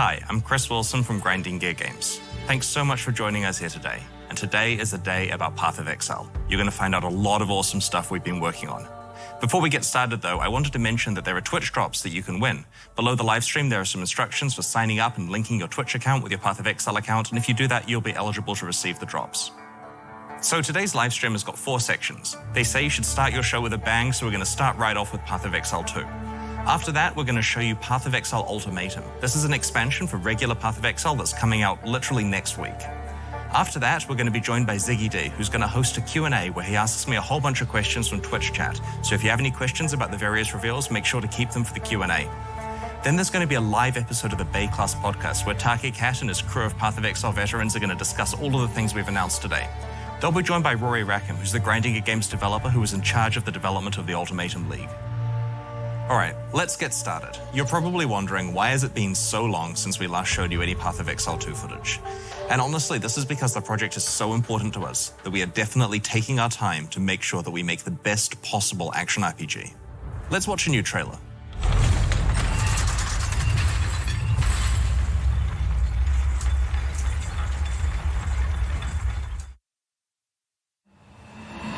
Hi, I'm Chris Wilson from Grinding Gear Games. Thanks so much for joining us here today. And today is a day about Path of Exile. You're going to find out a lot of awesome stuff we've been working on. Before we get started though, I wanted to mention that there are Twitch drops that you can win. Below the live stream, there are some instructions for signing up and linking your Twitch account with your Path of Exile account, and if you do that, you'll be eligible to receive the drops. So today's live stream has got 4 sections. They say you should start your show with a bang, so we're going to start right off with Path of Exile 2. After that, we're going to show you Path of Exile Ultimatum. This is an expansion for regular Path of Exile that's coming out literally next week. After that, we're going to be joined by Ziggy D, who's going to host a Q&A where he asks me a whole bunch of questions from Twitch chat. So if you have any questions about the various reveals, make sure to keep them for the Q&A. Then there's going to be a live episode of the Bay Class podcast where Take Cat and his crew of Path of Exile veterans are going to discuss all of the things we've announced today. They'll be joined by Rory Rackham, who's the Grinding Gear Games developer who was in charge of the development of the Ultimatum League. Alright, let's get started. You're probably wondering, why has it been so long since we last showed you any Path of Exile 2 footage? And honestly, this is because the project is so important to us that we are definitely taking our time to make sure that we make the best possible action RPG. Let's watch a new trailer.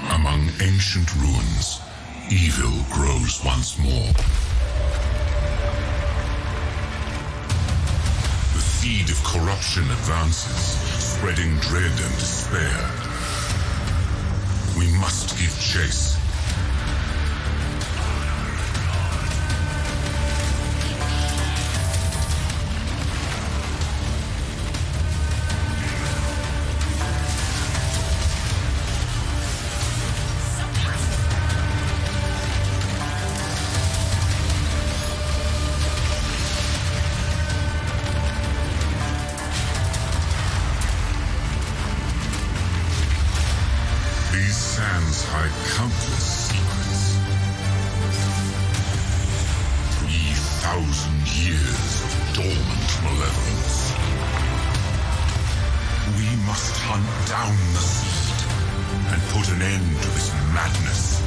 Among ancient ruins, evil grows once more. The seed of corruption advances, spreading dread and despair. We must give chase. These sands hide countless secrets. 3,000 years of dormant malevolence. We must hunt down the seed and put an end to this madness.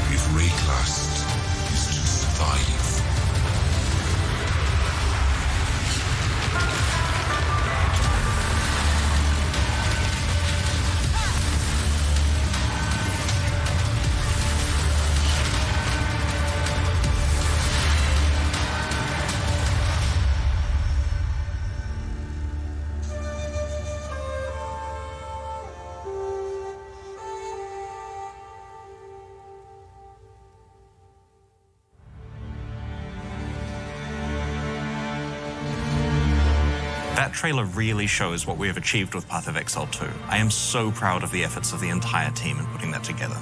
If Rayclast is to survive. That trailer really shows what we have achieved with Path of Exile 2. I am so proud of the efforts of the entire team in putting that together.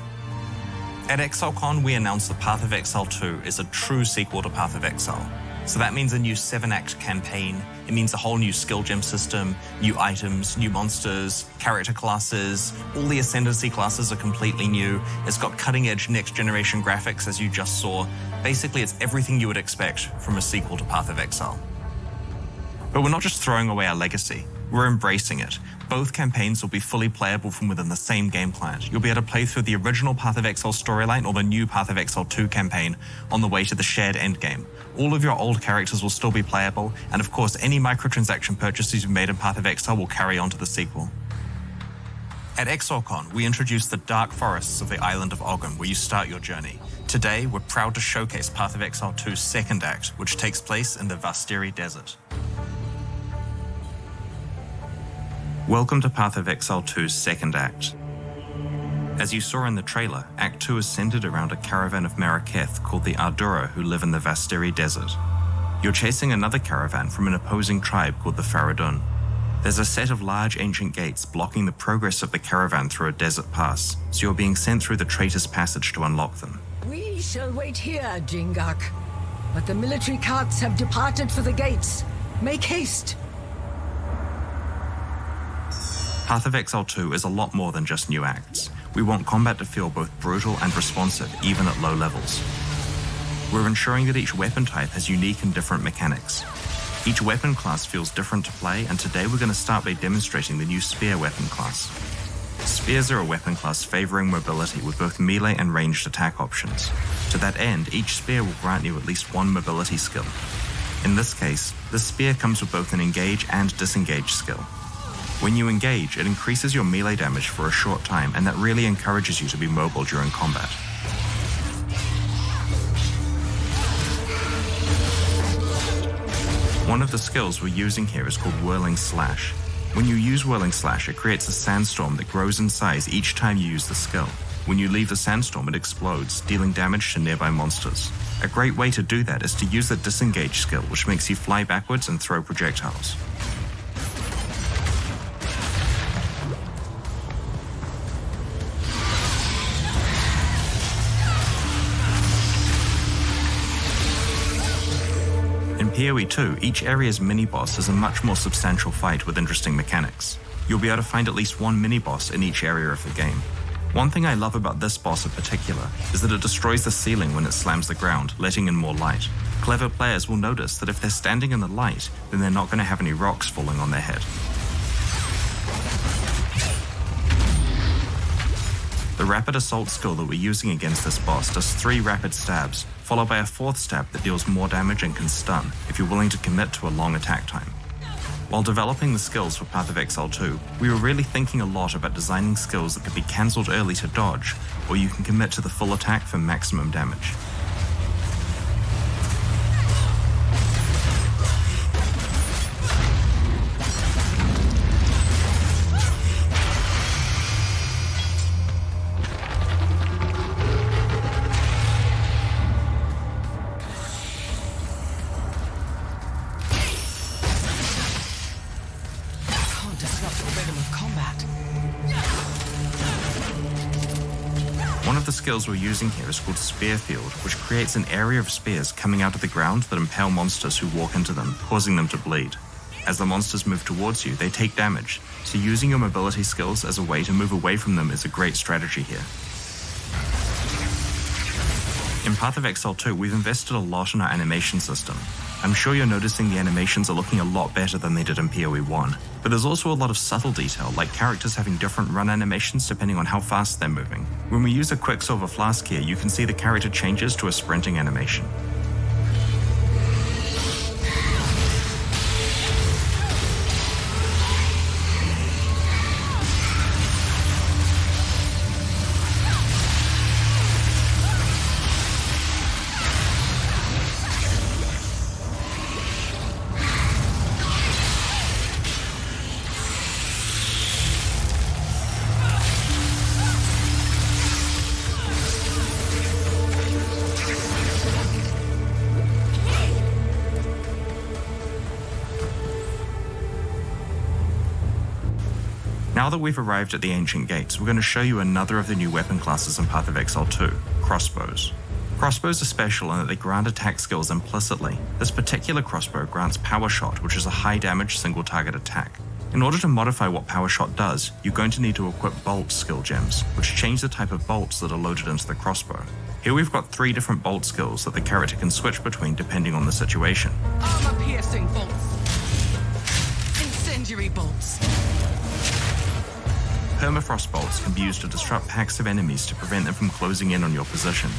At ExileCon, we announced that Path of Exile 2 is a true sequel to Path of Exile. So that means a new 7-act campaign, it means a whole new skill gem system, new items, new monsters, character classes, all the Ascendancy classes are completely new, it's got cutting-edge next-generation graphics as you just saw. Basically, it's everything you would expect from a sequel to Path of Exile. But we're not just throwing away our legacy, we're embracing it. Both campaigns will be fully playable from within the same game client. You'll be able to play through the original Path of Exile storyline or the new Path of Exile 2 campaign on the way to the shared endgame. All of your old characters will still be playable, and of course any microtransaction purchases you've made in Path of Exile will carry on to the sequel. At ExileCon, we introduced the dark forests of the island of Ogham, where you start your journey. Today, we're proud to showcase Path of Exile 2's second act, which takes place in the Vastiri Desert. Welcome to Path of Exile 2's second act. As you saw in the trailer, Act 2 is centered around a caravan of Maraketh called the Ardura who live in the Vastiri Desert. You're chasing another caravan from an opposing tribe called the Faradun. There's a set of large ancient gates blocking the progress of the caravan through a desert pass, so you're being sent through the Traitor's Passage to unlock them. We shall wait here, Jingak. But the military carts have departed for the gates. Make haste! Path of Exile 2 is a lot more than just new acts. We want combat to feel both brutal and responsive, even at low levels. We're ensuring that each weapon type has unique and different mechanics. Each weapon class feels different to play, and today we're going to start by demonstrating the new Spear weapon class. Spears are a weapon class favoring mobility with both melee and ranged attack options. To that end, each spear will grant you at least one mobility skill. In this case, the spear comes with both an engage and disengage skill. When you engage, it increases your melee damage for a short time, and that really encourages you to be mobile during combat. One of the skills we're using here is called Whirling Slash. When you use Whirling Slash, it creates a sandstorm that grows in size each time you use the skill. When you leave the sandstorm, it explodes, dealing damage to nearby monsters. A great way to do that is to use the disengage skill, which makes you fly backwards and throw projectiles. In PoE 2, each area's mini-boss is a much more substantial fight with interesting mechanics. You'll be able to find at least one mini-boss in each area of the game. One thing I love about this boss in particular is that it destroys the ceiling when it slams the ground, letting in more light. Clever players will notice that if they're standing in the light, then they're not going to have any rocks falling on their head. The Rapid Assault skill that we're using against this boss does 3 rapid stabs, followed by a 4th stab that deals more damage and can stun if you're willing to commit to a long attack time. While developing the skills for Path of Exile 2, we were really thinking a lot about designing skills that could be cancelled early to dodge, or you can commit to the full attack for maximum damage. One of the skills we're using here is called Spear Field, which creates an area of spears coming out of the ground that impale monsters who walk into them, causing them to bleed. As the monsters move towards you, they take damage, so using your mobility skills as a way to move away from them is a great strategy here. In Path of Exile 2, we've invested a lot in our animation system. I'm sure you're noticing the animations are looking a lot better than they did in PoE 1, but there's also a lot of subtle detail, like characters having different run animations depending on how fast they're moving. When we use a Quicksilver Flask here, you can see the character changes to a sprinting animation. Now that we've arrived at the Ancient Gates, we're going to show you another of the new weapon classes in Path of Exile 2, Crossbows. Crossbows are special in that they grant attack skills implicitly. This particular crossbow grants Power Shot, which is a high damage single target attack. In order to modify what Power Shot does, you're going to need to equip Bolt skill gems, which change the type of bolts that are loaded into the crossbow. Here we've got 3 different bolt skills that the character can switch between depending on the situation. Armor-piercing bolts. Incendiary Bulbs. Permafrost bolts can be used to disrupt packs of enemies to prevent them from closing in on your position.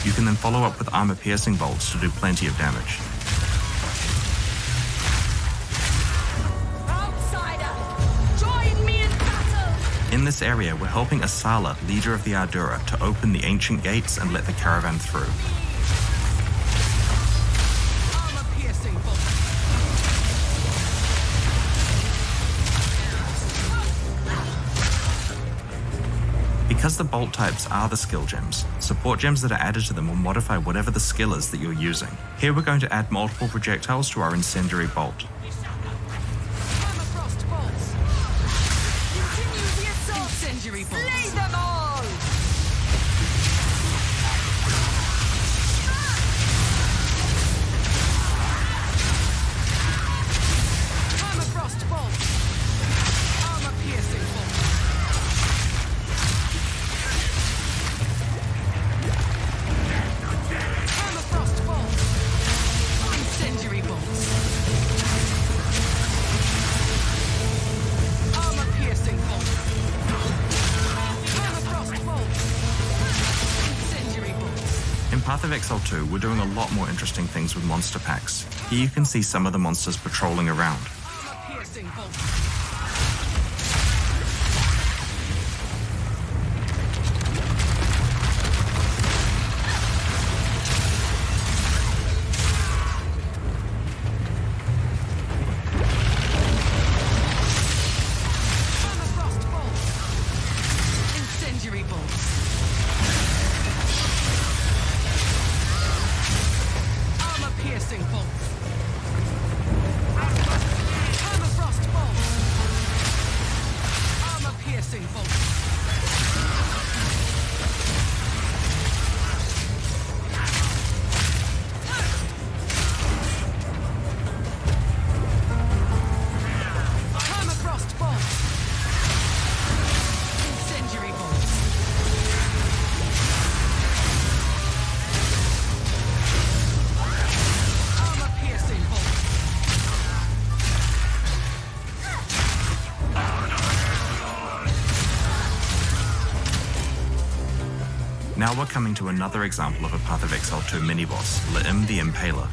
You can then follow up with armor-piercing bolts to do plenty of damage. Outsider, join me in battle! In this area, we're helping Asala, leader of the Ardura, to open the Ancient Gates and let the caravan through. Armor-piercing bolts. Because the bolt types are the skill gems, support gems that are added to them will modify whatever the skill is that you're using. Here we're going to add multiple projectiles to our Incendiary Bolt. Permafrost bolts. Continue the assault. Incendiary bolts. Slay them all! Permafrost bolts. Armor-piercing bolts. Permafrost bolts. Incendiary bolts. Armor-piercing bolts. Permafrost bolts. Incendiary bolts. In Path of Exile 2, we're doing a lot more interesting things with monster packs. Here you can see some of the monsters patrolling around. Armor-piercing bolt. Permafrost bolt. Incendiary bolts. Armor-piercing bolts. Permafrost bolts. Armor-piercing bolts. Permafrost bolts. Incendiary bolts. Armor-piercing bolts. Now we're coming to another example of a Path of Exile 2 mini-boss, Laim the Impaler.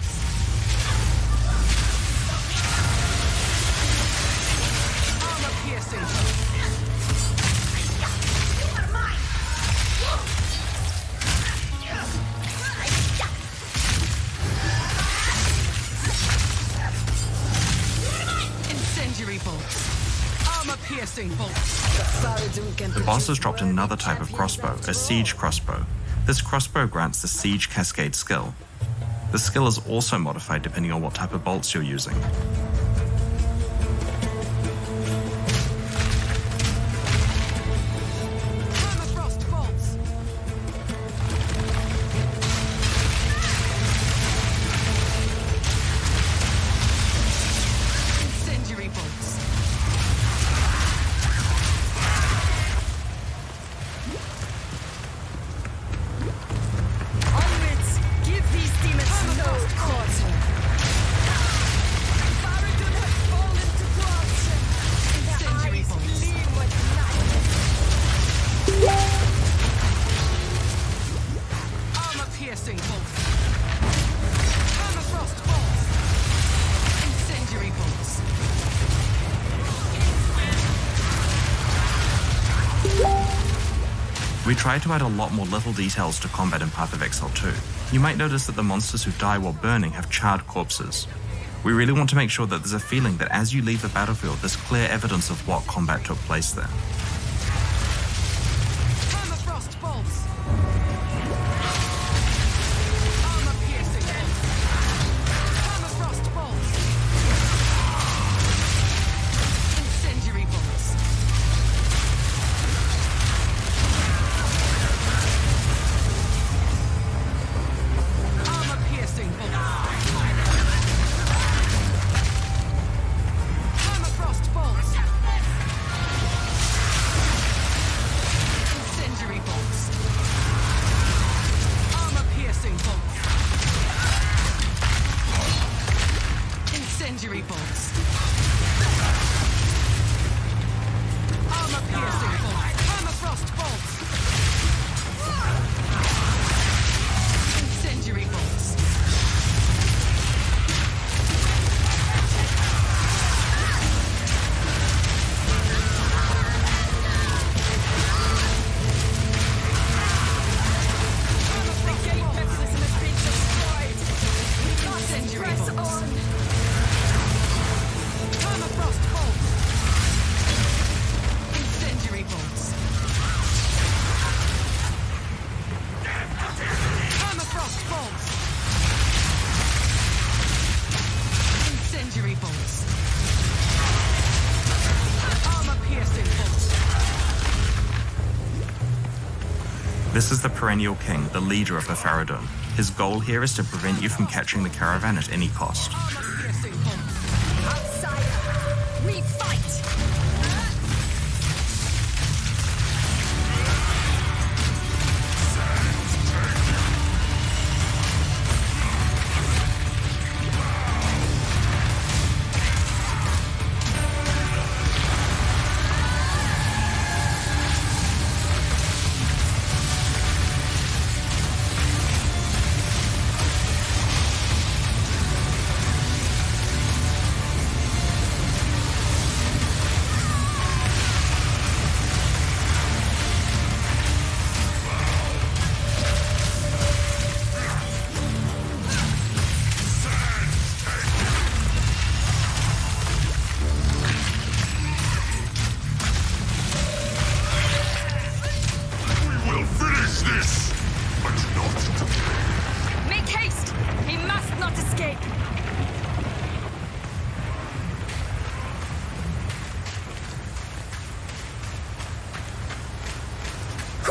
Armor-piercing bolts. Incendiary bolts. Armor-piercing bolts. The boss has dropped another type of crossbow, a siege crossbow. This crossbow grants the siege cascade skill. The skill is also modified depending on what type of bolts you're using. Permafrost bolts. Incendiary bolts. Onwards! Give these demons no quarter! Faradun has fallen to corruption, and their Incendiary eyes bolts. gleam with lightning. Armor-piercing bolts. Permafrost bolts. Incendiary bolts. We try to add a lot more little details to combat in Path of Exile 2. You might notice that the monsters who die while burning have charred corpses. We really want to make sure that there's a feeling that as you leave the battlefield, there's clear evidence of what combat took place there. Permafrost bolts. Armor-piercing bolts. Permafrost bolts. Incendiary bolts. Armor-piercing bolts. Permafrost bolts. Incendiary bolts. Armor-piercing bolts. Incendiary bolts. Armor-piercing bolts. Permafrost bolts. Incendiary bolts. The gate mechanism has been destroyed. Incendiary Press bolts. on. Permafrost bolts. Incendiary bolts. Permafrost bolts. Incendiary bolts. Armor-piercing bolts. This is the Perennial King, the leader of the Faradun. His goal here is to prevent you from catching the caravan at any cost. Armor-piercing bolts. Outsider, we fight!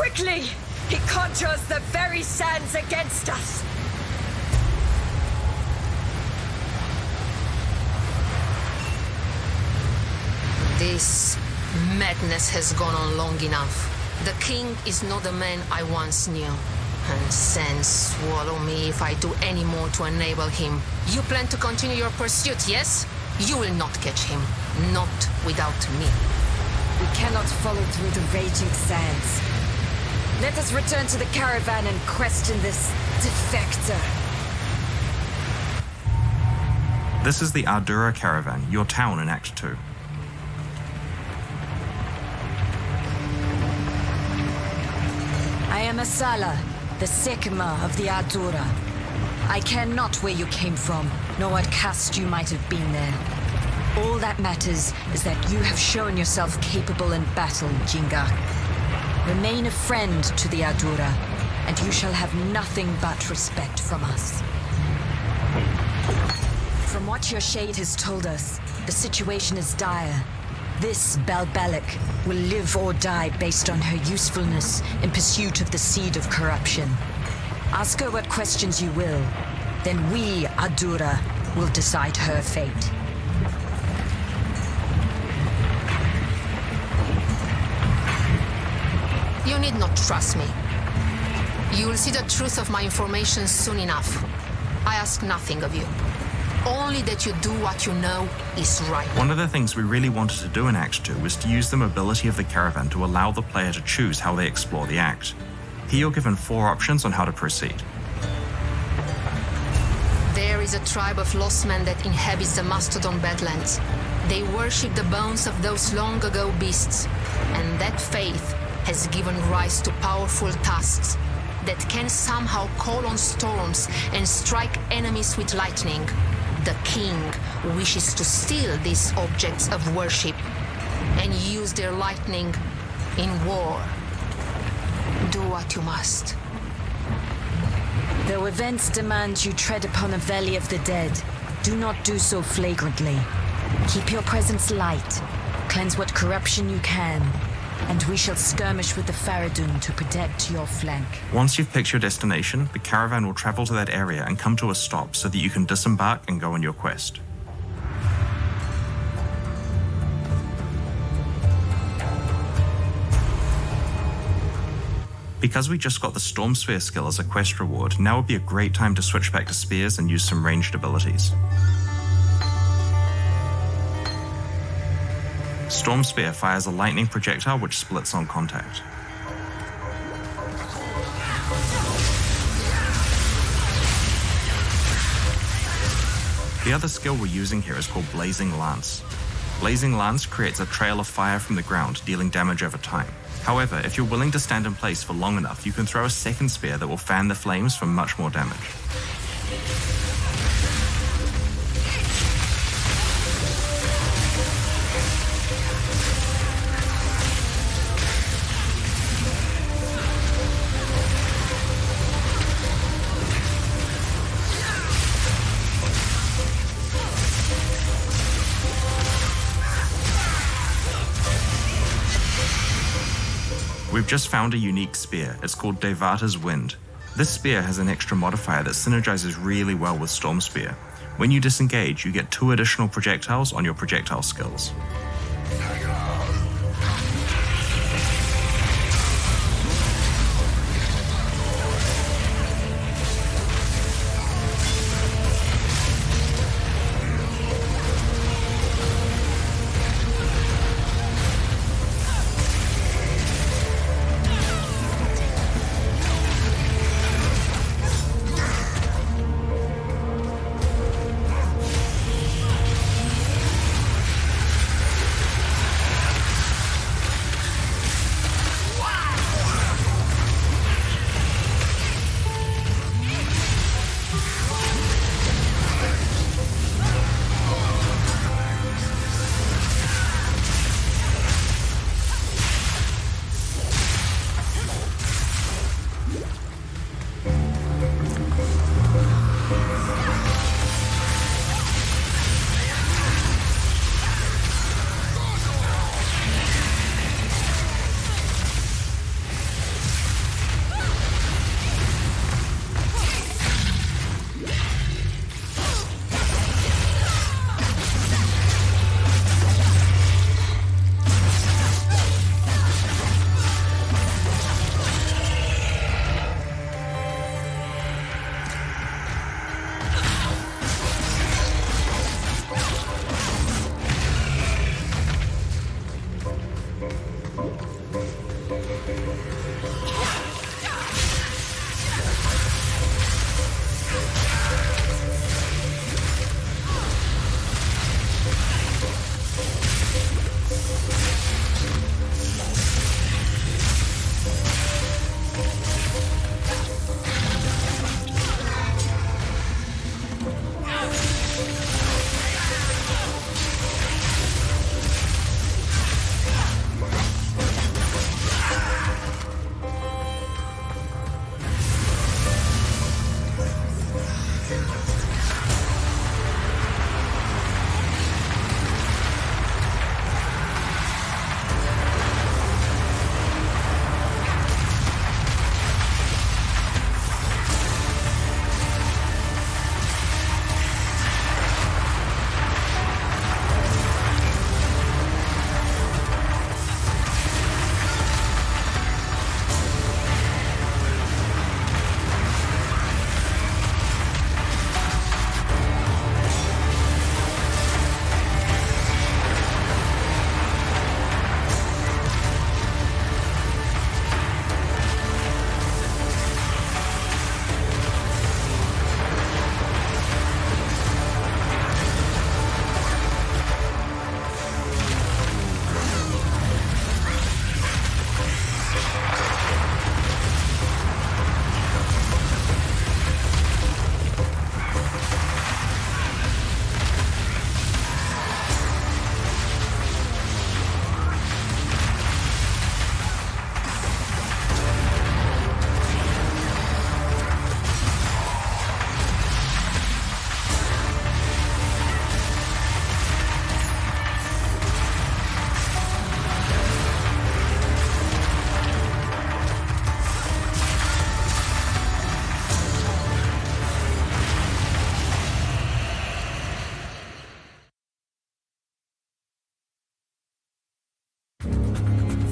Quickly! He conjures the very sands against us! This madness has gone on long enough. The king is not the man I once knew. And sands swallow me if I do any more to enable him. You plan to continue your pursuit, yes? You will not catch him. Not without me. We cannot follow through the raging sands. Let us return to the caravan and question this defector. This is the Ardura caravan, your town in Act 2. I am Asala, the Sekima of the Ardura. I care not where you came from, nor what caste you might have been there. All that matters is that you have shown yourself capable in battle, Jingak. Remain a friend to the Ardura, and you shall have nothing but respect from us. From what your shade has told us, the situation is dire. This Balbalic will live or die based on her usefulness in pursuit of the seed of corruption. Ask her what questions you will, then we, Ardura, will decide her fate. You need not trust me. You will see the truth of my information soon enough. I ask nothing of you. Only that you do what you know is right. One of the things we really wanted to do in Act 2 was to use the mobility of the caravan to allow the player to choose how they explore the act. Here you're given 4 options on how to proceed. There is a tribe of lost men that inhabits the Mastodon Badlands. They worship the bones of those long ago beasts, and that faith has given rise to powerful tasks that can somehow call on storms and strike enemies with lightning. The king wishes to steal these objects of worship and use their lightning in war. Do what you must. Though events demand you tread upon a valley of the dead, do not do so flagrantly. Keep your presence light, cleanse what corruption you can, and we shall skirmish with the Faradun to protect your flank. Once you've picked your destination, the caravan will travel to that area and come to a stop so that you can disembark and go on your quest. Because we just got the Storm Sphere skill as a quest reward, now would be a great time to switch back to spears and use some ranged abilities. Storm Spear fires a lightning projectile which splits on contact. The other skill we're using here is called Blazing Lance. Blazing Lance creates a trail of fire from the ground, dealing damage over time. However, if you're willing to stand in place for long enough, you can throw a second spear that will fan the flames for much more damage. We've just found a unique spear. It's called Devata's Wind. This spear has an extra modifier that synergizes really well with Storm Spear. When you disengage, you get 2 additional projectiles on your projectile skills.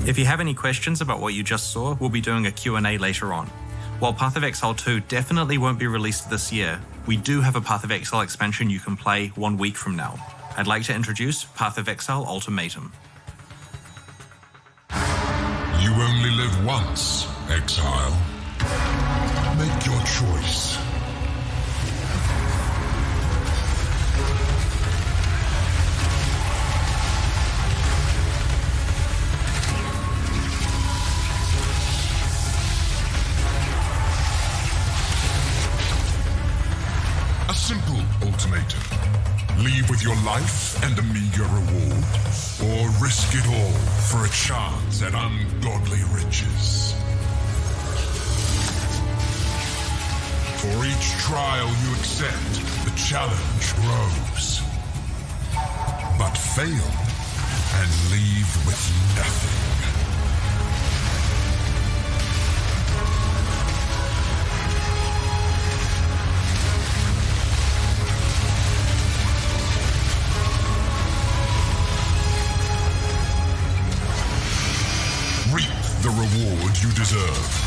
If you have any questions about what you just saw, we'll be doing a Q&A later on. While Path of Exile 2 definitely won't be released this year, we do have a Path of Exile expansion you can play 1 week from now. I'd like to introduce Path of Exile Ultimatum. You only live once, Exile. Make your choice. A simple ultimatum. Leave with your life and a meager reward, or risk it all for a chance at ungodly riches. For each trial you accept, the challenge grows. But fail and leave with nothing. Reap the reward you deserve.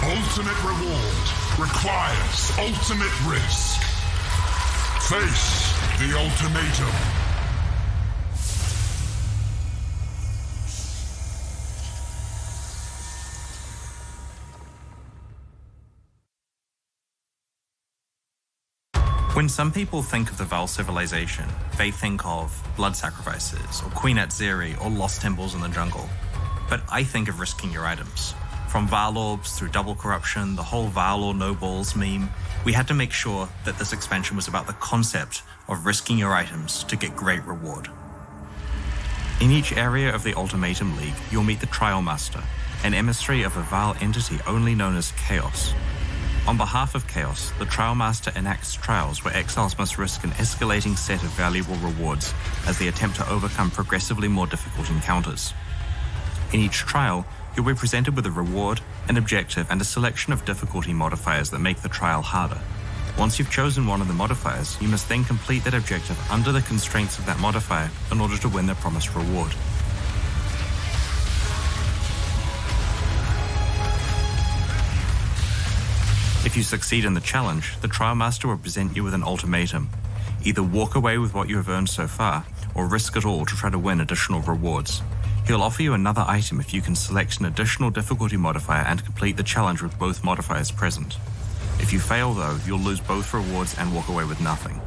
Ultimate reward requires ultimate risk. Face the ultimatum. When some people think of the Val civilization, they think of blood sacrifices, or Queen Atziri, or lost temples in the jungle. But I think of risking your items. From Val Orbs through double corruption, the whole Val or no balls meme, we had to make sure that this expansion was about the concept of risking your items to get great reward. In each area of the Ultimatum League, you'll meet the Trial Master, an emissary of a Val entity only known as Chaos. On behalf of Chaos, the Trial Master enacts trials where exiles must risk an escalating set of valuable rewards as they attempt to overcome progressively more difficult encounters. In each trial, you'll be presented with a reward, an objective, and a selection of difficulty modifiers that make the trial harder. Once you've chosen one of the modifiers, you must then complete that objective under the constraints of that modifier in order to win the promised reward. If you succeed in the challenge, the Trial Master will present you with an ultimatum. Either walk away with what you have earned so far, or risk it all to try to win additional rewards. He'll offer you another item if you can select an additional difficulty modifier and complete the challenge with both modifiers present. If you fail though, you'll lose both rewards and walk away with nothing.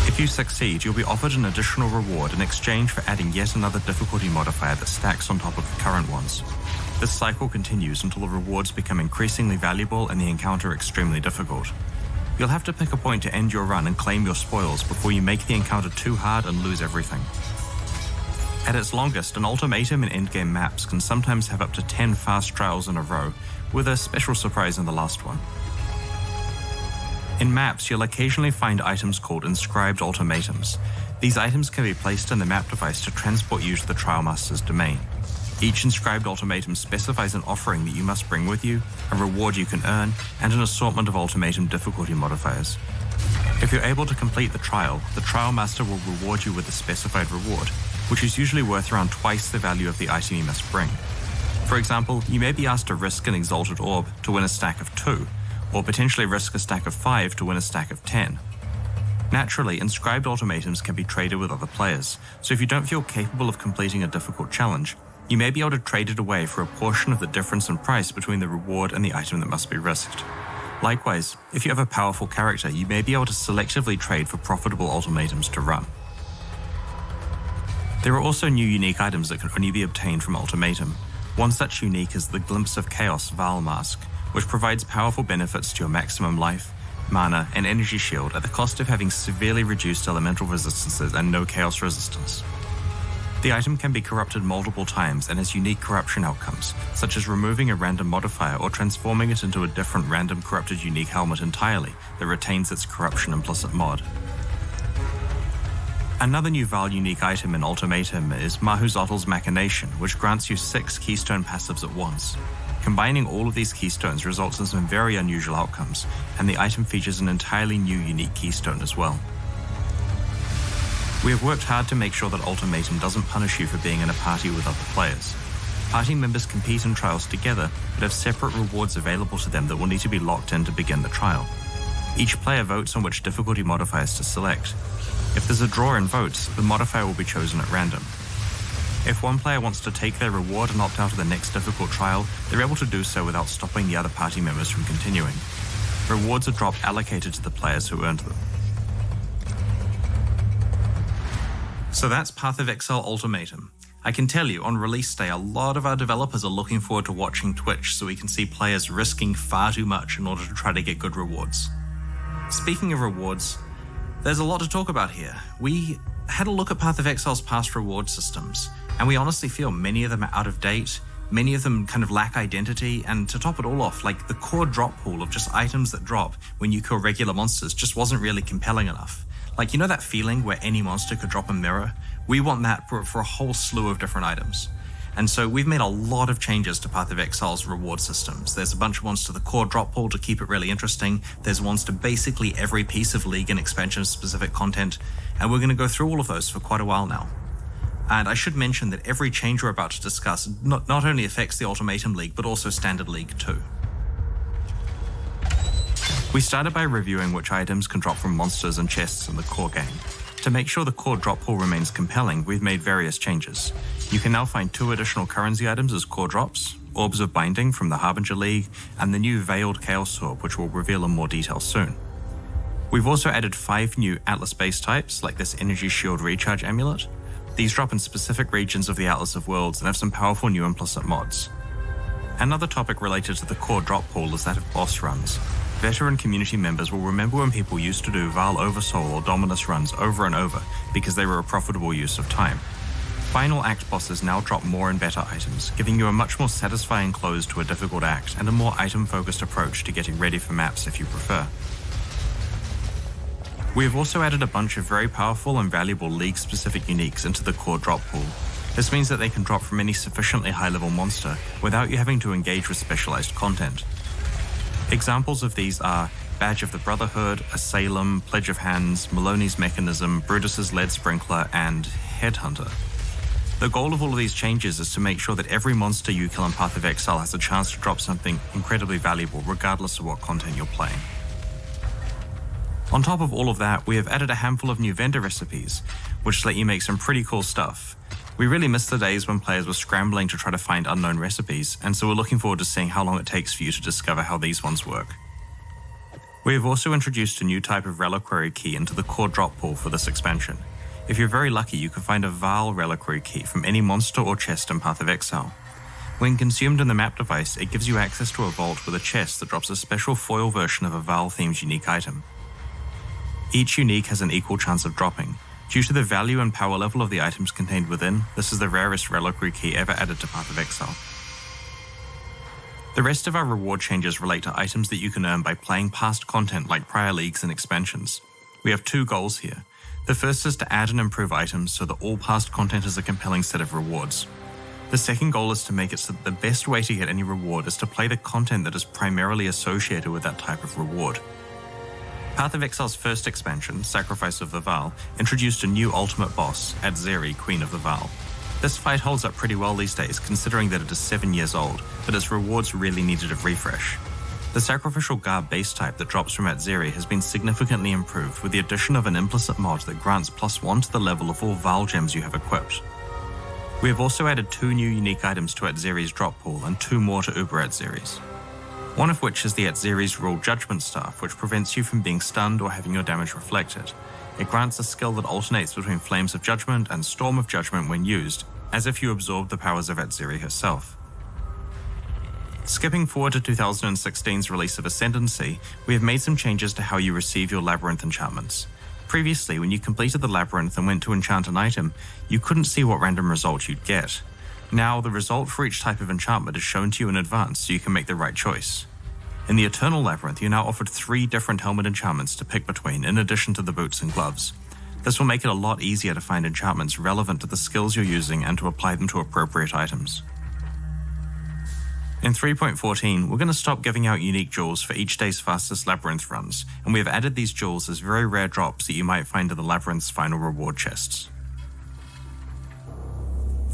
If you succeed, you'll be offered an additional reward in exchange for adding yet another difficulty modifier that stacks on top of the current ones. This cycle continues until the rewards become increasingly valuable and the encounter extremely difficult. You'll have to pick a point to end your run and claim your spoils before you make the encounter too hard and lose everything. At its longest, an ultimatum in endgame maps can sometimes have up to 10 fast trials in a row, with a special surprise in the last one. In maps, you'll occasionally find items called Inscribed Ultimatums. These items can be placed in the map device to transport you to the Trial Master's domain. Each Inscribed Ultimatum specifies an offering that you must bring with you, a reward you can earn, and an assortment of ultimatum difficulty modifiers. If you're able to complete the Trial Master will reward you with a specified reward, which is usually worth around twice the value of the item you must bring. For example, you may be asked to risk an Exalted Orb to win a stack of 2, or potentially risk a stack of 5 to win a stack of 10. Naturally, Inscribed Ultimatums can be traded with other players, so if you don't feel capable of completing a difficult challenge, you may be able to trade it away for a portion of the difference in price between the reward and the item that must be risked. Likewise, if you have a powerful character, you may be able to selectively trade for profitable ultimatums to run. There are also new unique items that can only be obtained from Ultimatum. One such unique is the Glimpse of Chaos Val Mask, which provides powerful benefits to your maximum life, mana, and energy shield at the cost of having severely reduced elemental resistances and no chaos resistance. The item can be corrupted multiple times and has unique corruption outcomes, such as removing a random modifier or transforming it into a different random corrupted unique helmet entirely that retains its corruption implicit mod. Another new Vaal unique item in Ultimatum is Mahuzottl's Machination, which grants you 6 keystone passives at once. Combining all of these keystones results in some very unusual outcomes, and the item features an entirely new unique keystone as well. We have worked hard to make sure that Ultimatum doesn't punish you for being in a party with other players. Party members compete in trials together, but have separate rewards available to them that will need to be locked in to begin the trial. Each player votes on which difficulty modifiers to select. If there's a draw in votes, the modifier will be chosen at random. If one player wants to take their reward and opt out of the next difficult trial, they're able to do so without stopping the other party members from continuing. Rewards are dropped allocated to the players who earned them. So that's Path of Exile Ultimatum. I can tell you, on release day, a lot of our developers are looking forward to watching Twitch so we can see players risking far too much in order to try to get good rewards. Speaking of rewards, there's a lot to talk about here. We had a look at Path of Exile's past reward systems, and we honestly feel many of them are out of date, many of them kind of lack identity, and to top it all off, like the core drop pool of just items that drop when you kill regular monsters just wasn't really compelling enough. Like, you know that feeling where any monster could drop a mirror? We want that for a whole slew of different items. And so we've made a lot of changes to Path of Exile's reward systems. There's a bunch of ones to the core drop pool to keep it really interesting. There's ones to basically every piece of League and expansion specific content. And we're going to go through all of those for quite a while now. And I should mention that every change we're about to discuss not only affects the Ultimatum League, but also Standard League too. We started by reviewing which items can drop from monsters and chests in the core game. To make sure the core drop pool remains compelling, we've made various changes. You can now find 2 additional currency items as core drops, Orbs of Binding from the Harbinger League, and the new Veiled Chaos Orb, which we'll reveal in more detail soon. We've also added 5 new Atlas base types, like this Energy Shield Recharge Amulet. These drop in specific regions of the Atlas of Worlds and have some powerful new implicit mods. Another topic related to the core drop pool is that of boss runs. Veteran community members will remember when people used to do Vaal Oversoul or Dominus runs over and over because they were a profitable use of time. Final Act bosses now drop more and better items, giving you a much more satisfying close to a difficult act and a more item-focused approach to getting ready for maps if you prefer. We have also added a bunch of very powerful and valuable League-specific uniques into the core drop pool. This means that they can drop from any sufficiently high-level monster without you having to engage with specialized content. Examples of these are Badge of the Brotherhood, Asylum, Pledge of Hands, Maloney's Mechanism, Brutus's Lead Sprinkler, and Headhunter. The goal of all of these changes is to make sure that every monster you kill in Path of Exile has a chance to drop something incredibly valuable, regardless of what content you're playing. On top of all of that, we have added a handful of new vendor recipes, which let you make some pretty cool stuff. We really miss the days when players were scrambling to try to find unknown recipes, and so we're looking forward to seeing how long it takes for you to discover how these ones work. We have also introduced a new type of Reliquary Key into the core drop pool for this expansion. If you're very lucky, you can find a Vaal Reliquary Key from any monster or chest in Path of Exile. When consumed in the map device, it gives you access to a vault with a chest that drops a special foil version of a Vaal-themed unique item. Each unique has an equal chance of dropping. Due to the value and power level of the items contained within, this is the rarest Reliquary Key ever added to Path of Exile. The rest of our reward changes relate to items that you can earn by playing past content like prior leagues and expansions. We have 2 goals here. The first is to add and improve items so that all past content is a compelling set of rewards. The second goal is to make it so that the best way to get any reward is to play the content that is primarily associated with that type of reward. Path of Exile's first expansion, Sacrifice of the Vaal, introduced a new ultimate boss, Adzeri, Queen of the Vaal. This fight holds up pretty well these days, considering that it is 7 years old, but its rewards really needed a refresh. The Sacrificial Garb base type that drops from Adzeri has been significantly improved with the addition of an implicit mod that grants +1 to the level of all Vaal gems you have equipped. We have also added 2 new unique items to Adzeri's drop pool and 2 more to Uber Adzeri's. One of which is the Adzeri's Rule Judgment Staff, which prevents you from being stunned or having your damage reflected. It grants a skill that alternates between Flames of Judgment and Storm of Judgment when used, as if you absorb the powers of Adzeri herself. Skipping forward to 2016's release of Ascendancy, we have made some changes to how you receive your Labyrinth Enchantments. Previously, when you completed the labyrinth and went to enchant an item, you couldn't see what random result you'd get. Now, the result for each type of enchantment is shown to you in advance so you can make the right choice. In the Eternal Labyrinth, you're now offered 3 different helmet enchantments to pick between, in addition to the boots and gloves. This will make it a lot easier to find enchantments relevant to the skills you're using and to apply them to appropriate items. In 3.14, we're going to stop giving out unique jewels for each day's fastest labyrinth runs, and we have added these jewels as very rare drops that you might find in the labyrinth's final reward chests.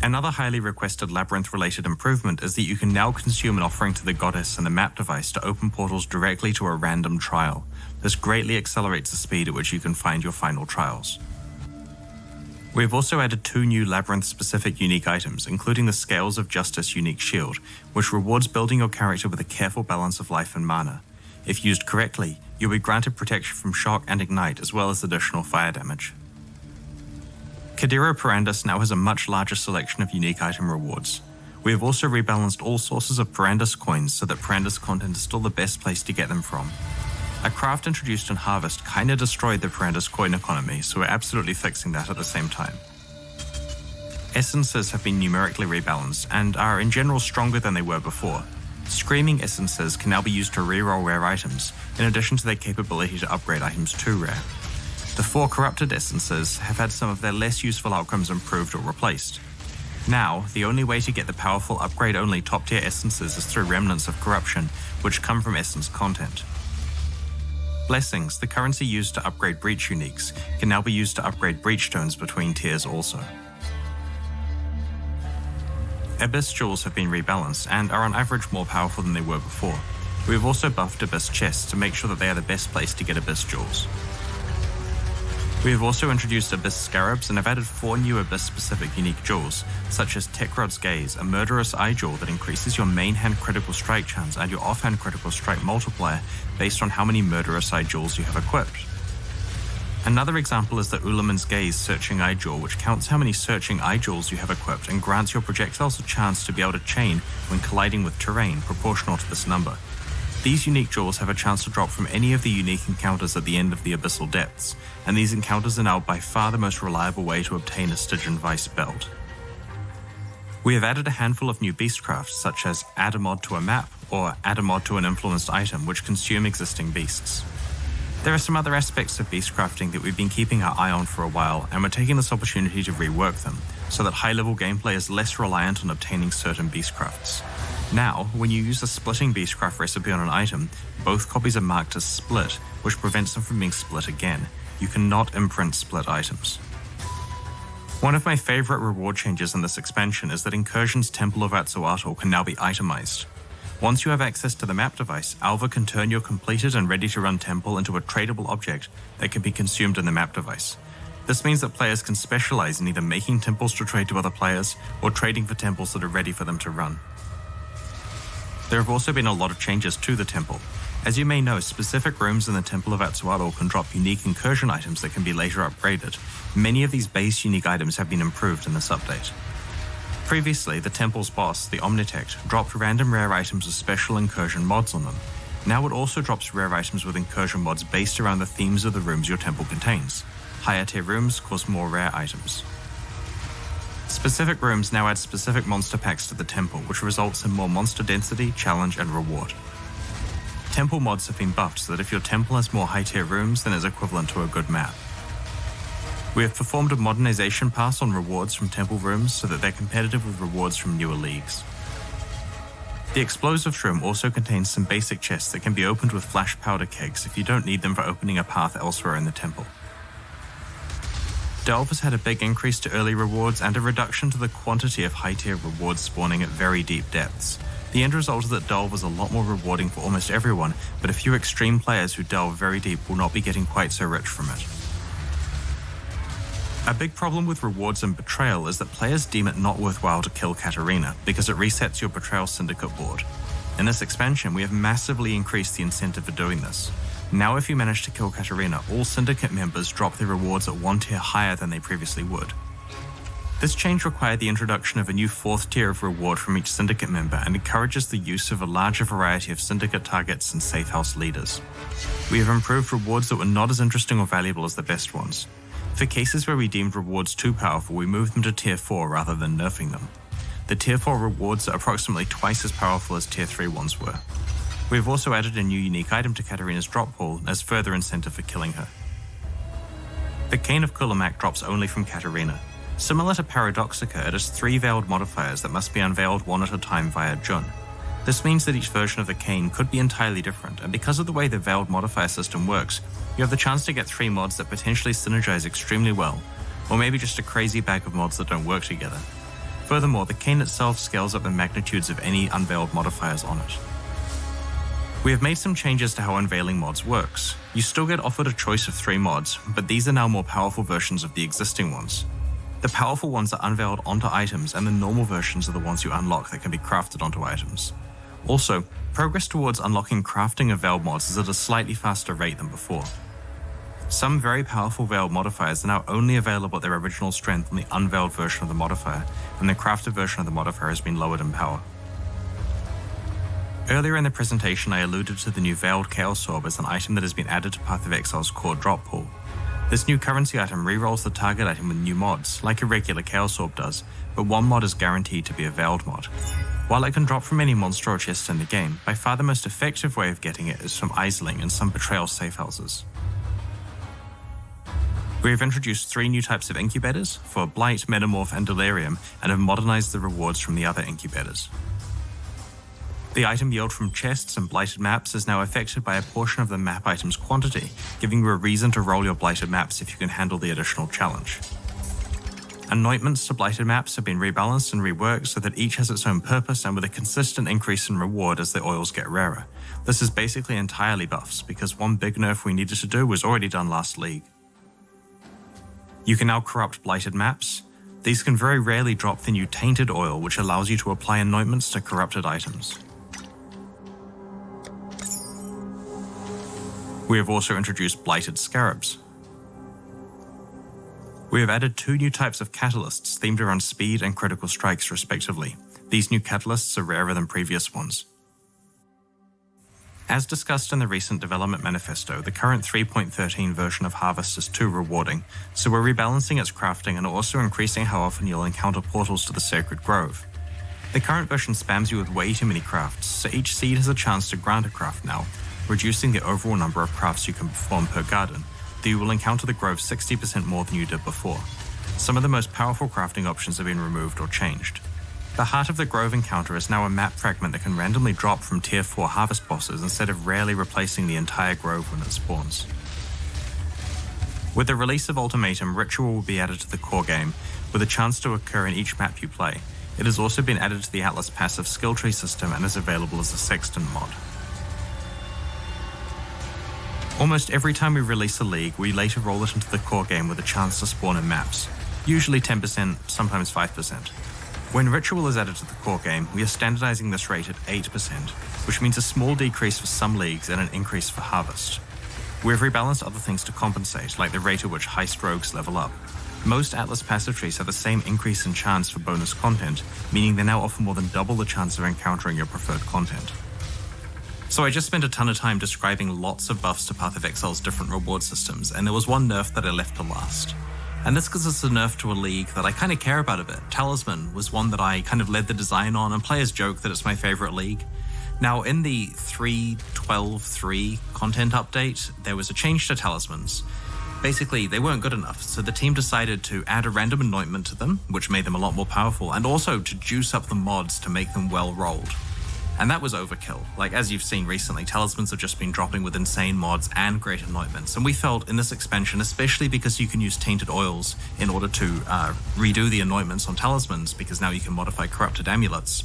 Another highly requested labyrinth-related improvement is that you can now consume an offering to the goddess and the map device to open portals directly to a random trial. This greatly accelerates the speed at which you can find your final trials. We have also added 2 new labyrinth-specific unique items, including the Scales of Justice unique shield, which rewards building your character with a careful balance of life and mana. If used correctly, you'll be granted protection from shock and ignite, as well as additional fire damage. Kadiro Perandus now has a much larger selection of unique item rewards. We have also rebalanced all sources of Perandus coins so that Perandus content is still the best place to get them from. A craft introduced in Harvest kinda destroyed the Perandus coin economy, so we're absolutely fixing that at the same time. Essences have been numerically rebalanced and are in general stronger than they were before. Screaming Essences can now be used to reroll rare items, in addition to their capability to upgrade items to rare. The 4 Corrupted Essences have had some of their less useful outcomes improved or replaced. Now, the only way to get the powerful upgrade-only top-tier Essences is through Remnants of Corruption, which come from Essence content. Blessings, the currency used to upgrade Breach uniques, can now be used to upgrade Breach stones between tiers also. Abyss jewels have been rebalanced and are on average more powerful than they were before. We have also buffed Abyss chests to make sure that they are the best place to get Abyss jewels. We have also introduced Abyss Scarabs and have added 4 new Abyss-specific unique jewels, such as Tekrod's Gaze, a murderous eye jewel that increases your main hand critical strike chance and your offhand critical strike multiplier based on how many murderous eye jewels you have equipped. Another example is the Ulaman's Gaze Searching Eye Jewel, which counts how many Searching Eye Jewels you have equipped and grants your projectiles a chance to be able to chain when colliding with terrain proportional to this number. These unique jewels have a chance to drop from any of the unique encounters at the end of the Abyssal Depths, and these encounters are now by far the most reliable way to obtain a Stygian Vice belt. We have added a handful of new beastcrafts, such as add a mod to a map or add a mod to an influenced item, which consume existing beasts. There are some other aspects of beastcrafting that we've been keeping our eye on for a while, and we're taking this opportunity to rework them, so that high-level gameplay is less reliant on obtaining certain beastcrafts. Now, when you use a splitting beastcraft recipe on an item, both copies are marked as split, which prevents them from being split again. You cannot imprint split items. One of my favorite reward changes in this expansion is that Incursion's Temple of Atsuatl can now be itemized. Once you have access to the map device, Alva can turn your completed and ready-to-run temple into a tradable object that can be consumed in the map device. This means that players can specialize in either making temples to trade to other players or trading for temples that are ready for them to run. There have also been a lot of changes to the temple. As you may know, specific rooms in the Temple of Atsuatl can drop unique incursion items that can be later upgraded. Many of these base unique items have been improved in this update. Previously, the temple's boss, the Omnitect, dropped random rare items with special incursion mods on them. Now it also drops rare items with incursion mods based around the themes of the rooms your temple contains. Higher tier rooms cause more rare items. Specific rooms now add specific monster packs to the temple, which results in more monster density, challenge, and reward. Temple mods have been buffed so that if your temple has more high-tier rooms, then it's equivalent to a good map. We have performed a modernization pass on rewards from temple rooms so that they're competitive with rewards from newer leagues. The explosive room also contains some basic chests that can be opened with flash powder kegs if you don't need them for opening a path elsewhere in the temple. Delve has had a big increase to early rewards and a reduction to the quantity of high-tier rewards spawning at very deep depths. The end result is that Delve is a lot more rewarding for almost everyone, but a few extreme players who delve very deep will not be getting quite so rich from it. A big problem with rewards and Betrayal is that players deem it not worthwhile to kill Katarina, because it resets your Betrayal Syndicate board. In this expansion, we have massively increased the incentive for doing this. Now if you manage to kill Katarina, all Syndicate members drop their rewards at 1 tier higher than they previously would. This change required the introduction of a new 4th tier of reward from each Syndicate member and encourages the use of a larger variety of Syndicate targets and Safe House leaders. We have improved rewards that were not as interesting or valuable as the best ones. For cases where we deemed rewards too powerful, we moved them to Tier 4 rather than nerfing them. The Tier 4 rewards are approximately twice as powerful as Tier 3 ones were. We have also added a new unique item to Katarina's drop pool as further incentive for killing her. The Cane of Kulamak drops only from Katarina. Similar to Paradoxica, it has 3 veiled modifiers that must be unveiled one at a time via Jun. This means that each version of the cane could be entirely different, and because of the way the veiled modifier system works, you have the chance to get 3 mods that potentially synergize extremely well, or maybe just a crazy bag of mods that don't work together. Furthermore, the cane itself scales up the magnitudes of any unveiled modifiers on it. We have made some changes to how unveiling mods works. You still get offered a choice of 3 mods, but these are now more powerful versions of the existing ones. The powerful ones are unveiled onto items, and the normal versions are the ones you unlock that can be crafted onto items. Also, progress towards unlocking crafting of veiled mods is at a slightly faster rate than before. Some very powerful veiled modifiers are now only available at their original strength on the unveiled version of the modifier, and the crafted version of the modifier has been lowered in power. Earlier in the presentation, I alluded to the new veiled Chaos Orb as an item that has been added to Path of Exile's core drop pool. This new currency item rerolls the target item with new mods, like a regular Chaos Orb does, but one mod is guaranteed to be a veiled mod. While it can drop from any monster or chest in the game, by far the most effective way of getting it is from Isling and some Betrayal safe houses. We have introduced 3 new types of incubators for Blight, Metamorph, and Delirium, and have modernized the rewards from the other incubators. The item yield from chests and blighted maps is now affected by a portion of the map item's quantity, giving you a reason to roll your blighted maps if you can handle the additional challenge. Anointments to blighted maps have been rebalanced and reworked so that each has its own purpose and with a consistent increase in reward as the oils get rarer. This is basically entirely buffs, because one big nerf we needed to do was already done last league. You can now corrupt blighted maps. These can very rarely drop the new Tainted Oil, which allows you to apply anointments to corrupted items. We have also introduced Blighted Scarabs. We have added 2 new types of catalysts themed around speed and critical strikes respectively. These new catalysts are rarer than previous ones. As discussed in the recent development manifesto, the current 3.13 version of Harvest is too rewarding, so we're rebalancing its crafting and also increasing how often you'll encounter portals to the Sacred Grove. The current version spams you with way too many crafts, so each seed has a chance to grant a craft now, reducing the overall number of crafts you can perform per garden, though you will encounter the grove 60% more than you did before. Some of the most powerful crafting options have been removed or changed. The Heart of the Grove encounter is now a map fragment that can randomly drop from Tier 4 harvest bosses instead of rarely replacing the entire grove when it spawns. With the release of Ultimatum, Ritual will be added to the core game, with a chance to occur in each map you play. It has also been added to the Atlas passive skill tree system and is available as a Sexton mod. Almost every time we release a league, we later roll it into the core game with a chance to spawn in maps, usually 10%, sometimes 5%. When Ritual is added to the core game, we are standardizing this rate at 8%, which means a small decrease for some leagues and an increase for Harvest. We have rebalanced other things to compensate, like the rate at which Heist Rogues level up. Most Atlas passive trees have the same increase in chance for bonus content, meaning they now offer more than double the chance of encountering your preferred content. So I just spent a ton of time describing lots of buffs to Path of Exile's different reward systems, and there was one nerf that I left to last. And this because it's a nerf to a league that I kind of care about a bit. Talisman was one that I kind of led the design on, and players joke that it's my favorite league. Now, in the 3.12.3 content update, there was a change to talismans. Basically, they weren't good enough, so the team decided to add a random anointment to them, which made them a lot more powerful, and also to juice up the mods to make them well rolled. And that was overkill. Like, as you've seen recently, talismans have just been dropping with insane mods and great anointments. And we felt in this expansion, especially because you can use tainted oils in order to redo the anointments on talismans, because now you can modify corrupted amulets.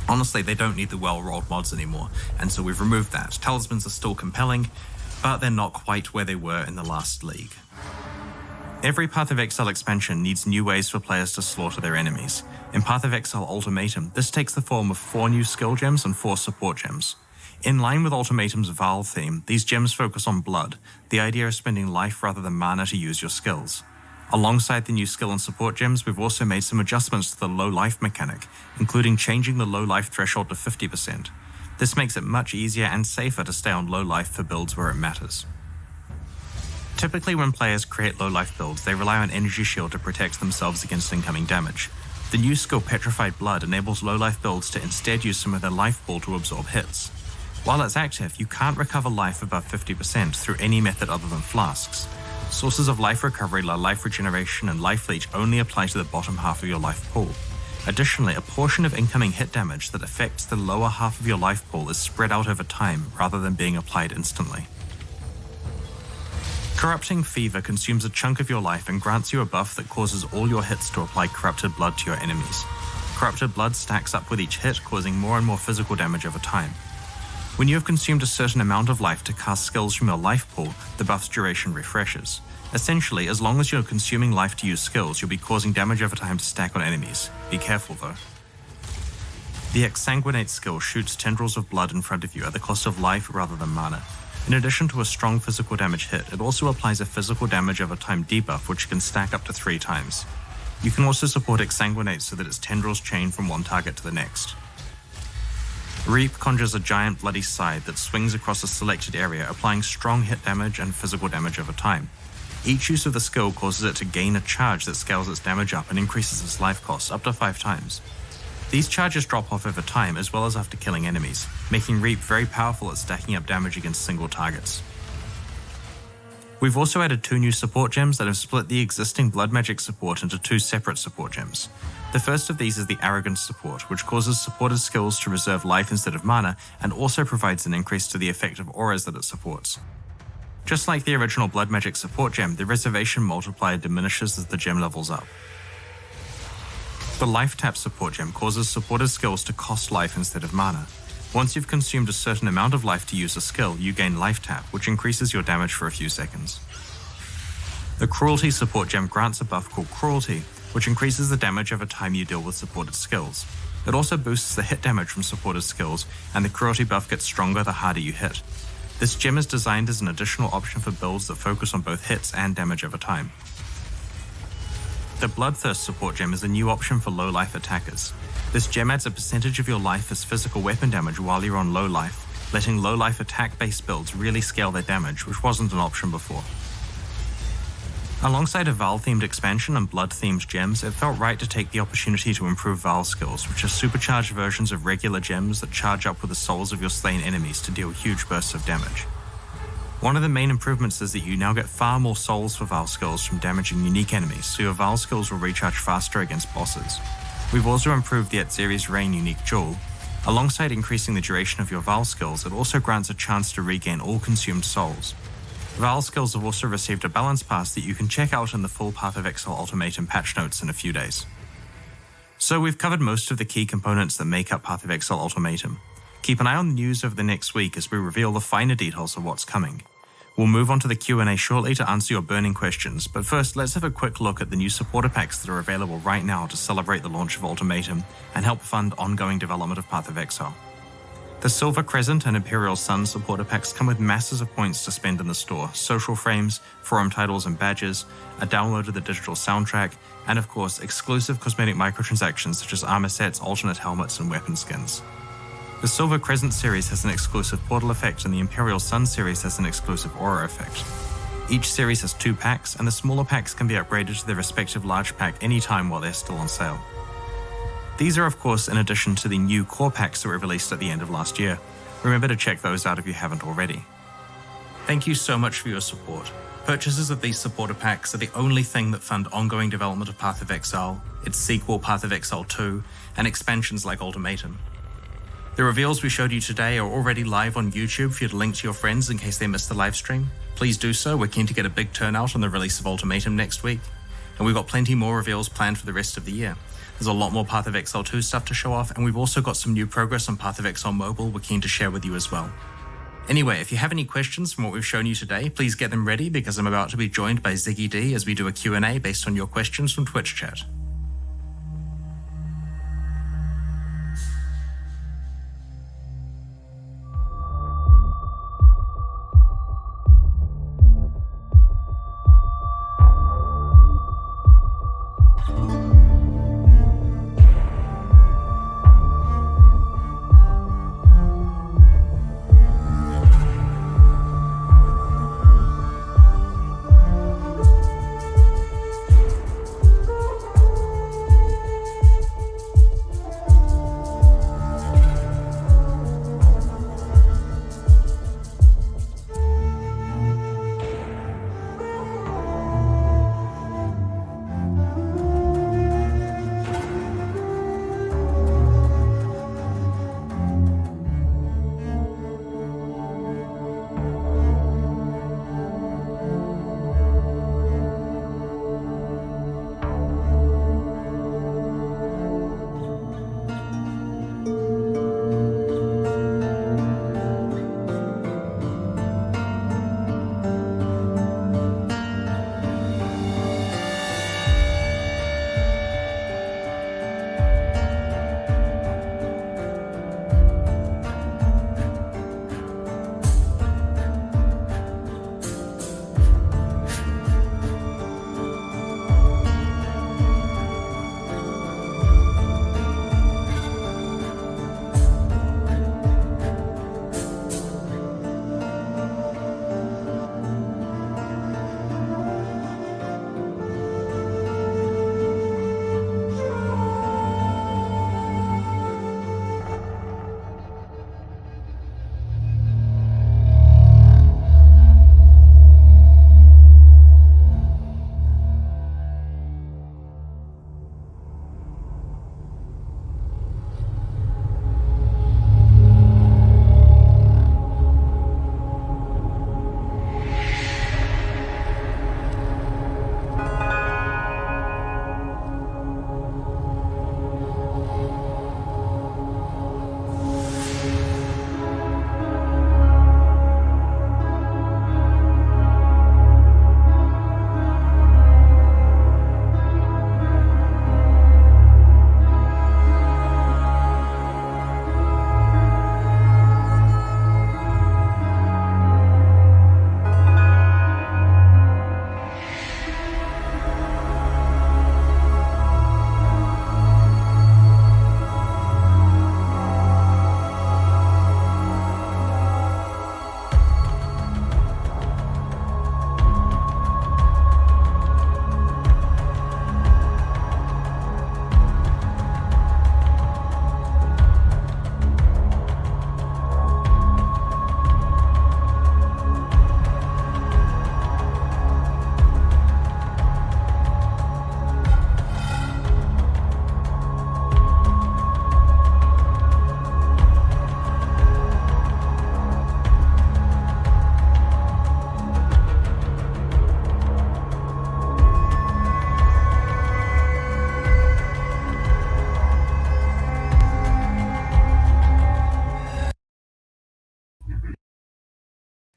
Honestly, they don't need the well-rolled mods anymore, and so we've removed that. Talismans are still compelling, but they're not quite where they were in the last league. Every Path of Exile expansion needs new ways for players to slaughter their enemies. In Path of Exile Ultimatum, this takes the form of 4 new skill gems and 4 support gems. In line with Ultimatum's Val theme, these gems focus on blood, the idea of spending life rather than mana to use your skills. Alongside the new skill and support gems, we've also made some adjustments to the low life mechanic, including changing the low life threshold to 50%. This makes it much easier and safer to stay on low life for builds where it matters. Typically when players create low life builds, they rely on Energy Shield to protect themselves against incoming damage. The new skill Petrified Blood enables low life builds to instead use some of their life pool to absorb hits. While it's active, you can't recover life above 50% through any method other than flasks. Sources of life recovery like life regeneration and life leech only apply to the bottom half of your life pool. Additionally, a portion of incoming hit damage that affects the lower half of your life pool is spread out over time rather than being applied instantly. Corrupting Fever consumes a chunk of your life and grants you a buff that causes all your hits to apply Corrupted Blood to your enemies. Corrupted Blood stacks up with each hit, causing more and more physical damage over time. When you have consumed a certain amount of life to cast skills from your life pool, the buff's duration refreshes. Essentially, as long as you're consuming life to use skills, you'll be causing damage over time to stack on enemies. Be careful though. The Exsanguinate skill shoots tendrils of blood in front of you at the cost of life rather than mana. In addition to a strong physical damage hit, it also applies a physical damage over time debuff which can stack up to 3 times. You can also support Exsanguinate so that its tendrils chain from one target to the next. Reap conjures a giant bloody scythe that swings across a selected area, applying strong hit damage and physical damage over time. Each use of the skill causes it to gain a charge that scales its damage up and increases its life cost up to 5 times. These charges drop off over time as well as after killing enemies, making Reap very powerful at stacking up damage against single targets. We've also added 2 new support gems that have split the existing blood magic support into 2 separate support gems. The first of these is the Arrogance support, which causes supported skills to reserve life instead of mana and also provides an increase to the effect of auras that it supports. Just like the original blood magic support gem, the reservation multiplier diminishes as the gem levels up. The Lifetap Support Gem causes supported skills to cost life instead of mana. Once you've consumed a certain amount of life to use a skill, you gain Life Tap, which increases your damage for a few seconds. The Cruelty Support Gem grants a buff called Cruelty, which increases the damage over time you deal with supported skills. It also boosts the hit damage from supported skills, and the Cruelty buff gets stronger the harder you hit. This gem is designed as an additional option for builds that focus on both hits and damage over time. The Bloodthirst Support Gem is a new option for low life attackers. This gem adds a percentage of your life as physical weapon damage while you're on low life, letting low life attack based builds really scale their damage, which wasn't an option before. Alongside a Val themed expansion and blood themed gems, it felt right to take the opportunity to improve Val skills, which are supercharged versions of regular gems that charge up with the souls of your slain enemies to deal huge bursts of damage. One of the main improvements is that you now get far more souls for Val skills from damaging unique enemies, so your Val skills will recharge faster against bosses. We've also improved the Atziri's Reign unique jewel. Alongside increasing the duration of your Val skills, it also grants a chance to regain all consumed souls. Val skills have also received a balance pass that you can check out in the full Path of Exile Ultimatum patch notes in a few days. So we've covered most of the key components that make up Path of Exile Ultimatum. Keep an eye on the news over the next week as we reveal the finer details of what's coming. We'll move on to the Q&A shortly to answer your burning questions, but first let's have a quick look at the new supporter packs that are available right now to celebrate the launch of Ultimatum and help fund ongoing development of Path of Exile. The Silver Crescent and Imperial Sun supporter packs come with masses of points to spend in the store, social frames, forum titles and badges, a download of the digital soundtrack, and of course exclusive cosmetic microtransactions such as armor sets, alternate helmets, and weapon skins. The Silver Crescent series has an exclusive portal effect and the Imperial Sun series has an exclusive aura effect. Each series has 2 packs, and the smaller packs can be upgraded to their respective large pack anytime while they're still on sale. These are of course in addition to the new core packs that were released at the end of last year. Remember to check those out if you haven't already. Thank you so much for your support. Purchases of these supporter packs are the only thing that fund ongoing development of Path of Exile, its sequel Path of Exile 2, and expansions like Ultimatum. The reveals we showed you today are already live on YouTube for you to link to your friends in case they missed the live stream. Please do so, we're keen to get a big turnout on the release of Ultimatum next week. And we've got plenty more reveals planned for the rest of the year. There's a lot more Path of Exile 2 stuff to show off, and we've also got some new progress on Path of Exile Mobile we're keen to share with you as well. Anyway, if you have any questions from what we've shown you today, please get them ready because I'm about to be joined by Ziggy D as we do a Q&A based on your questions from Twitch chat.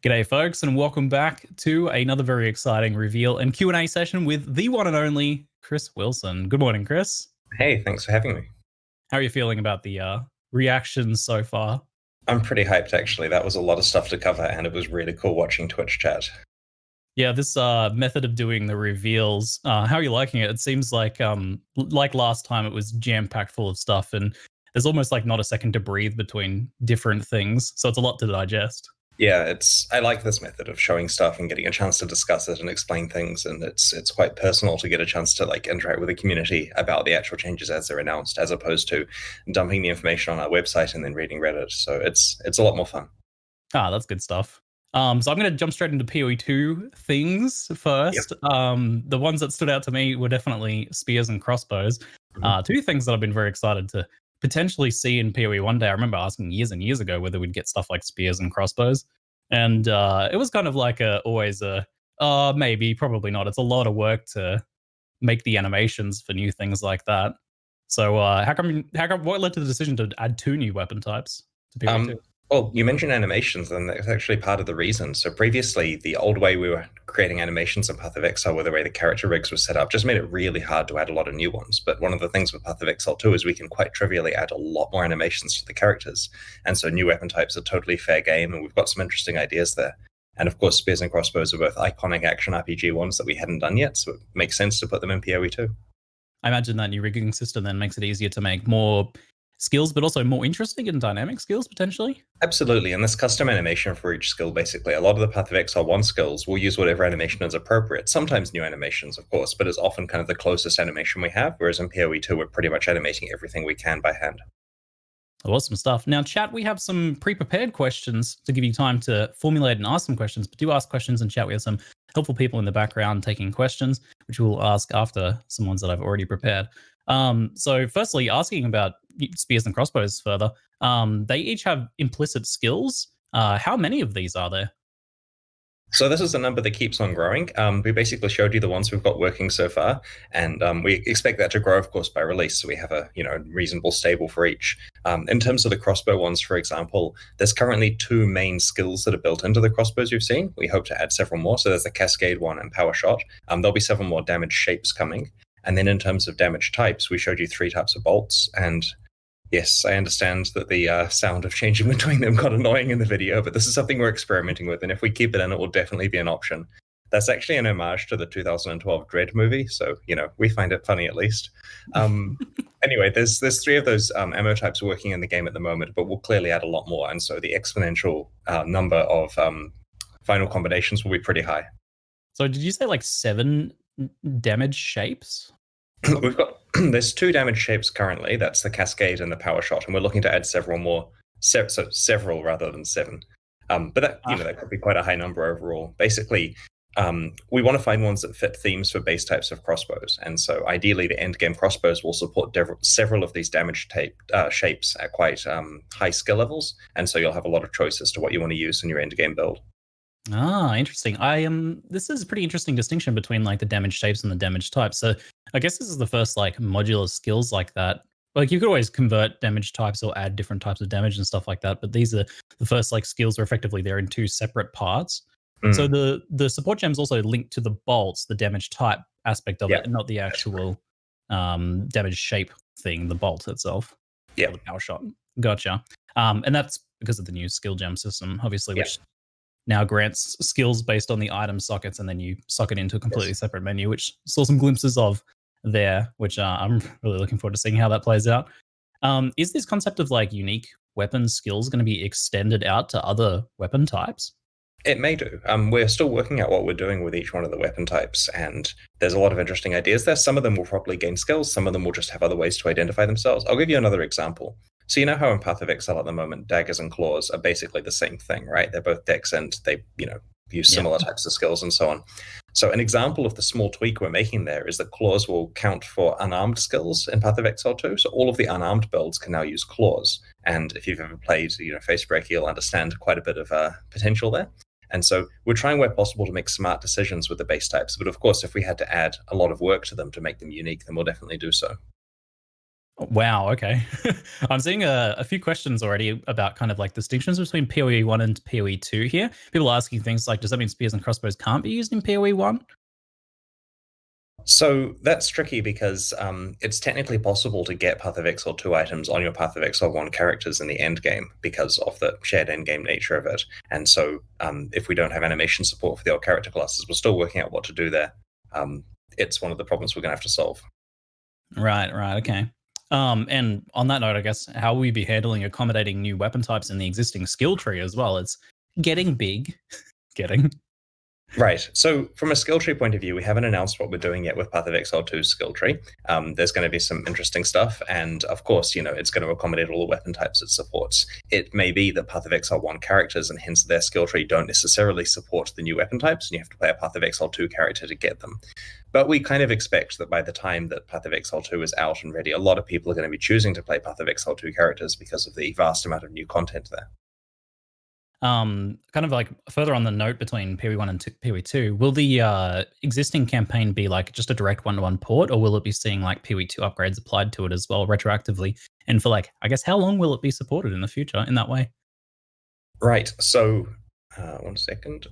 G'day, folks, and welcome back to another very exciting reveal and Q&A session with the one and only Chris Wilson. Good morning, Chris. Hey, thanks for having me. How are you feeling about the reactions so far? I'm pretty hyped, actually. That was a lot of stuff to cover, and it was really cool watching Twitch chat. Yeah, this method of doing the reveals, how are you liking it? It seems like last time, it was jam-packed full of stuff, and there's almost like not a second to breathe between different things, so it's a lot to digest. Yeah, I like this method of showing stuff and getting a chance to discuss it and explain things, and it's quite personal to get a chance to like interact with the community about the actual changes as they're announced, as opposed to dumping the information on our website and then reading Reddit. So it's a lot more fun. Ah, that's good stuff. So I'm going to jump straight into PoE2 things first. Yep. The ones that stood out to me were definitely spears and crossbows. Two things that I've been very excited to potentially see in PoE one day. I remember asking years and years ago whether we'd get stuff like spears and crossbows. And it was kind of like always maybe, probably not. It's a lot of work to make the animations for new things like that. So what led to the decision to add 2 new weapon types to PoE2? Well, you mentioned animations, and that's actually part of the reason. So previously, the old way we were creating animations in Path of Exile, with the way the character rigs were set up, just made it really hard to add a lot of new ones. But one of the things with Path of Exile 2 is we can quite trivially add a lot more animations to the characters. And so new weapon types are totally fair game, and we've got some interesting ideas there. And of course, spears and crossbows are both iconic action RPG ones that we hadn't done yet, so it makes sense to put them in PoE 2. I imagine that new rigging system then makes it easier to make more skills, but also more interesting and dynamic skills, potentially? Absolutely, and this custom animation for each skill, basically. A lot of the Path of Exile 1 skills will use whatever animation is appropriate. Sometimes new animations, of course, but it's often kind of the closest animation we have, whereas in PoE 2, we're pretty much animating everything we can by hand. Awesome stuff. Now, chat, we have some pre-prepared questions to give you time to formulate and ask some questions, but do ask questions in chat. We have some helpful people in the background taking questions, which we'll ask after some ones that I've already prepared. So firstly, asking about spears and crossbows further, they each have implicit skills. How many of these are there? So this is a number that keeps on growing. We basically showed you the ones we've got working so far, and we expect that to grow, of course, by release. So we have a reasonable stable for each. In terms of the crossbow ones, for example, there's currently 2 main skills that are built into the crossbows you've seen. We hope to add several more. So there's the Cascade one and Power Shot. There'll be several more damage shapes coming. And then in terms of damage types, we showed you 3 types of bolts. And yes, I understand that the sound of changing between them got annoying in the video, but this is something we're experimenting with. And if we keep it in, it will definitely be an option. That's actually an homage to the 2012 Dread movie. So, we find it funny at least. Anyway, there's 3 of those ammo types working in the game at the moment, but we'll clearly add a lot more. And so the exponential number of final combinations will be pretty high. So did you say like 7 damage shapes? There's 2 damage shapes currently. That's the Cascade and the Power Shot, and we're looking to add several more. So several rather than 7. But that that could be quite a high number overall. Basically, we want to find ones that fit themes for base types of crossbows, and so ideally, the end game crossbows will support several of these damage shapes at quite high skill levels, and so you'll have a lot of choice as to what you want to use in your end game build. Ah, interesting. This is a pretty interesting distinction between like the damage shapes and the damage types. So I guess this is the first like modular skills like that. Like you could always convert damage types or add different types of damage and stuff like that, but these are the first like skills are effectively they're in 2 separate parts. So the support gems also linked to the bolts, the damage type aspect of it, and not the actual damage shape thing, the bolt itself. Yeah, the power shot. Gotcha. And that's because of the new skill gem system, obviously, which now grants skills based on the item sockets, and then you socket into a completely separate menu, which saw some glimpses of there, which I'm really looking forward to seeing how that plays out. Is this concept of like unique weapon skills going to be extended out to other weapon types? It may do. We're still working out what we're doing with each one of the weapon types, and there's a lot of interesting ideas there. Some of them will probably gain skills, some of them will just have other ways to identify themselves. I'll give you another example. So you know how in Path of Exile at the moment, daggers and claws are basically the same thing, right? They're both dex and they, use similar types of skills and so on. So an example of the small tweak we're making there is that claws will count for unarmed skills in Path of Exile 2. So all of the unarmed builds can now use claws. And if you've ever played, Facebreaker, you'll understand quite a bit of potential there. And so we're trying where possible to make smart decisions with the base types. But of course, if we had to add a lot of work to them to make them unique, then we'll definitely do so. Wow, okay. I'm seeing a few questions already about kind of like distinctions between PoE 1 and PoE 2 here. People asking things like, does that mean spears and crossbows can't be used in PoE 1? So that's tricky because it's technically possible to get Path of Exile 2 items on your Path of Exile 1 characters in the end game because of the shared end game nature of it. And so if we don't have animation support for the old character classes, we're still working out what to do there. It's one of the problems we're going to have to solve. Right, okay. And on that note, I guess, how will we be handling accommodating new weapon types in the existing skill tree as well? It's getting big. Right. So from a skill tree point of view, we haven't announced what we're doing yet with Path of Exile 2's skill tree. There's going to be some interesting stuff. And of course, it's going to accommodate all the weapon types it supports. It may be that Path of Exile 1 characters and hence their skill tree don't necessarily support the new weapon types, and you have to play a Path of Exile 2 character to get them. But we kind of expect that by the time that Path of Exile 2 is out and ready, a lot of people are going to be choosing to play Path of Exile 2 characters because of the vast amount of new content there. Kind of like further on the note between PoE 1 and PoE 2, will the existing campaign be like just a direct one-to-one port, or will it be seeing like PoE 2 upgrades applied to it as well retroactively? And for like, I guess, how long will it be supported in the future in that way? Right. So, 1 second.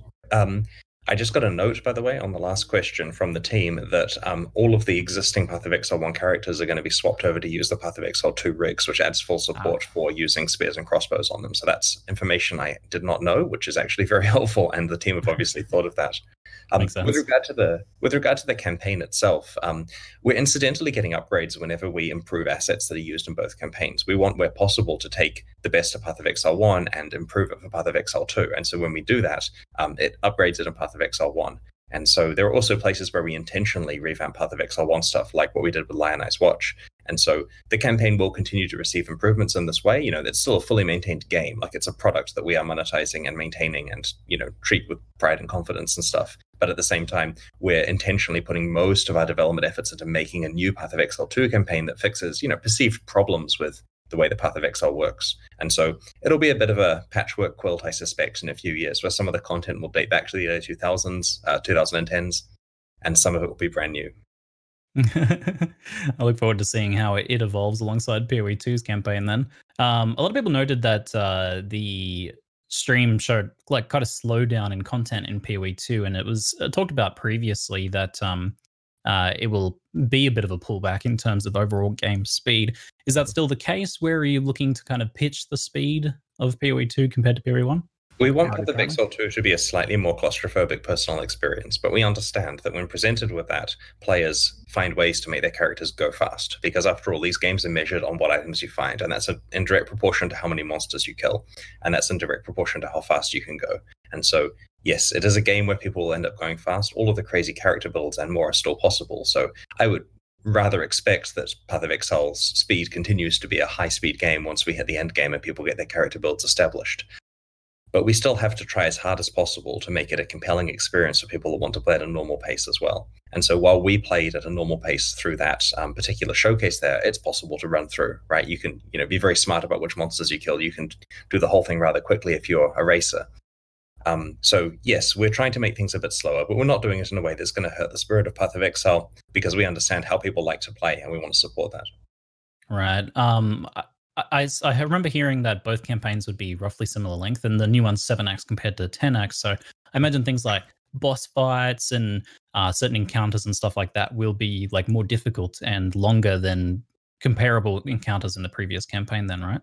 I just got a note, by the way, on the last question from the team that all of the existing Path of Exile 1 characters are going to be swapped over to use the Path of Exile 2 rigs, which adds full support for using spears and crossbows on them. So that's information I did not know, which is actually very helpful, and the team have obviously thought of that. Makes sense. With regard to the campaign itself, we're incidentally getting upgrades whenever we improve assets that are used in both campaigns. We want, where possible, to take the best of Path of Exile 1 and improve it for Path of Exile 2. And so when we do that, it upgrades it in Path of Exile 1. And so there are also places where we intentionally revamp Path of Exile 1 stuff, like what we did with Lionized Watch. And so the campaign will continue to receive improvements in this way. It's still a fully maintained game. Like, it's a product that we are monetizing and maintaining and, treat with pride and confidence and stuff. But at the same time, we're intentionally putting most of our development efforts into making a new Path of Exile 2 campaign that fixes, perceived problems with the way the Path of Exile works. And so it'll be a bit of a patchwork quilt, I suspect, in a few years, where some of the content will date back to the early 2000s, 2010s, and some of it will be brand new. I look forward to seeing how it evolves alongside PoE 2's campaign then. A lot of people noted that the stream showed like kind of slowdown in content in PoE 2, and it was talked about previously that it will be a bit of a pullback in terms of overall game speed. Is that still the case? Where are you looking to kind of pitch the speed of PoE 2 compared to PoE 1? We want Path of Exile 2 to be a slightly more claustrophobic personal experience, but we understand that when presented with that, players find ways to make their characters go fast, because after all, these games are measured on what items you find, and that's in direct proportion to how many monsters you kill, and that's in direct proportion to how fast you can go. And so, yes, it is a game where people will end up going fast. All of the crazy character builds and more are still possible, so I would rather expect that Path of Exile's speed continues to be a high-speed game once we hit the end game and people get their character builds established. But we still have to try as hard as possible to make it a compelling experience for people that want to play at a normal pace as well. And so while we played at a normal pace through that particular showcase there, it's possible to run through, right? You can be very smart about which monsters you kill. You can do the whole thing rather quickly if you're a racer. So yes, we're trying to make things a bit slower, but we're not doing it in a way that's going to hurt the spirit of Path of Exile, because we understand how people like to play and we want to support that. Right. I remember hearing that both campaigns would be roughly similar length, and the new one's 7 acts compared to 10 acts. So I imagine things like boss fights and certain encounters and stuff like that will be like more difficult and longer than comparable encounters in the previous campaign then, right?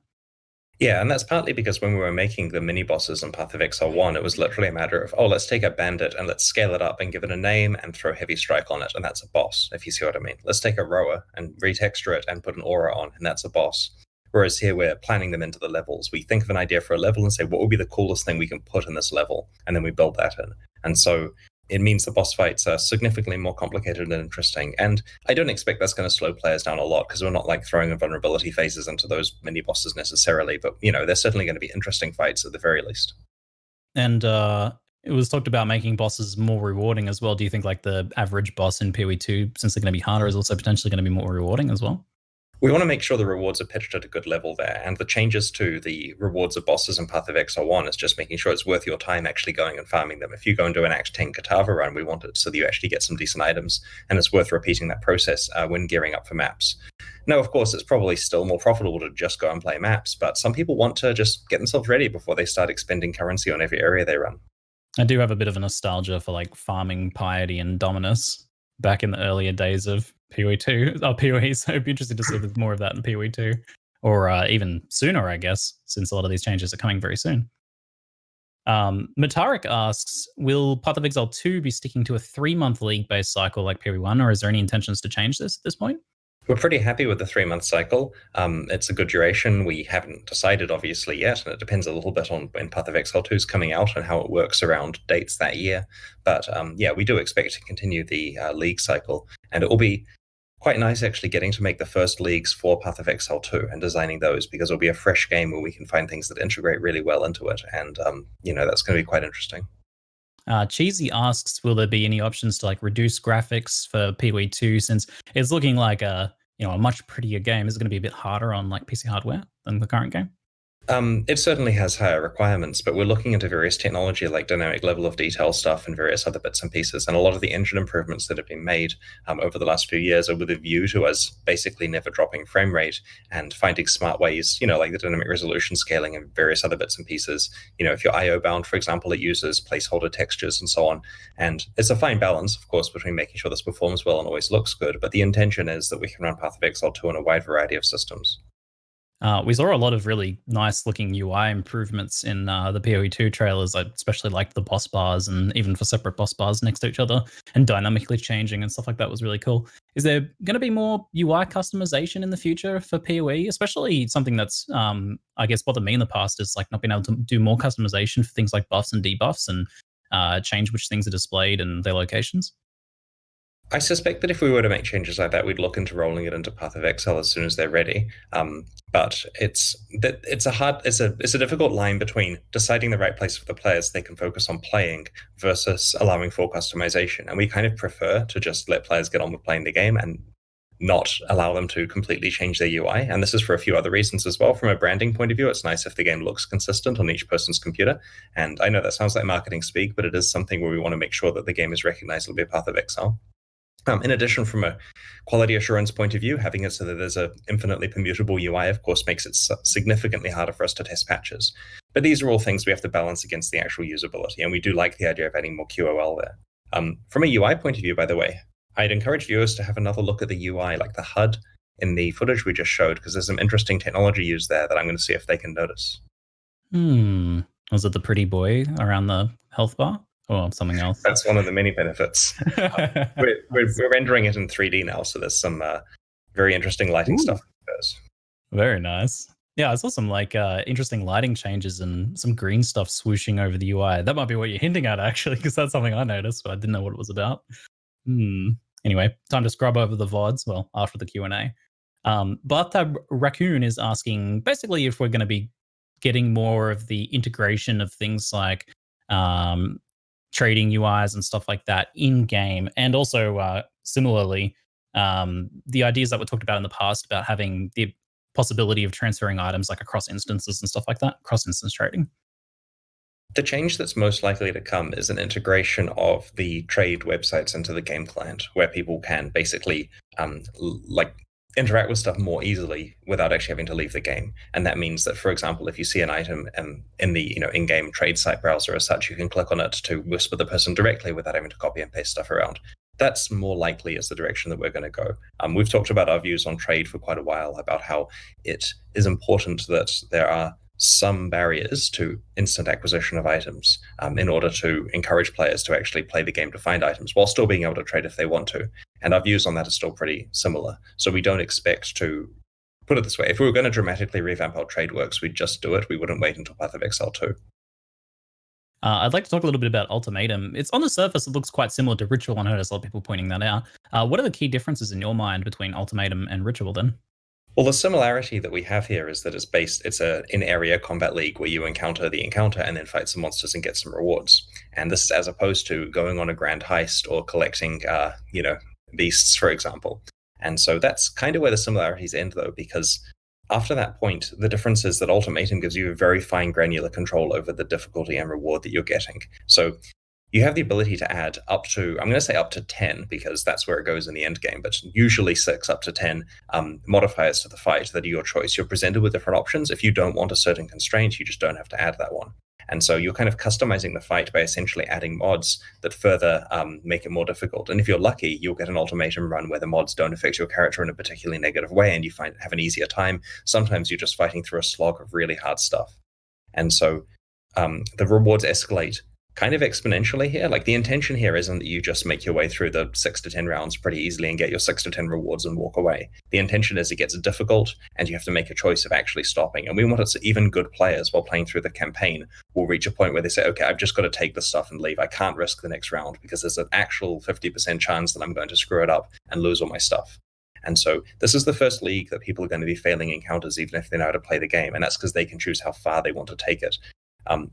Yeah, and that's partly because when we were making the mini bosses in Path of Exile 1, it was literally a matter of, let's take a bandit and let's scale it up and give it a name and throw heavy strike on it, and that's a boss, if you see what I mean. Let's take a rower and retexture it and put an aura on, and that's a boss. Whereas here we're planning them into the levels. We think of an idea for a level and say, what would be the coolest thing we can put in this level? And then we build that in. And so it means the boss fights are significantly more complicated and interesting. And I don't expect that's going to slow players down a lot, because we're not like throwing invulnerability phases into those mini bosses necessarily. But, there's certainly going to be interesting fights at the very least. And it was talked about making bosses more rewarding as well. Do you think like the average boss in PoE 2, since they're going to be harder, is also potentially going to be more rewarding as well? We want to make sure the rewards are pitched at a good level there, and the changes to the rewards of bosses in Path of Exile 1 is just making sure it's worth your time actually going and farming them. If you go and do an Act 10 Katava run, we want it so that you actually get some decent items, and it's worth repeating that process when gearing up for maps. No, of course, it's probably still more profitable to just go and play maps, but some people want to just get themselves ready before they start expending currency on every area they run. I do have a bit of a nostalgia for like farming Piety and Dominus back in the earlier days of PoE 2. PoE, so it'd be interesting to see if there's more of that in PoE 2. Or even sooner, I guess, since a lot of these changes are coming very soon. Matarik asks, will Path of Exile 2 be sticking to a 3-month league-based cycle like PoE 1, or is there any intentions to change this at this point? We're pretty happy with the 3-month cycle. It's a good duration. We haven't decided, obviously, yet, and it depends a little bit on when Path of Exile 2 is coming out and how it works around dates that year. But yeah, we do expect to continue the league cycle, and it will be quite nice actually getting to make the first leagues for Path of Exile 2 and designing those, because it'll be a fresh game where we can find things that integrate really well into it, and that's going to be quite interesting. Cheesy asks, will there be any options to like reduce graphics for PoE 2, since it's looking like a much prettier game? Is it going to be a bit harder on like PC hardware than the current game? It certainly has higher requirements, but we're looking into various technology like dynamic level of detail stuff and various other bits and pieces. And a lot of the engine improvements that have been made over the last few years are with a view to us basically never dropping frame rate and finding smart ways, like the dynamic resolution scaling and various other bits and pieces. If you're IO bound, for example, it uses placeholder textures and so on. And it's a fine balance, of course, between making sure this performs well and always looks good. But the intention is that we can run Path of Exile 2 on a wide variety of systems. We saw a lot of really nice looking UI improvements in the PoE 2 trailers. I especially liked the boss bars, and even for separate boss bars next to each other and dynamically changing and stuff like that was really cool. Is there going to be more UI customization in the future for PoE? Especially something that's, I guess, bothered me in the past is like not being able to do more customization for things like buffs and debuffs and change which things are displayed and their locations. I suspect that if we were to make changes like that, we'd look into rolling it into Path of Exile as soon as they're ready. But it's a difficult line between deciding the right place for the players they can focus on playing versus allowing full customization. And we kind of prefer to just let players get on with playing the game and not allow them to completely change their UI. And this is for a few other reasons as well. From a branding point of view, it's nice if the game looks consistent on each person's computer. And I know that sounds like marketing speak, but it is something where we want to make sure that the game is recognizable by Path of Exile. In addition, from a quality assurance point of view, having it so that there's an infinitely commutable UI, of course, makes it significantly harder for us to test patches. But these are all things we have to balance against the actual usability, and we do like the idea of adding more QOL there. From a UI point of view, by the way, I'd encourage viewers to have another look at the UI, like the HUD in the footage we just showed, because there's some interesting technology used there that I'm going to see if they can notice. Was it the pretty boy around the health bar? Or something else? That's one of the many benefits. We're rendering it in 3D now, so there's some very interesting lighting stuff. Very nice. Yeah, I saw some like interesting lighting changes and some green stuff swooshing over the UI. That might be what you're hinting at, actually, because that's something I noticed, but I didn't know what it was about. Anyway, time to scrub over the VODs, well, after the Q&A. Bathtub Raccoon is asking, basically, if we're going to be getting more of the integration of things like trading UIs and stuff like that in game, and also similarly the ideas that were talked about in the past about having the possibility of transferring items like across instances and stuff like that, cross instance trading. The change that's most likely to come is an integration of the trade websites into the game client, where people can basically interact with stuff more easily without actually having to leave the game. And that means that, for example, if you see an item in the in-game trade site browser as such, you can click on it to whisper the person directly without having to copy and paste stuff around. That's more likely as the direction that we're going to go. We've talked about our views on trade for quite a while, about how it is important that there are some barriers to instant acquisition of items in order to encourage players to actually play the game to find items while still being able to trade if they want to. And our views on that are still pretty similar. So we don't expect to, put it this way, if we were going to dramatically revamp how trade works, we'd just do it. We wouldn't wait until Path of Exile 2. I'd like to talk a little bit about Ultimatum. It's on the surface, it looks quite similar to Ritual. I noticed a lot of people pointing that out. What are the key differences in your mind between Ultimatum and Ritual then? Well, the similarity that we have here is that it's an in-area combat league where you encounter the encounter and then fight some monsters and get some rewards. And this is as opposed to going on a grand heist or collecting, beasts, for example. And so that's kind of where the similarities end, though, because after that point, the difference is that Ultimatum gives you a very fine granular control over the difficulty and reward that you're getting. So you have the ability to add up to, I'm going to say up to 10, because that's where it goes in the end game, but usually 6 up to 10 modifiers to the fight that are your choice. You're presented with different options. If you don't want a certain constraint, you just don't have to add that one. And so you're kind of customizing the fight by essentially adding mods that further make it more difficult. And if you're lucky, you'll get an ultimatum run where the mods don't affect your character in a particularly negative way, and you have an easier time. Sometimes you're just fighting through a slog of really hard stuff. And so the rewards escalate kind of exponentially here. Like, the intention here isn't that you just make your way through the 6 to 10 rounds pretty easily and get your 6 to 10 rewards and walk away. The intention is it gets difficult and you have to make a choice of actually stopping. And we want it so even good players, while playing through the campaign, will reach a point where they say, okay, I've just got to take this stuff and leave. I can't risk the next round because there's an actual 50% chance that I'm going to screw it up and lose all my stuff. And so this is the first league that people are going to be failing encounters even if they know how to play the game. And that's because they can choose how far they want to take it.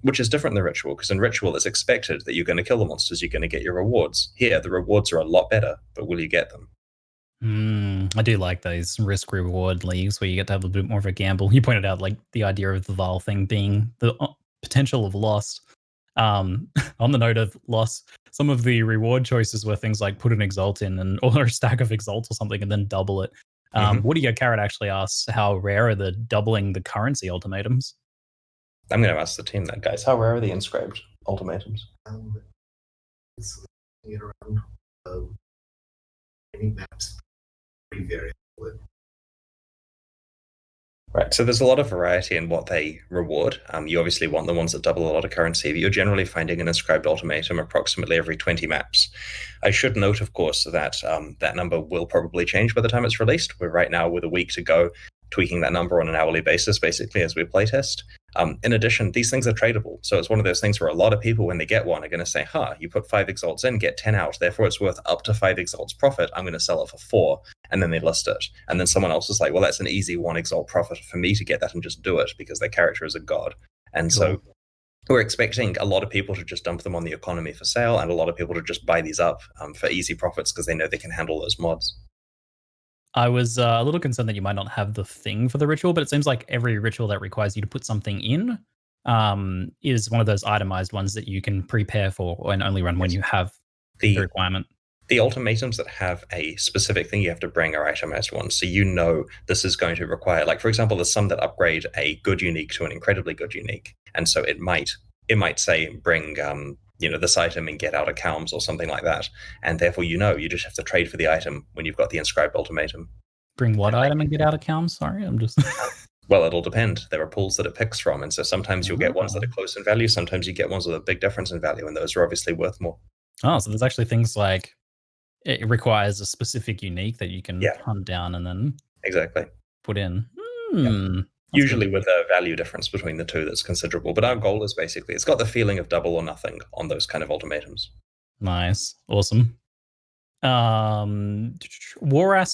Which is different than Ritual, because in Ritual it's expected that you're going to kill the monsters, you're going to get your rewards. Here, the rewards are a lot better, but will you get them? I do like those risk-reward leagues where you get to have a bit more of a gamble. You pointed out like the idea of the Vile thing being the potential of loss. On the note of loss, some of the reward choices were things like put an Exalt in or a stack of Exalts or something and then double it. Woody Your Carrot actually asks how rare are the doubling the currency ultimatums? I'm going to ask the team that, guys. How rare are the Inscribed Ultimatums? It's around any maps, pretty variable. Right, so there's a lot of variety in what they reward. You obviously want the ones that double a lot of currency, but you're generally finding an Inscribed Ultimatum approximately every 20 maps. I should note, of course, that that number will probably change by the time it's released. We're right now with a week to go, tweaking that number on an hourly basis, basically, as we playtest. In addition, these things are tradable. So it's one of those things where a lot of people, when they get one, are going to say, you put 5 Exalts in, get 10 out. Therefore, it's worth up to 5 Exalts profit. I'm going to sell it for 4. And then they list it. And then someone else is like, well, that's an easy 1 Exalt profit for me to get that and just do it because their character is a god. And so we're expecting a lot of people to just dump them on the economy for sale and a lot of people to just buy these up for easy profits because they know they can handle those mods. I was a little concerned that you might not have the thing for the ritual, but it seems like every ritual that requires you to put something in is one of those itemized ones that you can prepare for and only run when you have the requirement. The ultimatums that have a specific thing you have to bring are itemized ones, so you know this is going to require, like, for example, there's some that upgrade a good unique to an incredibly good unique, and so it might say bring this item and get out a Calms or something like that. And therefore, you just have to trade for the item when you've got the Inscribed Ultimatum. Bring what item and get out a Calms? Sorry, I'm just... Well, it'll depend. There are pools that it picks from. And so sometimes you'll get ones that are close in value. Sometimes you get ones with a big difference in value. And those are obviously worth more. Oh, so there's actually things like it requires a specific unique that you can hunt down and then put in. Usually with a value difference between the two that's considerable. But our goal is basically, it's got the feeling of double or nothing on those kind of ultimatums. Nice. Awesome. Waras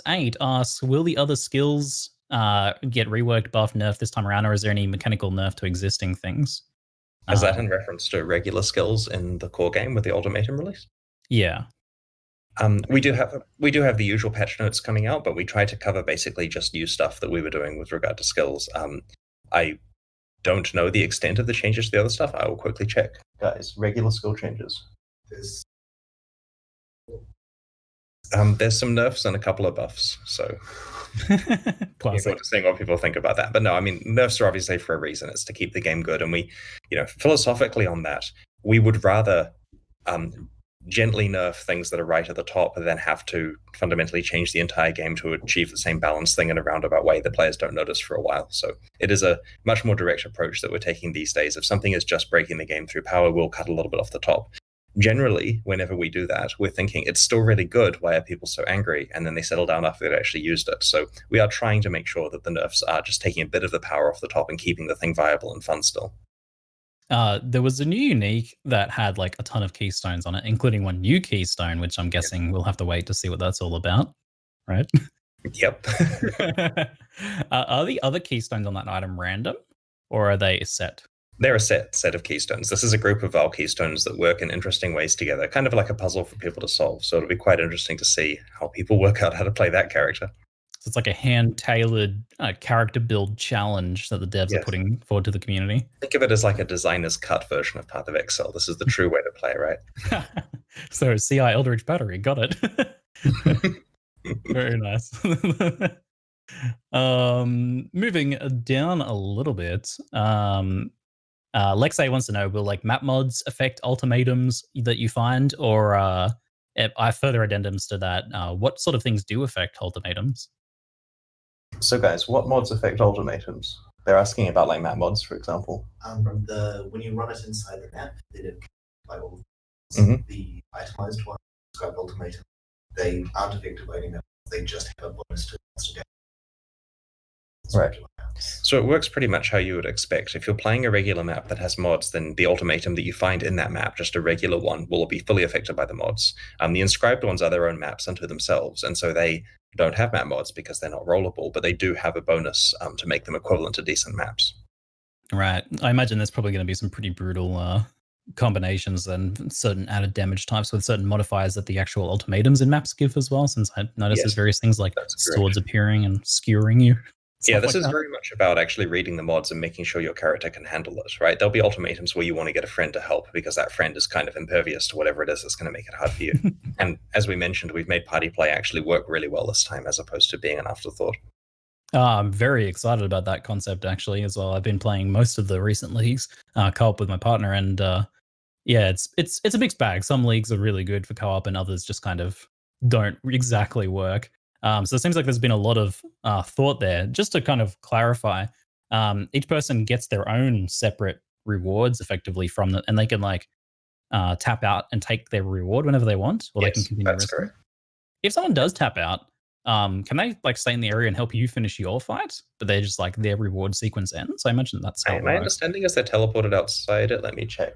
8 asks, will the other skills get reworked, buffed, nerfed this time around, or is there any mechanical nerf to existing things? Is that in reference to regular skills in the core game with the Ultimatum release? Yeah. We do have the usual patch notes coming out, but we try to cover basically just new stuff that we were doing with regard to skills. I don't know the extent of the changes to the other stuff. I will quickly check. Guys, regular skill changes. There's some nerfs and a couple of buffs, so seeing what people think about that. But no, I mean, nerfs are obviously for a reason. It's to keep the game good, and we, philosophically on that, we would rather gently nerf things that are right at the top than have to fundamentally change the entire game to achieve the same balance thing in a roundabout way that players don't notice for a while. So it is a much more direct approach that we're taking these days. If something is just breaking the game through power, we'll cut a little bit off the top. Generally, whenever we do that, we're thinking it's still really good. Why are people so angry? And then they settle down after they've actually used it. So we are trying to make sure that the nerfs are just taking a bit of the power off the top and keeping the thing viable and fun still. There was a new unique that had like a ton of keystones on it, including one new keystone, which I'm guessing we'll have to wait to see what that's all about, right? Yep. Are the other keystones on that item random, or are they set? They're a set of keystones. This is a group of Vile keystones that work in interesting ways together, kind of like a puzzle for people to solve. So it'll be quite interesting to see how people work out how to play that character. So it's like a hand-tailored character build challenge that the devs are Yes. putting forward to the community. Think of it as like a designer's cut version of Path of Exile. This is the true way to play, right? So CI Eldritch Battery, got it. Very nice. Moving down a little bit. Lexay wants to know, will like map mods affect ultimatums that you find, or I further addendums to that. What sort of things do affect ultimatums? So guys, what mods affect ultimatums? They're asking about like map mods, for example. When you run it inside the map, they did by all Mhm. the itemized one, Inscribed Ultimatum, they aren't affected by any map. They just have a bonus to monster damage. Right. So it works pretty much how you would expect. If you're playing a regular map that has mods, then the ultimatum that you find in that map, just a regular one, will be fully affected by the mods. The inscribed ones are their own maps unto themselves, and so they don't have map mods because they're not rollable, but they do have a bonus to make them equivalent to decent maps. Right. I imagine there's probably going to be some pretty brutal combinations and certain added damage types with certain modifiers that the actual ultimatums in maps give as well, since I noticed there's various things like swords appearing and skewering you. Yeah, this is very much about actually reading the mods and making sure your character can handle it, right? There'll be ultimatums where you want to get a friend to help because that friend is kind of impervious to whatever it is that's going to make it hard for you. And as we mentioned, we've made party play actually work really well this time as opposed to being an afterthought. I'm very excited about that concept actually as well. I've been playing most of the recent leagues co-op with my partner, and yeah, it's a mixed bag. Some leagues are really good for co-op and others just kind of don't exactly work. So it seems like there's been a lot of thought there. Just to kind of clarify, each person gets their own separate rewards effectively from it, and they can like tap out and take their reward whenever they want, or they can continue. That's correct. If someone does tap out, can they like stay in the area and help you finish your fight? But they're just like their reward sequence ends. I imagine that's how my understanding is they're teleported outside it. Let me check.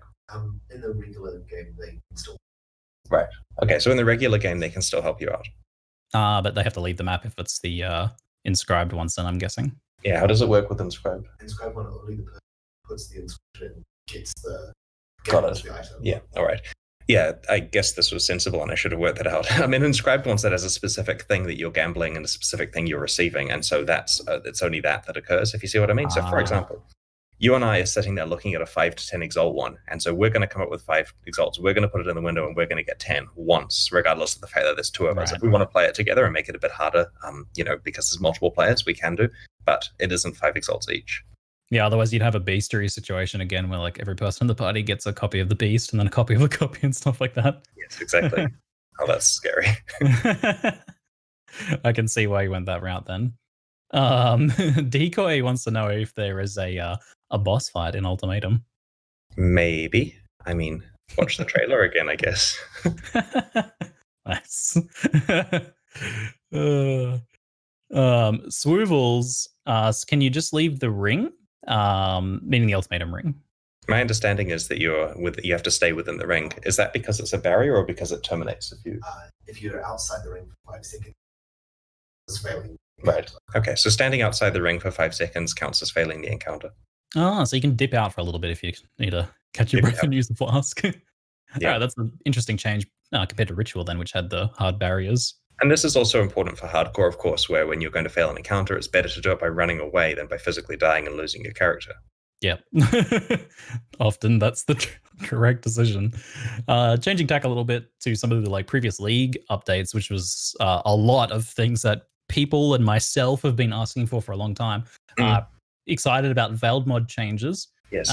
In the regular game, they can still. Right. Okay, so in the regular game, they can still help you out. But they have to leave the map if it's the inscribed ones, then I'm guessing. Yeah, how does it work with inscribed? Inscribed one, only the person puts the inscription, gets the item. Yeah, all right. Yeah, I guess this was sensible and I should have worked that out. I mean, inscribed ones that has a specific thing that you're gambling and a specific thing you're receiving, and so that's it's only that occurs, if you see what I mean. So, for example, you and I are sitting there looking at a 5 to 10 exalt one, and so we're going to come up with 5 exalts. We're going to put it in the window, and we're going to get 10 once, regardless of the fact that there's 2 of us. If we want to play it together and make it a bit harder, because there's multiple players, we can do, but it isn't 5 exalts each. Yeah, otherwise you'd have a beastery situation again, where like every person in the party gets a copy of the beast and then a copy of a copy and stuff like that. Yes, exactly. Oh, that's scary. I can see why you went that route then. Decoy wants to know if there is a boss fight in Ultimatum. Maybe. I mean, watch the trailer again, I guess. Nice. Swoovles asks, can you just leave the ring? Meaning the Ultimatum ring. My understanding is that you have to stay within the ring. Is that because it's a barrier or because it terminates if you're outside the ring for 5 seconds, it's failing. Right. Okay, so standing outside the ring for 5 seconds counts as failing the encounter. Oh, so you can dip out for a little bit if you need to catch your breath and use the flask. Yeah, that's an interesting change compared to Ritual then, which had the hard barriers. And this is also important for hardcore, of course, where when you're going to fail an encounter, it's better to do it by running away than by physically dying and losing your character. Yeah. Often that's the correct decision. Changing tack a little bit to some of the like previous league updates, which was a lot of things that people and myself have been asking for a long time. Excited about Veiled mod changes. Yes.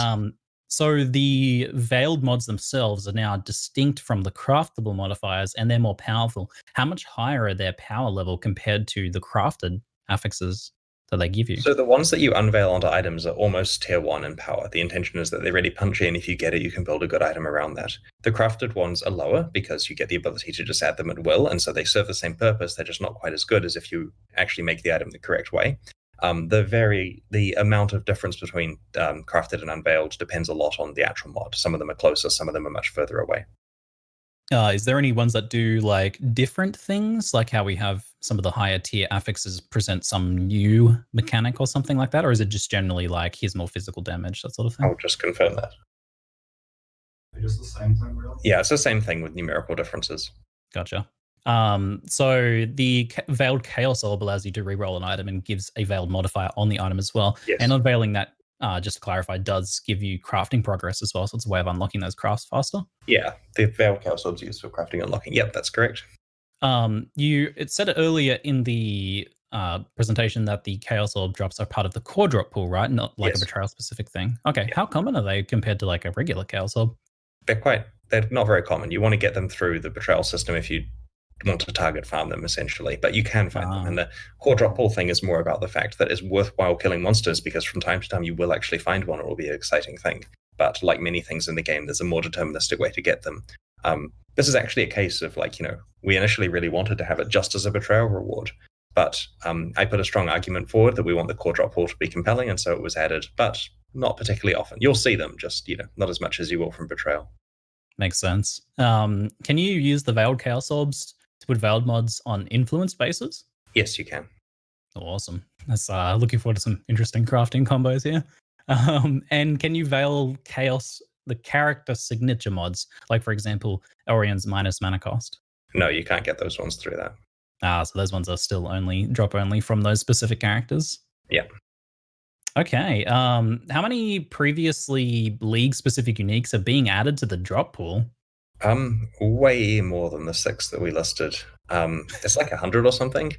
So the Veiled mods themselves are now distinct from the craftable modifiers, and they're more powerful. How much higher are their power level compared to the crafted affixes that they give you? So the ones that you unveil onto items are almost tier 1 in power. The intention is that they really punch in. If you get it, you can build a good item around that. The crafted ones are lower because you get the ability to just add them at will, and so they serve the same purpose. They're just not quite as good as if you actually make the item the correct way. The amount of difference between crafted and unveiled depends a lot on the actual mod. Some of them are closer, some of them are much further away. Is there any ones that do like different things, like how we have some of the higher tier affixes present some new mechanic or something like that? Or is it just generally like, here's more physical damage, that sort of thing? I'll just confirm that. It's just the same thing, really? Yeah, it's the same thing with numerical differences. Gotcha. So the Veiled Chaos Orb allows you to reroll an item and gives a Veiled modifier on the item as well. Yes. And unveiling that, just to clarify, does give you crafting progress as well. So it's a way of unlocking those crafts faster. Yeah, the Veiled Chaos Orbs used for crafting and unlocking. Yep, that's correct. It said earlier in the presentation that the Chaos Orb drops are part of the core drop pool, right? Not like a betrayal specific thing. Okay, yeah. How common are they compared to like a regular Chaos Orb? They're not very common. You want to get them through the betrayal system if you want to target farm them, essentially, but you can find them. And the core drop pool thing is more about the fact that it's worthwhile killing monsters, because from time to time you will actually find one. It will be an exciting thing. But like many things in the game, there's a more deterministic way to get them. This is actually a case of we initially really wanted to have it just as a betrayal reward, but I put a strong argument forward that we want the core drop pool to be compelling, and so it was added, but not particularly often. You'll see them, just not as much as you will from betrayal. Makes sense. Can you use the Veiled Chaos Orbs to put Veiled mods on influence bases? Yes, you can. Awesome. That's looking forward to some interesting crafting combos here. And can you Veil Chaos, the character signature mods, like for example, Orion's minus mana cost? No, you can't get those ones through that. So those ones are still drop only from those specific characters? Yeah. Okay. How many previously league-specific uniques are being added to the drop pool? Way more than the 6 that we listed. It's like 100 or something.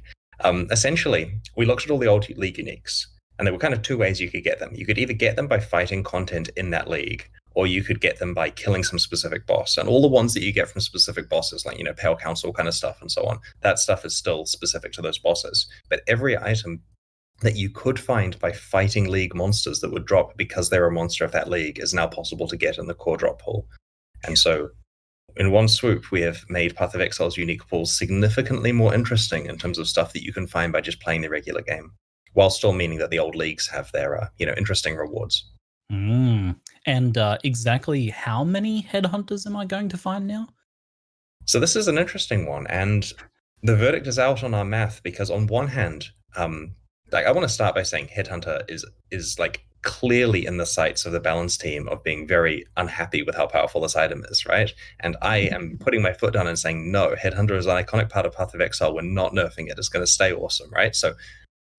Essentially, we looked at all the old league uniques, and there were kind of 2 ways you could get them. You could either get them by fighting content in that league, or you could get them by killing some specific boss. And all the ones that you get from specific bosses, like, Pale Council kind of stuff and so on, that stuff is still specific to those bosses. But every item that you could find by fighting league monsters that would drop because they're a monster of that league is now possible to get in the core drop pool. And so in one swoop, we have made Path of Exile's unique pool significantly more interesting in terms of stuff that you can find by just playing the regular game, while still meaning that the old leagues have their interesting rewards. And exactly how many Headhunters am I going to find now? So this is an interesting one, and the verdict is out on our math, because on one hand, I want to start by saying Headhunter is like clearly in the sights of the balance team of being very unhappy with how powerful this item is, right? And I am putting my foot down and saying, no, Headhunter is an iconic part of Path of Exile. We're not nerfing it. It's going to stay awesome, right? So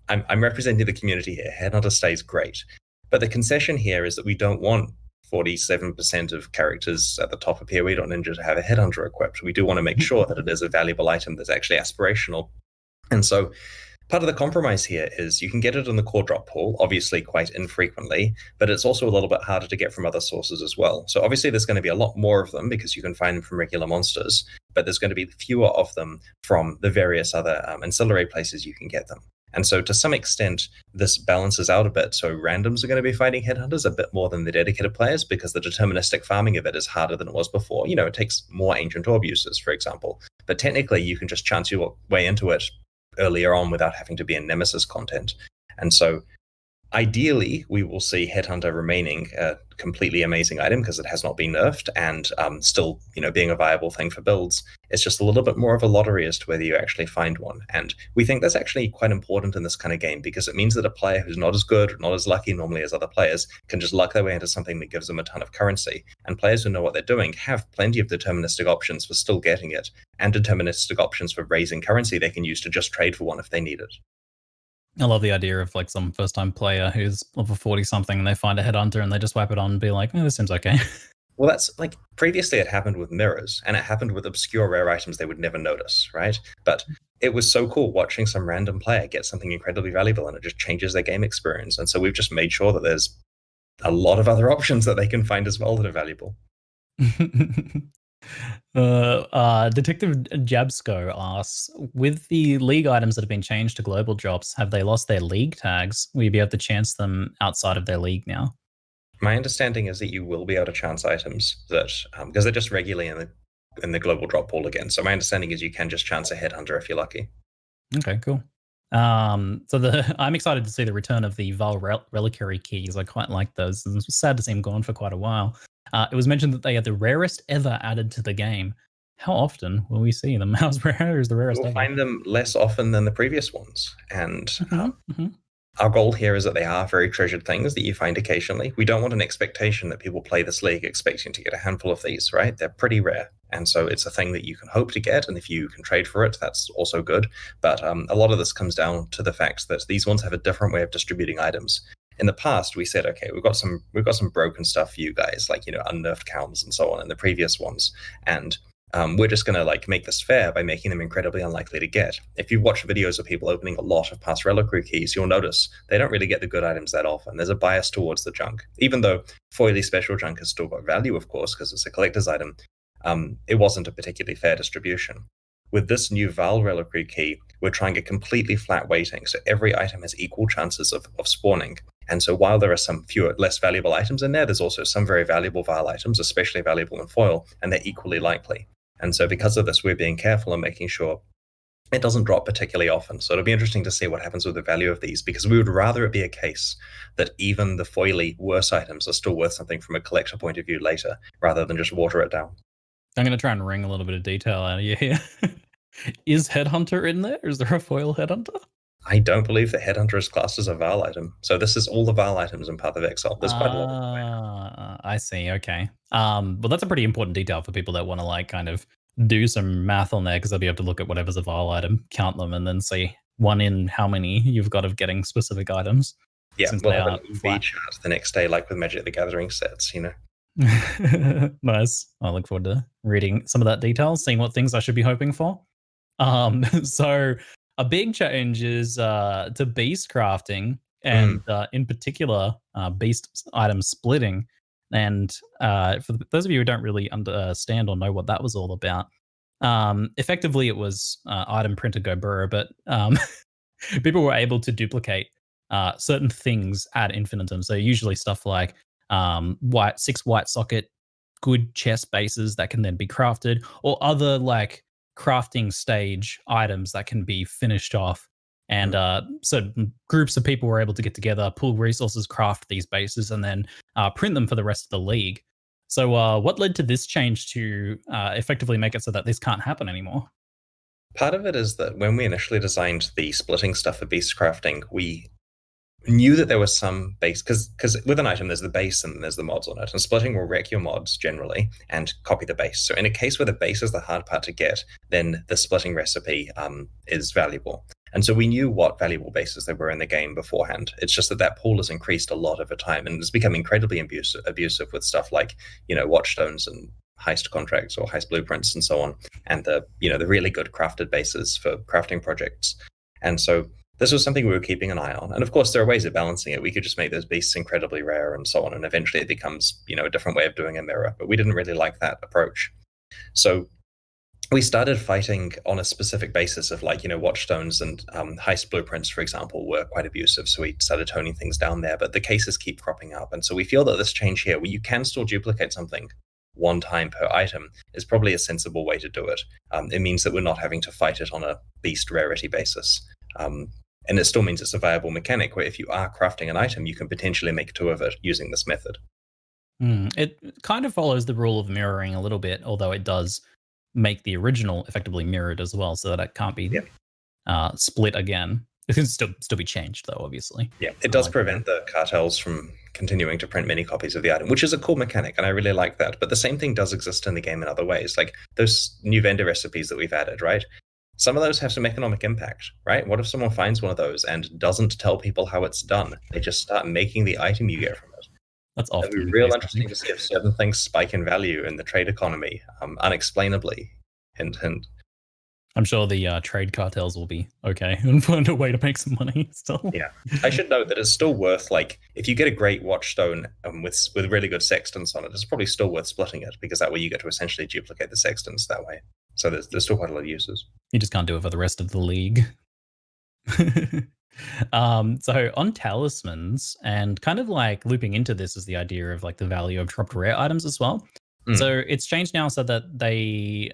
I'm representing the community here. Headhunter stays great. But the concession here is that we don't want 47% of characters at the top of PoE.Ninja to have a Headhunter equipped. We do want to make sure that it is a valuable item that's actually aspirational. And so part of the compromise here is you can get it in the core drop pool, obviously quite infrequently, but it's also a little bit harder to get from other sources as well. So obviously there's going to be a lot more of them because you can find them from regular monsters, but there's going to be fewer of them from the various other ancillary places you can get them. And so to some extent, this balances out a bit. So randoms are going to be fighting Headhunters a bit more than the dedicated players, because the deterministic farming of it is harder than it was before. It takes more Ancient Orb uses, for example. But technically, you can just chance your way into it earlier on without having to be in Nemesis content. And so ideally, we will see Headhunter remaining a completely amazing item because it has not been nerfed, and still, being a viable thing for builds. It's just a little bit more of a lottery as to whether you actually find one. And we think that's actually quite important in this kind of game, because it means that a player who's not as good or not as lucky normally as other players can just luck their way into something that gives them a ton of currency. And players who know what they're doing have plenty of deterministic options for still getting it, and deterministic options for raising currency they can use to just trade for one if they need it. I love the idea of like some first-time player who's level 40-something and they find a Headhunter and they just wipe it on and be like, this seems okay. Well, that's like, previously it happened with mirrors, and it happened with obscure rare items they would never notice, right? But it was so cool watching some random player get something incredibly valuable, and it just changes their game experience. And so we've just made sure that there's a lot of other options that they can find as well that are valuable. Detective Jabsco asks, with the league items that have been changed to global drops, have they lost their league tags? Will you be able to chance them outside of their league now? My understanding is that you will be able to chance items that, because they're just regularly in the global drop pool again. So my understanding is you can just chance a Headhunter if you're lucky. Okay, cool. I'm excited to see the return of the Val Reliquary Keys. I quite like those. It's sad to see them gone for quite a while. It was mentioned that they are the rarest ever added to the game. How often will we see them? How rare is the rarest ever? We'll find them less often than the previous ones. And our goal here is that they are very treasured things that you find occasionally. We don't want an expectation that people play this league expecting to get a handful of these, right? They're pretty rare. And so it's a thing that you can hope to get, and if you can trade for it, that's also good. But a lot of this comes down to the fact that these ones have a different way of distributing items. In the past, we said, okay, we've got some broken stuff for you guys, like, you know, unnerfed counts and so on in the previous ones, and we're just going to like make this fair by making them incredibly unlikely to get. If you've watched videos of people opening a lot of past Reliquary Keys, you'll notice they don't really get the good items that often. There's a bias towards the junk. Even though foily special junk has still got value, of course, because it's a collector's item, it wasn't a particularly fair distribution. With this new Val Reliquary Key, we're trying a completely flat weighting, so every item has equal chances of spawning. And so while there are some fewer, less valuable items in there, there's also some very valuable Val items, especially valuable in foil, and they're equally likely. And so because of this, we're being careful and making sure it doesn't drop particularly often. So it'll be interesting to see what happens with the value of these, because we would rather it be a case that even the foily worse items are still worth something from a collector point of view later, rather than just water it down. I'm going to try and wring a little bit of detail out of you here. Is Headhunter in there? Is there a foil Headhunter? I don't believe that Headhunter is classed as a Val item. So this is all the Val items in Path of Exile. There's quite a lot. I see. Okay. Well, that's a pretty important detail for people that want to like kind of do some math on there, because they'll be able to look at whatever's a Val item, count them, and then see one in how many you've got of getting specific items. Yeah, we'll have an EV chart the next day, like with Magic the Gathering sets, you know. Nice. I look forward to reading some of that detail, seeing what things I should be hoping for. So a big change is to beast crafting, and in particular, beast item splitting. And for those of you who don't really understand or know what that was all about, effectively it was item printer go burr, but people were able to duplicate certain things ad infinitum. So usually stuff like 6 white socket, good chest bases that can then be crafted, or other like crafting stage items that can be finished off. And so groups of people were able to get together, pool resources, craft these bases, and then print them for the rest of the league. So what led to this change to effectively make it so that this can't happen anymore? Part of it is that when we initially designed the splitting stuff for beast crafting, we knew that there was some base, because with an item there's the base and there's the mods on it, and splitting will wreck your mods generally and copy the base. So in a case where the base is the hard part to get, then the splitting recipe is valuable. And so we knew what valuable bases there were in the game beforehand. It's just that pool has increased a lot over time, and it's become incredibly abusive with stuff like, you know, watchstones and heist contracts or heist blueprints and so on, and the really good crafted bases for crafting projects. And so this was something we were keeping an eye on. And of course, there are ways of balancing it. We could just make those beasts incredibly rare and so on, and eventually it becomes, a different way of doing a mirror. But we didn't really like that approach. So we started fighting on a specific basis of watchstones and heist blueprints, for example, were quite abusive. So we started toning things down there, but the cases keep cropping up. And so we feel that this change here, where you can still duplicate something one time per item, is probably a sensible way to do it. It means that we're not having to fight it on a beast rarity basis. And it still means it's a viable mechanic where if you are crafting an item, you can potentially make 2 of it using this method. It kind of follows the rule of mirroring a little bit, although it does make the original effectively mirrored as well, so that it can't be split again. It can still be changed, though, obviously. Yeah, it does prevent the cartels from continuing to print many copies of the item, which is a cool mechanic, and I really like that. But the same thing does exist in the game in other ways, like those new vendor recipes that we've added, right? Some of those have some economic impact, right? What if someone finds one of those and doesn't tell people how it's done? They just start making the item you get from it. That's often It'd be real interesting to see if certain things spike in value in the trade economy, unexplainably. Hint, hint. I'm sure the trade cartels will be okay and find a way to make some money still. Yeah, I should note that it's still worth, if you get a great watchstone with really good sextants on it, it's probably still worth splitting it, because that way you get to essentially duplicate the sextants that way. So there's still quite a lot of uses. You just can't do it for the rest of the league. So on talismans, and kind of looping into this is the idea of the value of dropped rare items as well. So it's changed now so that they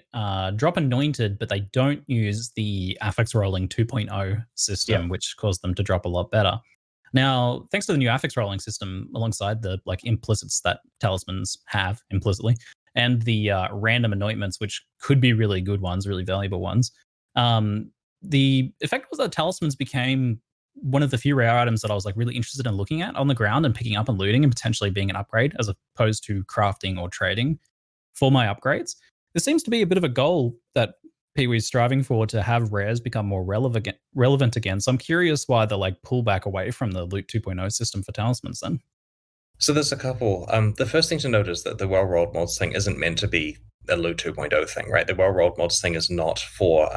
drop anointed, but they don't use the affix rolling 2.0 system, which caused them to drop a lot better. Now, thanks to the new affix rolling system, alongside the implicits that talismans have implicitly, and the random anointments, which could be really good ones, really valuable ones, the effect was that talismans became one of the few rare items that I was really interested in looking at on the ground and picking up and looting and potentially being an upgrade, as opposed to crafting or trading for my upgrades. There seems to be a bit of a goal that Pee-wee's striving for to have rares become more relevant again. So I'm curious why the like pullback away from the Loot 2.0 system for talismans then. So there's a couple. The first thing to note is that the well-rolled mods thing isn't meant to be a Loot 2.0 thing, right? The well-rolled mods thing is not for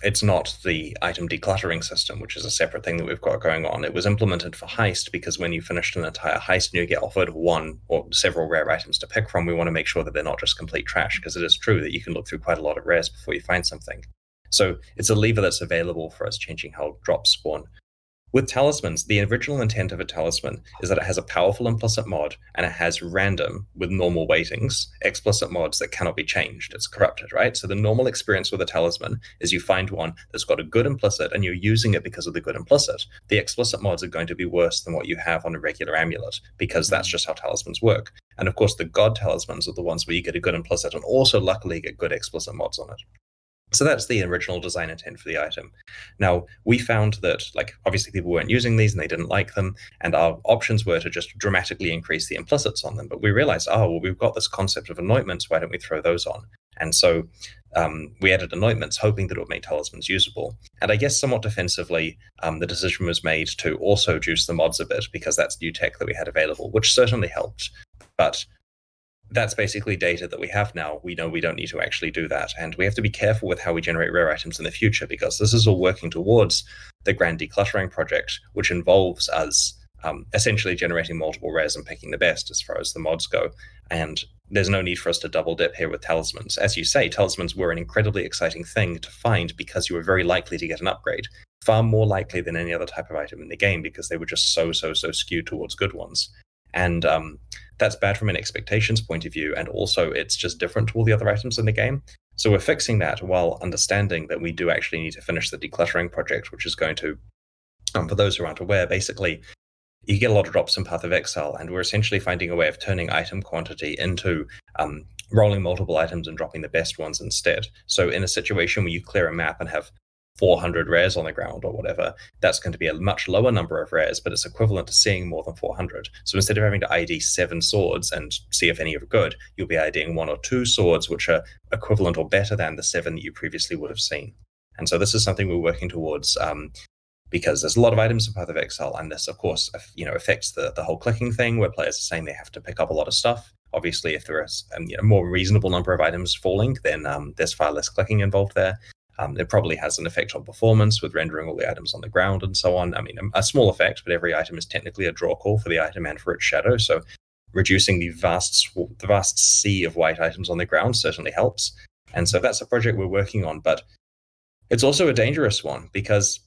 it's not the item decluttering system, which is a separate thing that we've got going on. It was implemented for Heist because when you finished an entire Heist and you get offered one or several rare items to pick from, we want to make sure that they're not just complete trash, because it is true that you can look through quite a lot of rares before you find something. So it's a lever that's available for us changing how drops spawn. With talismans, the original intent of a talisman is that it has a powerful implicit mod and it has random with normal weightings, explicit mods that cannot be changed. It's corrupted, right? So the normal experience with a talisman is you find one that's got a good implicit and you're using it because of the good implicit. The explicit mods are going to be worse than what you have on a regular amulet because that's just how talismans work. And of course, the god talismans are the ones where you get a good implicit and also luckily get good explicit mods on it. So that's the original design intent for the item. Now, we found that, like, obviously people weren't using these and they didn't like them, and our options were to just dramatically increase the implicits on them. But we realized, we've got this concept of anointments, why don't we throw those on? And so we added anointments, hoping that it would make talismans usable. And I guess somewhat defensively, the decision was made to also juice the mods a bit, because that's new tech that we had available, which certainly helped. But that's basically data that we have now. We know we don't need to actually do that. And we have to be careful with how we generate rare items in the future, because this is all working towards the grand decluttering project, which involves us essentially generating multiple rares and picking the best as far as the mods go. And there's no need for us to double dip here with talismans. As you say, talismans were an incredibly exciting thing to find because you were very likely to get an upgrade. Far more likely than any other type of item in the game, because they were just so skewed towards good ones. And that's bad from an expectations point of view, and also it's just different to all the other items in the game. So we're fixing that while understanding that we do actually need to finish the decluttering project, which is going to, for those who aren't aware, basically you get a lot of drops in Path of Exile, and we're essentially finding a way of turning item quantity into rolling multiple items and dropping the best ones instead. So in a situation where you clear a map and have 400 rares on the ground or whatever, that's going to be a much lower number of rares, but it's equivalent to seeing more than 400. So instead of having to ID 7 swords and see if any are good, you'll be IDing 1 or 2 swords which are equivalent or better than the 7 that you previously would have seen. And so this is something we're working towards because there's a lot of items in Path of Exile, and this, of course, affects the whole clicking thing, where players are saying they have to pick up a lot of stuff. Obviously, if there is a more reasonable number of items falling, then there's far less clicking involved there. It probably has an effect on performance with rendering all the items on the ground and so on. I mean, a small effect, but every item is technically a draw call for the item and for its shadow. So reducing the vast sea of white items on the ground certainly helps. And so that's a project we're working on. But it's also a dangerous one, because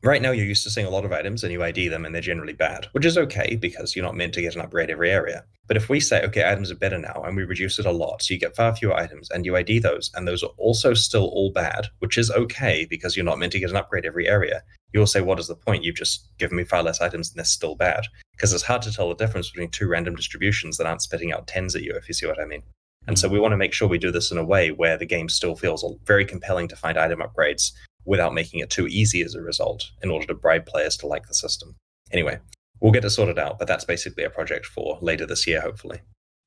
right now you're used to seeing a lot of items and you ID them and they're generally bad, which is okay because you're not meant to get an upgrade every area. But if we say, okay, items are better now, and we reduce it a lot, so you get far fewer items and you ID those, and those are also still all bad, which is okay because you're not meant to get an upgrade every area, you will say, what is the point? You've just given me far less items and they're still bad. Because it's hard to tell the difference between 2 random distributions that aren't spitting out 10s at you, if you see what I mean. And so we want to make sure we do this in a way where the game still feels very compelling to find item upgrades without making it too easy as a result, in order to bribe players to like the system. Anyway, we'll get it sorted out, but that's basically a project for later this year, hopefully.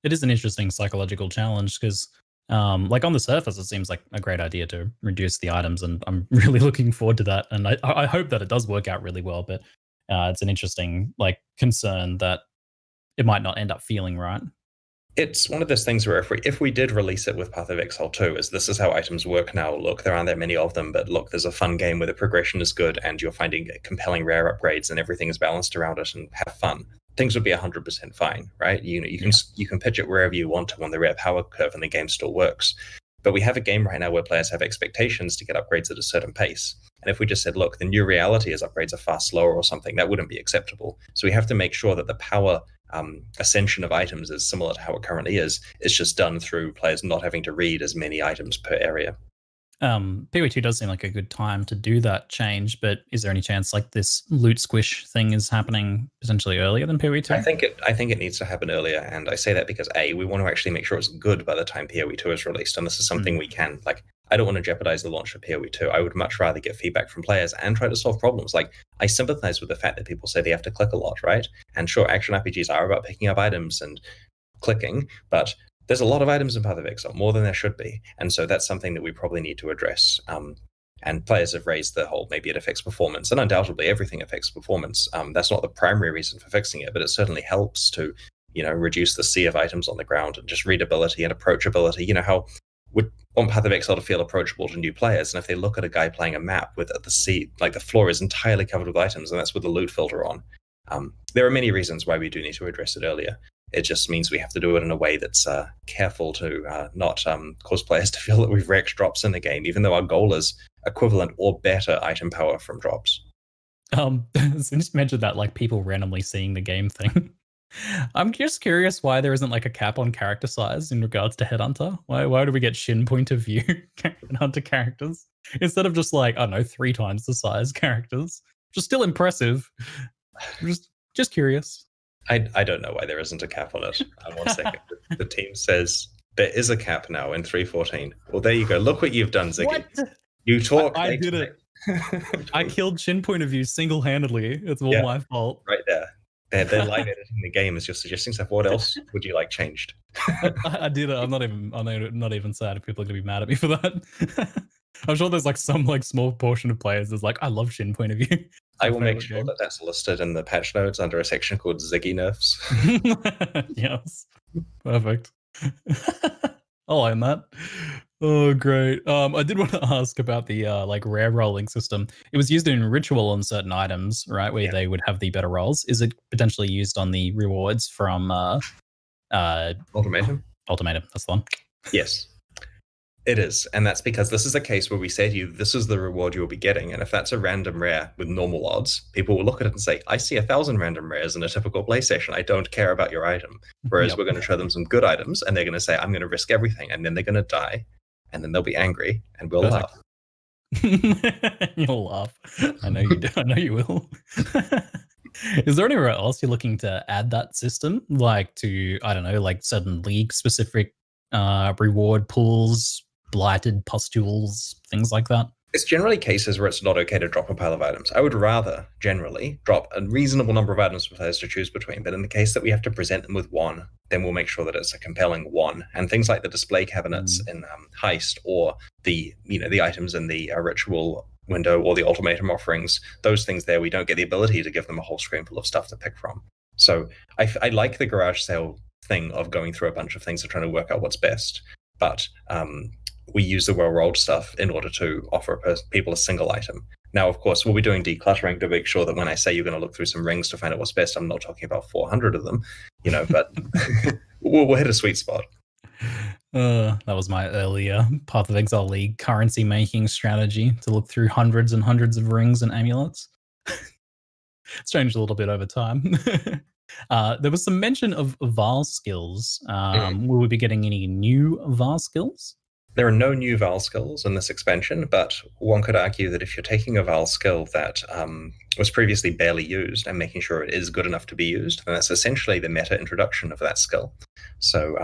It is an interesting psychological challenge because, like, on the surface, it seems like a great idea to reduce the items, and I'm really looking forward to that. And I hope that it does work out really well, but it's an interesting, like, concern that it might not end up feeling right. It's one of those things where if we did release it with Path of Exile 2, this is how items work now. Look, there aren't that many of them, but look, there's a fun game where the progression is good and you're finding compelling rare upgrades and everything is balanced around it and have fun. Things would be 100% fine, right? You can pitch it wherever you want to on the rare power curve and the game still works. But we have a game right now where players have expectations to get upgrades at a certain pace. And if we just said, look, the new reality is upgrades are far slower or something, that wouldn't be acceptable. So we have to make sure that the power ascension of items is similar to how it currently is. It's just done through players not having to read as many items per area. PoE2 does seem like a good time to do that change, but is there any chance like this loot squish thing is happening potentially earlier than PoE2? I think it needs to happen earlier, and I say that because we want to actually make sure it's good by the time PoE2 is released, and this is something we can, like, I don't want to jeopardize the launch of PoE2. I would much rather get feedback from players and try to solve problems. Like, I sympathize with the fact that people say they have to click a lot, right? And sure, action RPGs are about picking up items and clicking, but there's a lot of items in Path of Exile, more than there should be. And so that's something that we probably need to address. And players have raised the whole, maybe it affects performance, and undoubtedly everything affects performance. That's not the primary reason for fixing it, but it certainly helps to, reduce the sea of items on the ground and just readability and approachability. How would on Path of Exile to feel approachable to new players, and if they look at a guy playing a map with the sea, like the floor is entirely covered with items, and that's with the loot filter on. There are many reasons why we do need to address it earlier. It just means we have to do it in a way that's careful to not cause players to feel that we've wrecked drops in the game, even though our goal is equivalent or better item power from drops. Since you mentioned that, like, people randomly seeing the game thing, I'm just curious why there isn't like a cap on character size in regards to Headhunter. Why do we get shin point of view Headhunter characters instead of just like, I don't know, 3 times the size characters? Which is still impressive. Just curious. I don't know why there isn't a cap on it. 1 second. The team says there is a cap now in 3.14. Well, there you go. Look what you've done, Ziggy. What? You talk. I did it. I killed shin point of view single-handedly. It's all my fault. Right there. They're live editing the game is just suggesting stuff. What else would you like changed? I did it. I'm not even sad if people are going to be mad at me for that. I'm sure there's like some like small portion of players that's like, I love shin point of view. I will make sure that that's listed in the patch notes under a section called Ziggy nerfs. Yes, perfect. I'll own that. Oh, great. I did want to ask about the like rare rolling system. It was used in ritual on certain items, right, where they would have the better rolls. Is it potentially used on the rewards from Ultimatum? Ultimatum, that's the one. Yes. It is, and that's because this is a case where we say to you, this is the reward you'll be getting, and if that's a random rare with normal odds, people will look at it and say, I see 1,000 random rares in a typical play session. I don't care about your item. Whereas we're going to show them some good items, and they're going to say, I'm going to risk everything, and then they're going to die, and then they'll be angry, and we'll laugh. You'll laugh. I know you do. I know you will. Is there anywhere else you're looking to add that system, like to, I don't know, like certain league-specific reward pools, blighted pustules, things like that? It's generally cases where it's not okay to drop a pile of items. I would rather generally drop a reasonable number of items for players to choose between, but in the case that we have to present them with one, then we'll make sure that it's a compelling one. And things like the display cabinets in Heist, or the items in the ritual window, or the ultimatum offerings, those things there, we don't get the ability to give them a whole screen full of stuff to pick from. So I like the garage sale thing of going through a bunch of things and trying to work out what's best, but we use the well-rolled stuff in order to offer people a single item. Now, of course, we'll be doing decluttering to make sure that when I say you're going to look through some rings to find out what's best, I'm not talking about 400 of them, but we'll hit a sweet spot. That was my earlier Path of Exile League currency making strategy, to look through hundreds and hundreds of rings and amulets. It's changed a little bit over time. There was some mention of Val skills. Will we be getting any new Val skills? There are no new Val skills in this expansion, but one could argue that if you're taking a Val skill that was previously barely used and making sure it is good enough to be used, then that's essentially the meta introduction of that skill. So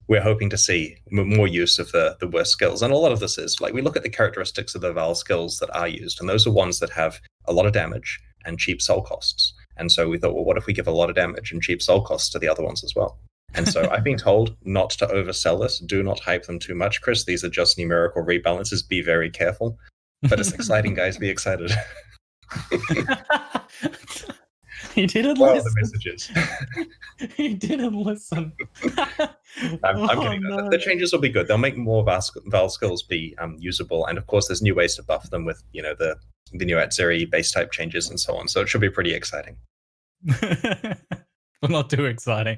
we're hoping to see more use of the worst skills. And a lot of this is, like, we look at the characteristics of the Val skills that are used, and those are ones that have a lot of damage and cheap soul costs. And so we thought, well, what if we give a lot of damage and cheap soul costs to the other ones as well? And so I've been told not to oversell this. Do not hype them too much, Chris. These are just numerical rebalances. Be very careful. But it's exciting, guys. Be excited. He didn't Well, listen. the messages. He didn't listen. I'm kidding. No. The changes will be good. They'll make more Val skills be usable. And of course, there's new ways to buff them with, the new Atzeri base type changes and so on. So it should be pretty exciting. But not too exciting.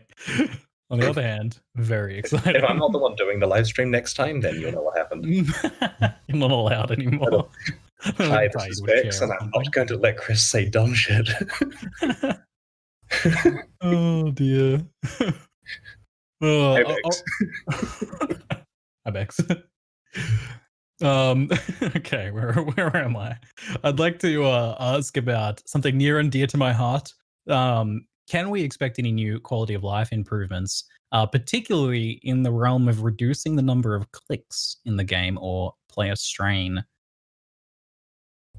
On the other hand, very exciting. If I'm not the one doing the live stream next time, then you'll know what happened. You're not allowed anymore. Hi, this is Bex, and I'm not going to let Chris say dumb shit. Oh, dear. Hey, Bex. Hi, Bex. Okay, where am I? I'd like to ask about something near and dear to my heart. Can we expect any new quality of life improvements, particularly in the realm of reducing the number of clicks in the game or player strain?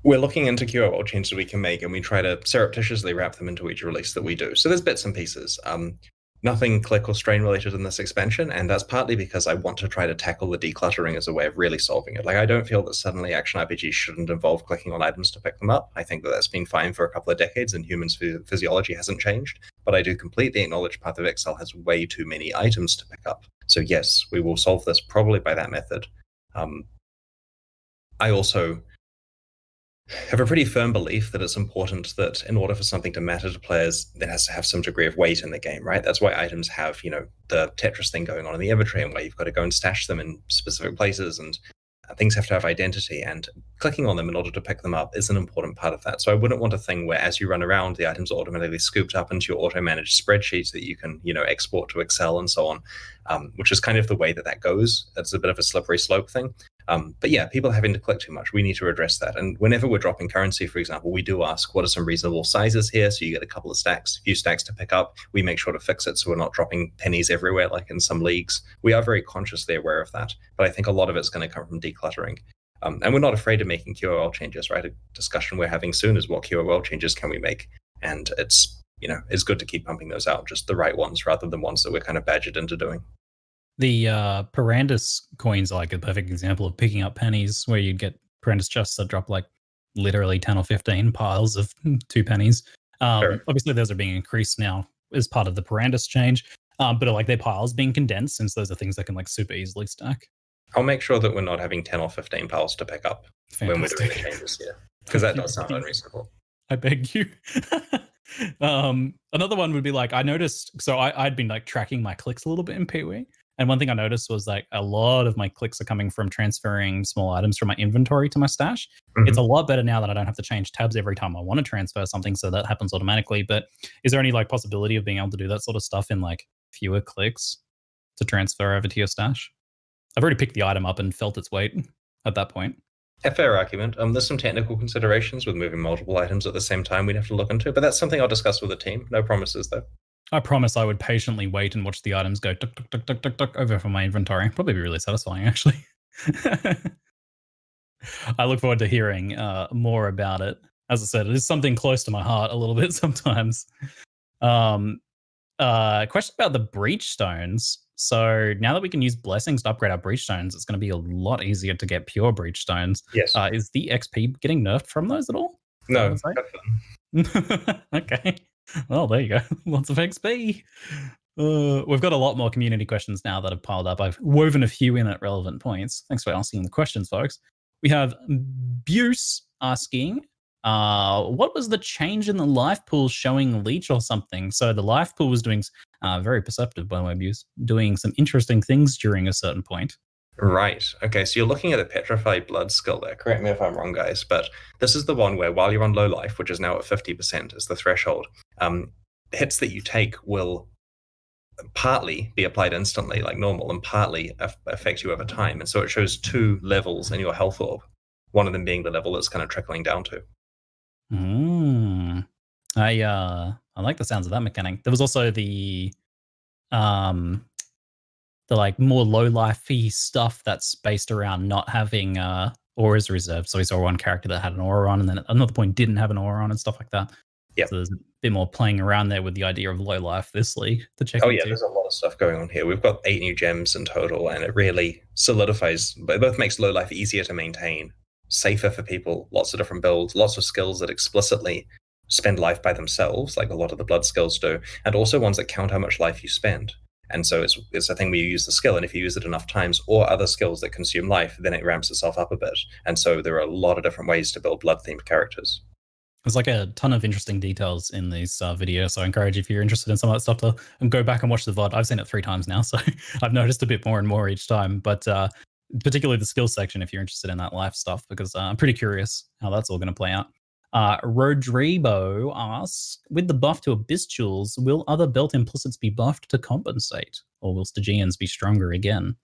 We're looking into QOL changes we can make, and we try to surreptitiously wrap them into each release that we do. So there's bits and pieces. Nothing click or strain related in this expansion, and that's partly because I want to try to tackle the decluttering as a way of really solving it. Like, I don't feel that suddenly action RPGs shouldn't involve clicking on items to pick them up. I think that that's been fine for a couple of decades, and humans' physiology hasn't changed. But I do completely acknowledge Path of Exile has way too many items to pick up. So yes, we will solve this probably by that method. I also have a pretty firm belief that it's important that in order for something to matter to players, it has to have some degree of weight in the game, right? That's why items have, the Tetris thing going on in the inventory, and why you've got to go and stash them in specific places, and things have to have identity, and clicking on them in order to pick them up is an important part of that. So I wouldn't want a thing where as you run around, the items are automatically scooped up into your auto-managed spreadsheets that you can, export to Excel and so on, which is kind of the way that goes. It's a bit of a slippery slope thing. But yeah, people having to click too much, we need to address that. And whenever we're dropping currency, for example, we do ask, what are some reasonable sizes here? So you get a few stacks to pick up. We make sure to fix it so we're not dropping pennies everywhere, like in some leagues. We are very consciously aware of that. But I think a lot of it's going to come from decluttering. And we're not afraid of making QOL changes, right? A discussion we're having soon is what QOL changes can we make? And it's good to keep pumping those out, just the right ones rather than ones that we're kind of badgered into doing. The Parandus coins are like a perfect example of picking up pennies, where you'd get Parandus chests that drop like literally 10 or 15 piles of 2 pennies. Sure. Obviously, those are being increased now as part of the Parandus change, but are like their piles being condensed, since those are things that can like super easily stack. I'll make sure that we're not having 10 or 15 piles to pick up when we're doing the changes here, because that does sound unreasonable. I beg you. Another one would be like, I noticed, so I'd been like tracking my clicks a little bit in PoE. And one thing I noticed was like a lot of my clicks are coming from transferring small items from my inventory to my stash. Mm-hmm. It's a lot better now that I don't have to change tabs every time I want to transfer something, so that happens automatically. But is there any like possibility of being able to do that sort of stuff in like fewer clicks to transfer over to your stash? I've already picked the item up and felt its weight at that point. A fair argument. There's some technical considerations with moving multiple items at the same time we'd have to look into, but that's something I'll discuss with the team. No promises, though. I promise I would patiently wait and watch the items go tuk, tuk, tuk, tuk, tuk, tuk, over from my inventory. Probably be really satisfying, actually. I look forward to hearing more about it. As I said, it is something close to my heart a little bit sometimes. Question about the breach stones. So now that we can use blessings to upgrade our breach stones, it's going to be a lot easier to get pure breach stones. Yes. Is the XP getting nerfed from those at all? No. Okay. Well, there you go. Lots of XP. We've got a lot more community questions now that have piled up. I've woven a few in at relevant points. Thanks for asking the questions, folks. We have Buse asking, what was the change in the life pool showing leech or something? So the life pool was doing, very perceptive by the way, Buse, doing some interesting things during a certain point. Right. Okay, so you're looking at a Petrified Blood skill there. Correct me if I'm wrong, guys, but this is the one where while you're on low life, which is now at 50% as the threshold, hits that you take will partly be applied instantly like normal and partly affect you over time. And so it shows 2 levels in your health orb, one of them being the level that's kind of trickling down to. I like the sounds of that mechanic. There was also the like more low lifey stuff that's based around not having auras reserved. So we saw one character that had an aura on, and then at another point didn't have an aura on and stuff like that. Yeah. So there's a bit more playing around there with the idea of low life this league to check into. Yeah, there's a lot of stuff going on here. We've got 8 new gems in total, and it really solidifies, it both makes low life easier to maintain, safer for people, lots of different builds, lots of skills that explicitly spend life by themselves, like a lot of the blood skills do, and also ones that count how much life you spend. And so it's a thing where you use the skill, and if you use it enough times, or other skills that consume life, then it ramps itself up a bit. And so there are a lot of different ways to build blood-themed characters. There's like a ton of interesting details in these videos, so I encourage you, if you're interested in some of that stuff, to go back and watch the VOD. I've seen it 3 times now, so I've noticed a bit more and more each time. But particularly the skills section, if you're interested in that life stuff, because I'm pretty curious how that's all going to play out. Rodrigo asks, with the buff to Abyssuals, will other belt implicits be buffed to compensate? Or will Stygians be stronger again?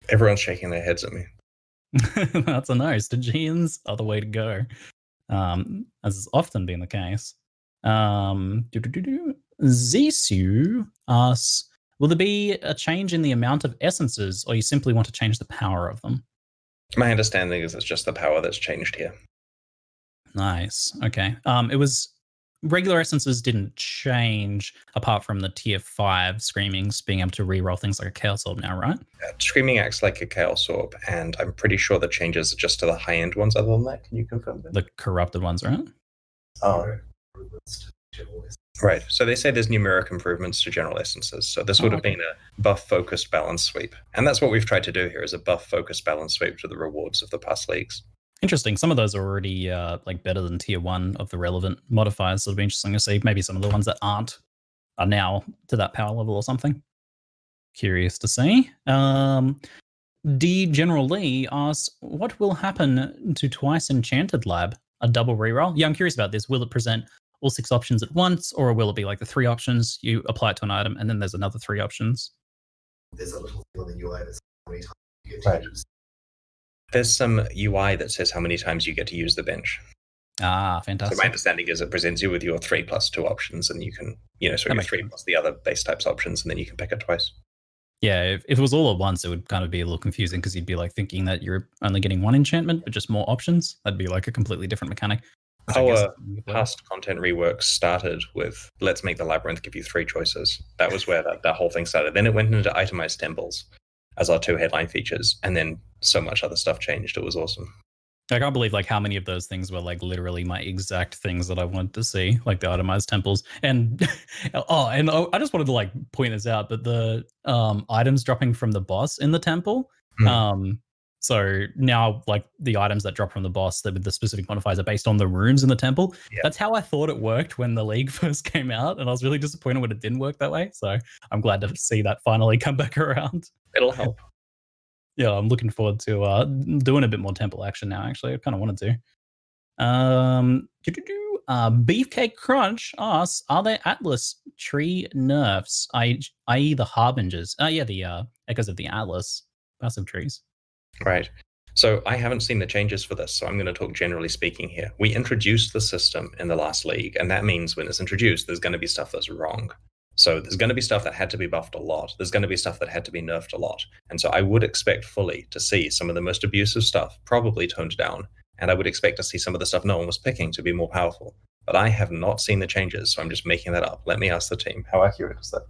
Everyone's shaking their heads at me. That's a no. Stygians are the way to go. As has often been the case. Zisu asks, will there be a change in the amount of essences, or you simply want to change the power of them? My understanding is it's just the power that's changed here. Nice. Okay. It was regular essences didn't change apart from the tier 5 screamings being able to reroll things like a Chaos Orb now, right? Screaming acts like a Chaos Orb, and I'm pretty sure the changes are just to the high-end ones. Other than that, can you confirm that? The corrupted ones, right? Oh. Right. So they say there's numeric improvements to general essences. So this would have been a buff-focused balance sweep. And that's what we've tried to do here, is a buff-focused balance sweep to the rewards of the past leagues. Interesting. Some of those are already like better than tier 1 of the relevant modifiers. So it'll be interesting to see. Maybe some of the ones that aren't are now to that power level or something. Curious to see. D. General Lee asks, what will happen to Twice Enchanted Lab? A double reroll? Yeah, I'm curious about this. Will it present all 6 options at once, or will it be like the 3 options, you apply it to an item, and then there's another 3 options? There's a little thing on the UI that's how many times you get to use. There's some UI that says how many times you get to use the bench. Ah, fantastic. So my understanding is it presents you with your 3 plus 2 options, and you can, so your 3 plus the other base types options, and then you can pick it twice. Yeah, if it was all at once, it would kind of be a little confusing because you'd be like thinking that you're only getting 1 enchantment, but just more options. That'd be like a completely different mechanic. Our past content reworks started with, let's make the labyrinth give you 3 choices. That was where that whole thing started. Then it went into itemized temples as our 2 headline features, and then so much other stuff changed. It was awesome. I can't believe like how many of those things were like literally my exact things that I wanted to see, like the itemized temples. And I just wanted to like point this out, but the items dropping from the boss in the temple. So now like the items that drop from the boss that with the specific modifiers are based on the runes in the temple. Yeah. That's how I thought it worked when the league first came out, and I was really disappointed when it didn't work that way. So I'm glad to see that finally come back around. It'll help. Yeah, I'm looking forward to doing a bit more temple action now, actually. I kind of wanted to. Beefcake Crunch asks, are there Atlas tree nerfs, i.e. the Harbingers? The Echoes of the Atlas passive trees. Right. So I haven't seen the changes for this, so I'm going to talk generally speaking here. We introduced the system in the last league, and that means when it's introduced, there's going to be stuff that's wrong. So there's going to be stuff that had to be buffed a lot. There's going to be stuff that had to be nerfed a lot. And so I would expect fully to see some of the most abusive stuff probably toned down. And I would expect to see some of the stuff no one was picking to be more powerful. But I have not seen the changes, so I'm just making that up. Let me ask the team. How accurate is that?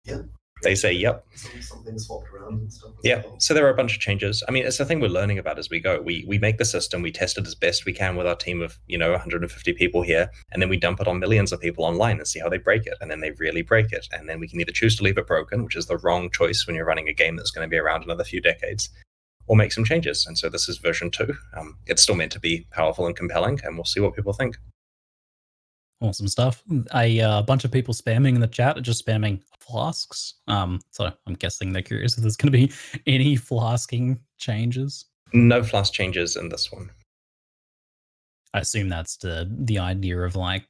Yeah. They say, yep. Something swapped around and stuff. Yeah, so there are a bunch of changes. I mean, it's the thing we're learning about as we go. We make the system, we test it as best we can with our team of, 150 people here, and then we dump it on millions of people online and see how they break it, and then they really break it. And then we can either choose to leave it broken, which is the wrong choice when you're running a game that's going to be around another few decades, or make some changes. And so this is version 2. It's still meant to be powerful and compelling, and we'll see what people think. Awesome stuff. A bunch of people spamming in the chat are just spamming flasks. So I'm guessing they're curious if there's going to be any flasking changes. No flask changes in this one. I assume that's the idea of like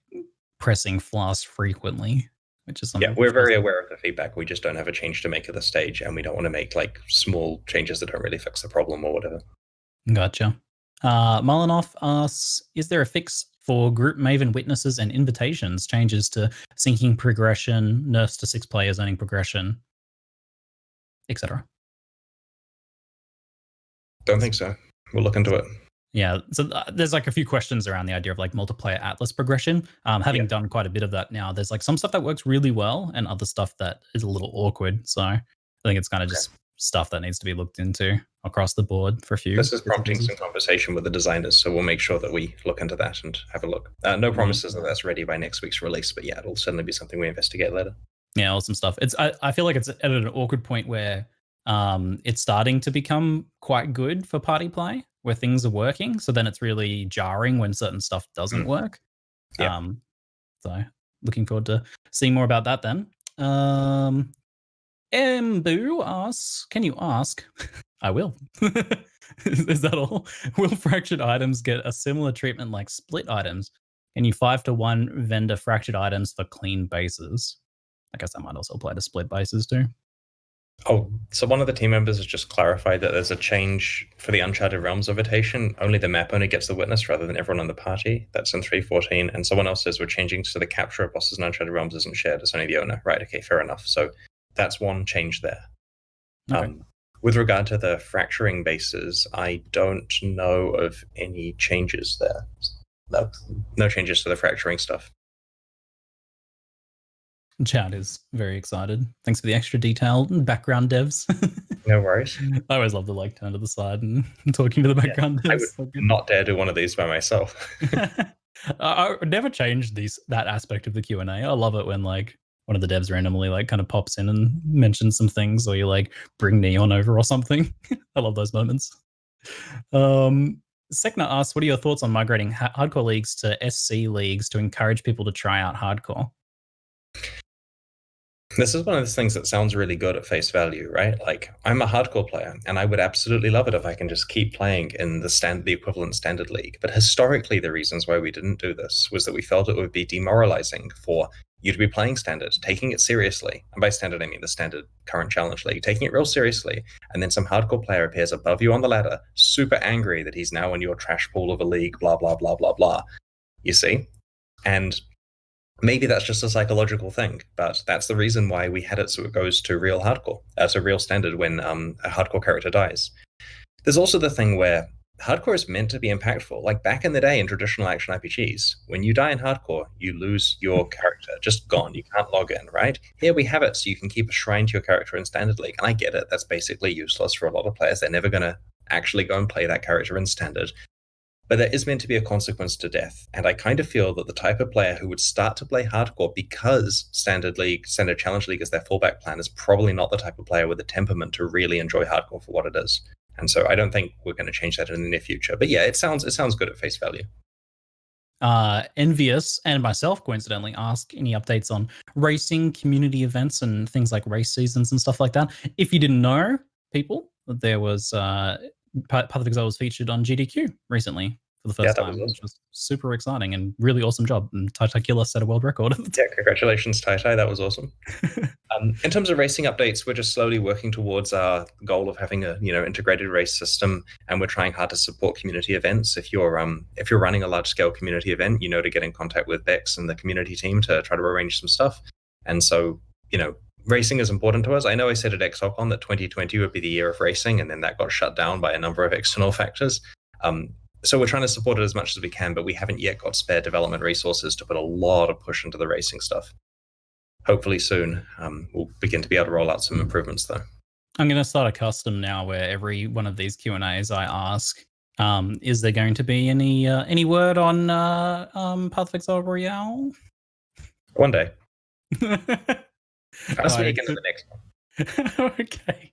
pressing flask frequently, which is something. Yeah, we're very aware of the feedback. We just don't have a change to make at this stage, and we don't want to make like small changes that don't really fix the problem or whatever. Gotcha. Mulinoff asks, is there a fix for group Maven witnesses and invitations, changes to syncing progression, nerfs to 6 players earning progression, etc.? Don't think so. We'll look into it. Yeah, so there's like a few questions around the idea of like multiplayer Atlas progression. Having done quite a bit of that now, there's like some stuff that works really well and other stuff that is a little awkward. So I think it's kind of just stuff that needs to be looked into across the board for a few. This is prompting some conversation with the designers, so we'll make sure that we look into that and have a look. No promises that that's ready by next week's release, but yeah, it'll certainly be something we investigate later. Yeah, awesome stuff. I feel like it's at an awkward point where it's starting to become quite good for party play, where things are working. So then it's really jarring when certain stuff doesn't work. Yeah. So looking forward to seeing more about that then. Mbu asks, can you ask? I will. Is that all? Will fractured items get a similar treatment like split items? Can you 5-to-1 vendor fractured items for clean bases? I guess that might also apply to split bases too. Oh, so one of the team members has just clarified that there's a change for the Uncharted Realms invitation. Only the map owner gets the witness rather than everyone in the party. That's in 3.14. And someone else says we're changing so the capture of bosses in Uncharted Realms isn't shared. It's only the owner. Right, okay, fair enough. So that's one change there. Okay. With regard to the fracturing bases, I don't know of any changes there. No changes to the fracturing stuff. Chat is very excited. Thanks for the extra detail and background devs. No worries. I always love to like turn to the side and talking to the background I devs. would not dare do one of these by myself. I would never change that aspect of the Q&A. I love it when like one of the devs randomly like kind of pops in and mentions some things, or you like bring Neon over or something. I love those moments. Sekna asks, what are your thoughts on migrating hardcore leagues to SC leagues to encourage people to try out hardcore? This is one of those things that sounds really good at face value, right? Like, I'm a hardcore player, and I would absolutely love it if I can just keep playing in the equivalent standard league. But historically, the reasons why we didn't do this was that we felt it would be demoralizing for you to be playing standard, taking it seriously. And by standard, I mean the standard current challenge league, taking it real seriously. And then some hardcore player appears above you on the ladder, super angry that he's now in your trash pool of a league, blah, blah, blah, blah, blah. You see? And maybe that's just a psychological thing, but that's the reason why we had it so it goes to real hardcore, to real standard when a hardcore character dies. There's also the thing where hardcore is meant to be impactful. Like back in the day in traditional action RPGs, when you die in hardcore, you lose your character, just gone. You can't log in, right? Here we have it so you can keep a shrine to your character in standard league. And I get it, that's basically useless for a lot of players. They're never going to actually go and play that character in standard. But there is meant to be a consequence to death. And I kind of feel that the type of player who would start to play hardcore because standard challenge league is their fallback plan is probably not the type of player with the temperament to really enjoy hardcore for what it is. And so I don't think we're going to change that in the near future. But yeah, it sounds good at face value. Envious and myself coincidentally ask any updates on racing, community events, and things like race seasons and stuff like that. If you didn't know, people, there was Path of Exile was featured on GDQ recently for the first time, was awesome. which was super exciting and really awesome job. And Taitai set a world record. Yeah, congratulations, Taitai. That was awesome. In terms of racing updates, we're just slowly working towards our goal of having a integrated race system, and we're trying hard to support community events. If you're running a large scale community event, to get in contact with Bex and the community team to try to arrange some stuff. And so racing is important to us. I know I said at ExileCon that 2020 would be the year of racing, and then that got shut down by a number of external factors. So we're trying to support it as much as we can, but we haven't yet got spare development resources to put a lot of push into the racing stuff. Hopefully soon, we'll begin to be able to roll out some improvements, though. I'm going to start a custom now where every one of these Q&As I ask, is there going to be any word on Path of Exile Royale? One day. Ask me again in the next one. Okay,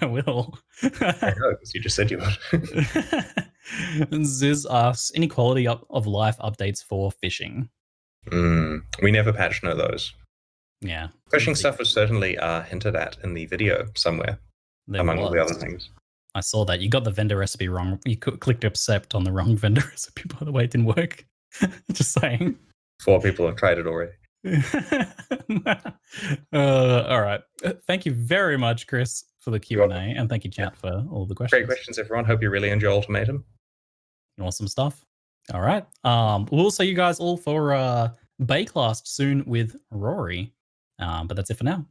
I will. I know, because you just said you would. Ziz asks, any quality of life updates for fishing? We never patch no those. Yeah. Fishing stuff was certainly hinted at in the video somewhere, among all the other things. I saw that. You got the vendor recipe wrong. You clicked accept on the wrong vendor recipe, by the way. It didn't work. Just saying. 4 people have tried it already. All right. Thank you very much, Chris, for the Q&A, and thank you, chat, for all the questions. Great questions, everyone. Hope you really enjoy Ultimatum. Awesome stuff. All right. We'll see you guys all for Bayclast soon with Rory, but that's it for now.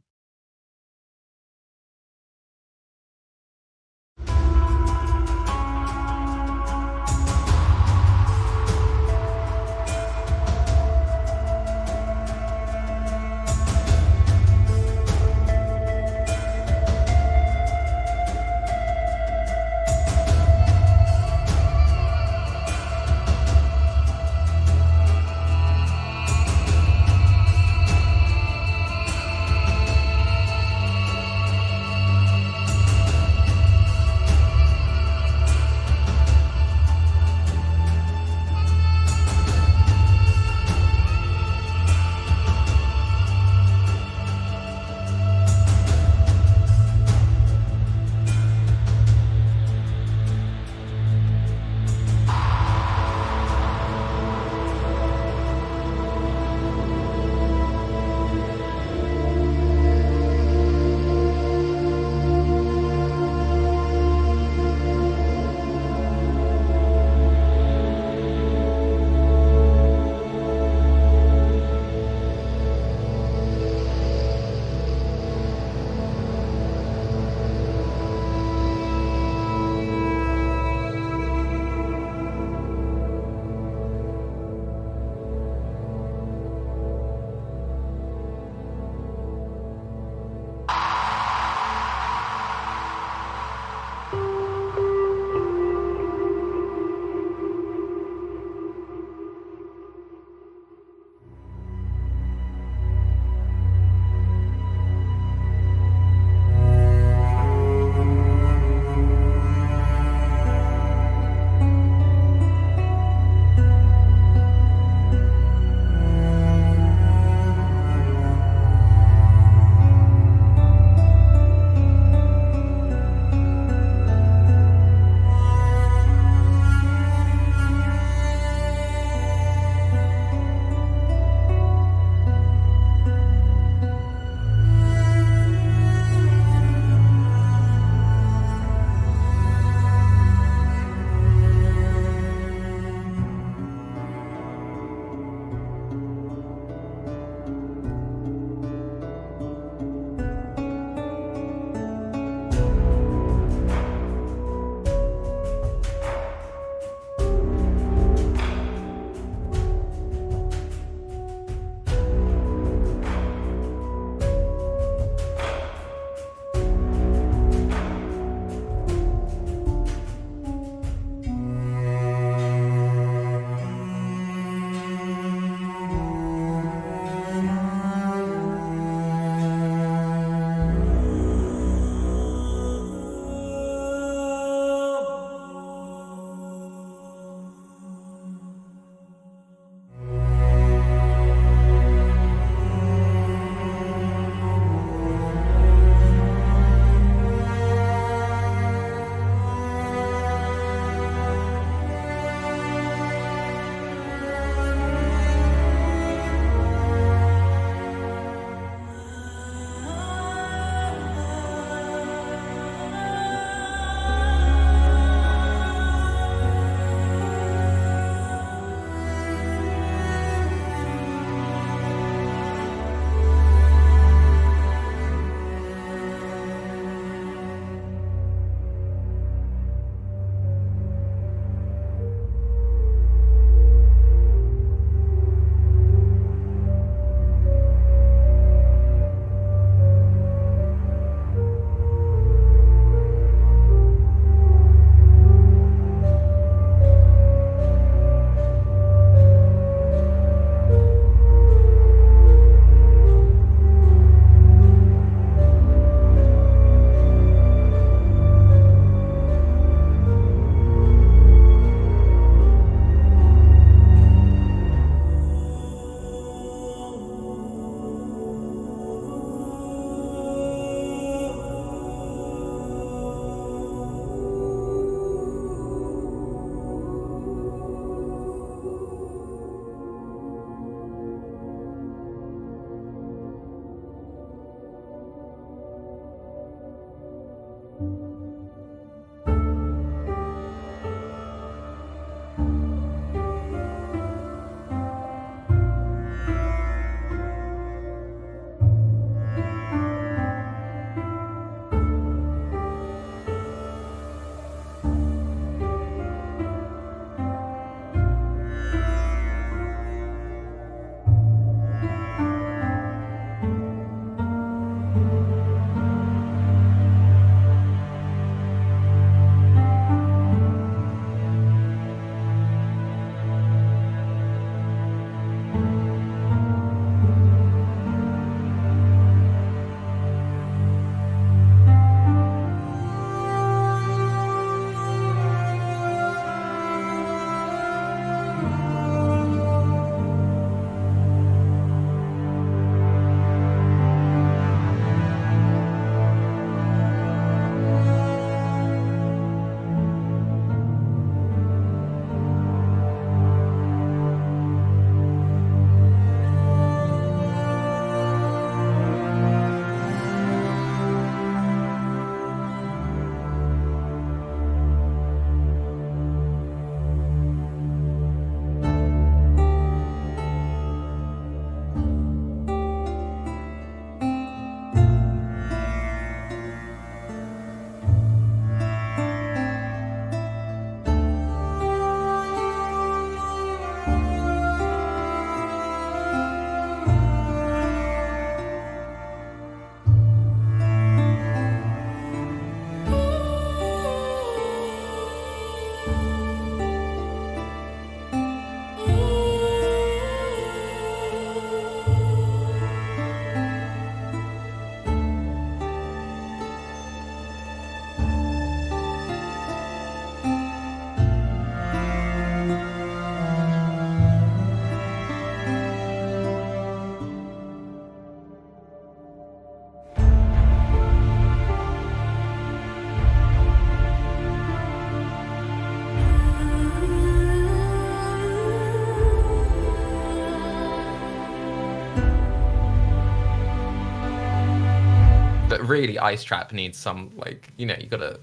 really, Ice Trap needs some, like, you gotta...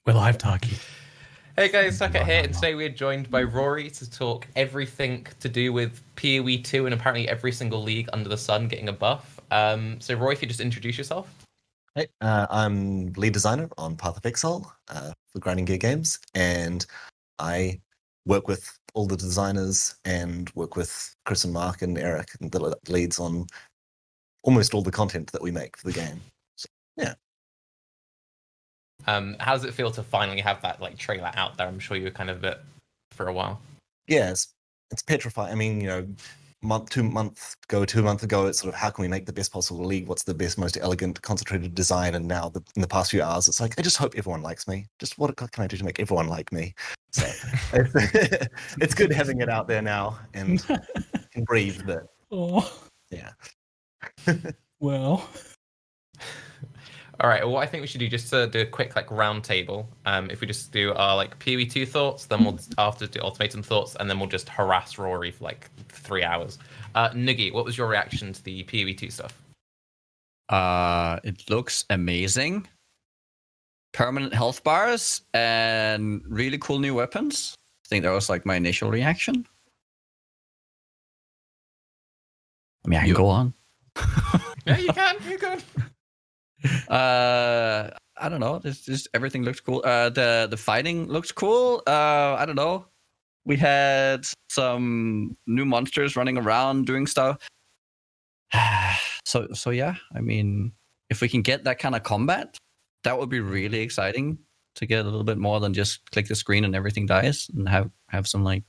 We're live talking. Hey guys, Sucket here, and today we're joined by Rory to talk everything to do with PoE 2 and apparently every single league under the sun getting a buff. So Rory, if you just introduce yourself. Hey, I'm lead designer on Path of Exile for Grinding Gear Games, and I work with all the designers and work with Chris and Mark and Eric and the leads on almost all the content that we make for the game. So, yeah. How does it feel to finally have that like trailer out there? I'm sure you were kind of a bit for a while. Yeah, it's petrifying. I mean, 2 months ago, it's sort of how can we make the best possible league? What's the best, most elegant, concentrated design? And now, in the past few hours, it's like I just hope everyone likes me. Just what can I do to make everyone like me? So it's good having it out there now and can breathe. But yeah. Well. All right. Well, what I think we should do just to do a quick like round table. If we just do our like PoE 2 thoughts, then we'll after do Ultimatum thoughts, and then we'll just harass Rory for like 3 hours. Nuggy, what was your reaction to the PoE 2 stuff? It looks amazing. Permanent health bars and really cool new weapons. I think that was like my initial reaction. I mean, I can go on. Yeah, you can. You can. I don't know. Just everything looks cool. The fighting looks cool. I don't know. We had some new monsters running around doing stuff. So yeah. I mean, if we can get that kind of combat, that would be really exciting to get a little bit more than just click the screen and everything dies, and have some like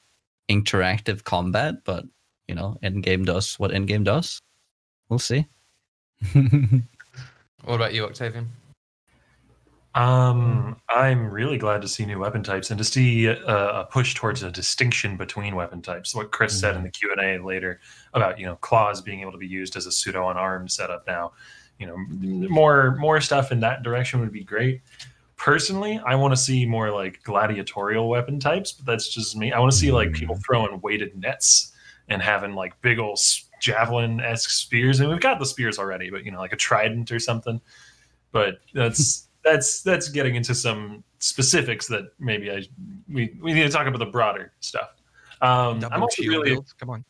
interactive combat. But endgame does what endgame does. We'll see. What about you, Octavian? I'm really glad to see new weapon types and to see a push towards a distinction between weapon types. What Chris said in the Q&A later about claws being able to be used as a pseudo unarmed setup now. More stuff in that direction would be great. Personally, I want to see more like gladiatorial weapon types, but that's just me. I want to see like people throwing weighted nets and having like big old javelin-esque spears. And we've got the spears already, but like a trident or something. But that's getting into some specifics that maybe we need to talk about the broader stuff. I'm also really builds. Come on.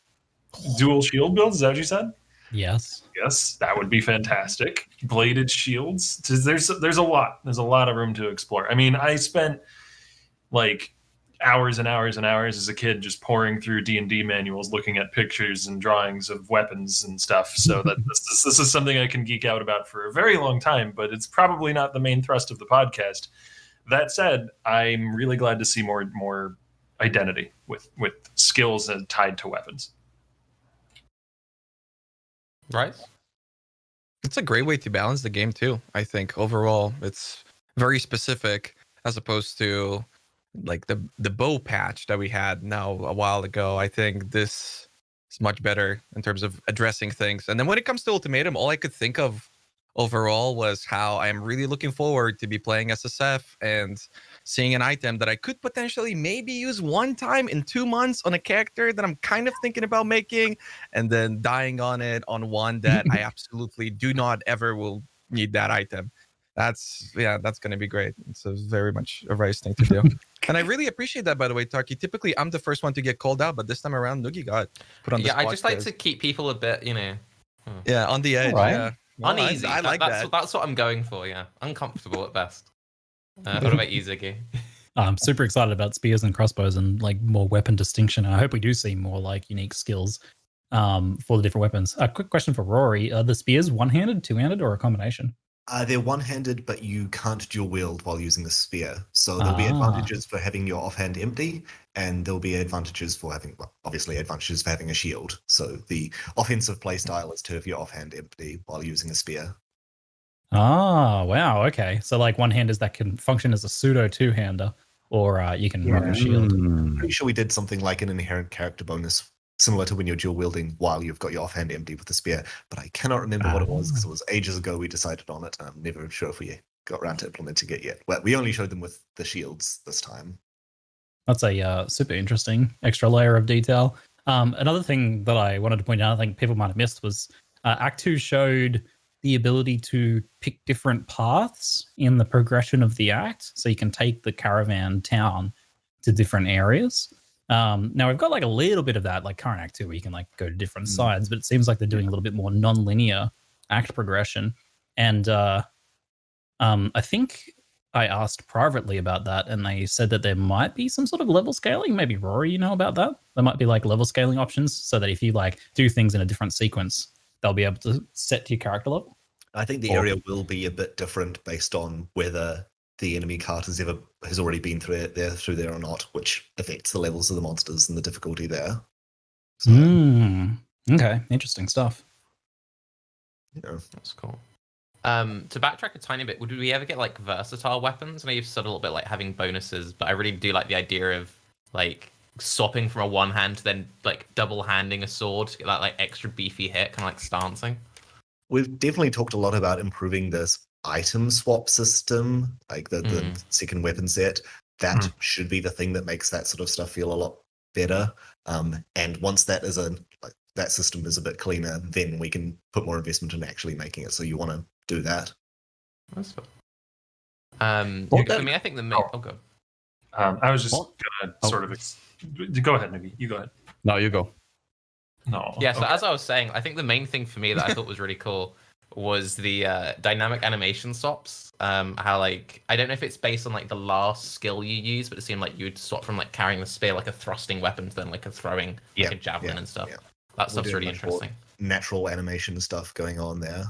Dual shield builds. Is that what you said? Yes, that would be fantastic. Bladed shields. There's a lot. There's a lot of room to explore. I mean, I spent like hours and hours and hours as a kid just pouring through D&D manuals, looking at pictures and drawings of weapons and stuff. So that this is something I can geek out about for a very long time, but it's probably not the main thrust of the podcast. That said, I'm really glad to see more identity with skills tied to weapons. Right. It's a great way to balance the game too. I think overall it's very specific as opposed to like the bow patch that we had now a while ago. I think this is much better in terms of addressing things. And then when it comes to Ultimatum, all I could think of overall was how I'm really looking forward to be playing SSF and seeing an item that I could potentially maybe use one time in 2 months on a character that I'm kind of thinking about making, and then dying on it on one that I absolutely do not ever will need that item. That's going to be great. It's a very much a Rice thing to do. And I really appreciate that, by the way, Taki. Typically, I'm the first one to get called out, but this time around, Noogie got put on the spot. I just like to keep people a bit, Yeah, on the edge. Right. Yeah. Uneasy. I like that. That's what I'm going for, yeah. Uncomfortable at best. What about you, Ziggy? I'm super excited about spears and crossbows and like more weapon distinction. I hope we do see more like unique skills for the different weapons. A quick question for Rory. Are the spears one-handed, two-handed, or a combination? They're one-handed, but you can't dual wield while using the spear. So there'll be advantages for having your offhand empty, and there'll be advantages for having, advantages for having a shield. So the offensive playstyle is to have your offhand empty while using a spear. Ah, wow. Okay. So like one hand that can function as a pseudo two-hander, or you can rock a shield. Pretty sure we did something like an inherent character bonus, similar to when you're dual wielding while you've got your offhand empty with the spear. But I cannot remember what it was because it was ages ago we decided on it, and I'm never sure if we got around to implementing it yet. Well, we only showed them with the shields this time. That's a super interesting extra layer of detail. Another thing that I wanted to point out, I think people might have missed, was Act 2 showed the ability to pick different paths in the progression of the act, so you can take the caravan town to different areas. Now we've got like a little bit of that, like current act 2, where you can like go to different sides, but it seems like they're doing a little bit more non-linear act progression. And I think I asked privately about that, and they said that there might be some sort of level scaling. Maybe Rory, you know about that? There might be like level scaling options, so that if you like do things in a different sequence, they'll be able to set to your character level. I think the area will be a bit different based on whether the enemy cart has already been through there or not, which affects the levels of the monsters and the difficulty there. So, okay, interesting stuff. Yeah, that's cool. To backtrack a tiny bit, would we ever get like versatile weapons? I know you've said a little bit like having bonuses, but I really do like the idea of like swapping from a one hand to then like double handing a sword to get that like extra beefy hit, kind of like stancing. We've definitely talked a lot about improving this item swap system, like the second weapon set. That should be the thing that makes that sort of stuff feel a lot better. And once that is that system is a bit cleaner, then we can put more investment in actually making it. So you want to do that. That's fun. For me, I think the main. Oh, go. I was just gonna sort of. Go ahead, Niggy. You go ahead. No, you go. No. Yeah. So as I was saying, I think the main thing for me that I thought was really cool was the dynamic animation swaps. How like I don't know if it's based on like the last skill you use, but it seemed like you'd swap from like carrying the spear like a thrusting weapon to then like a throwing like a javelin and stuff. Yeah. That stuff's really interesting. Natural animation stuff going on there.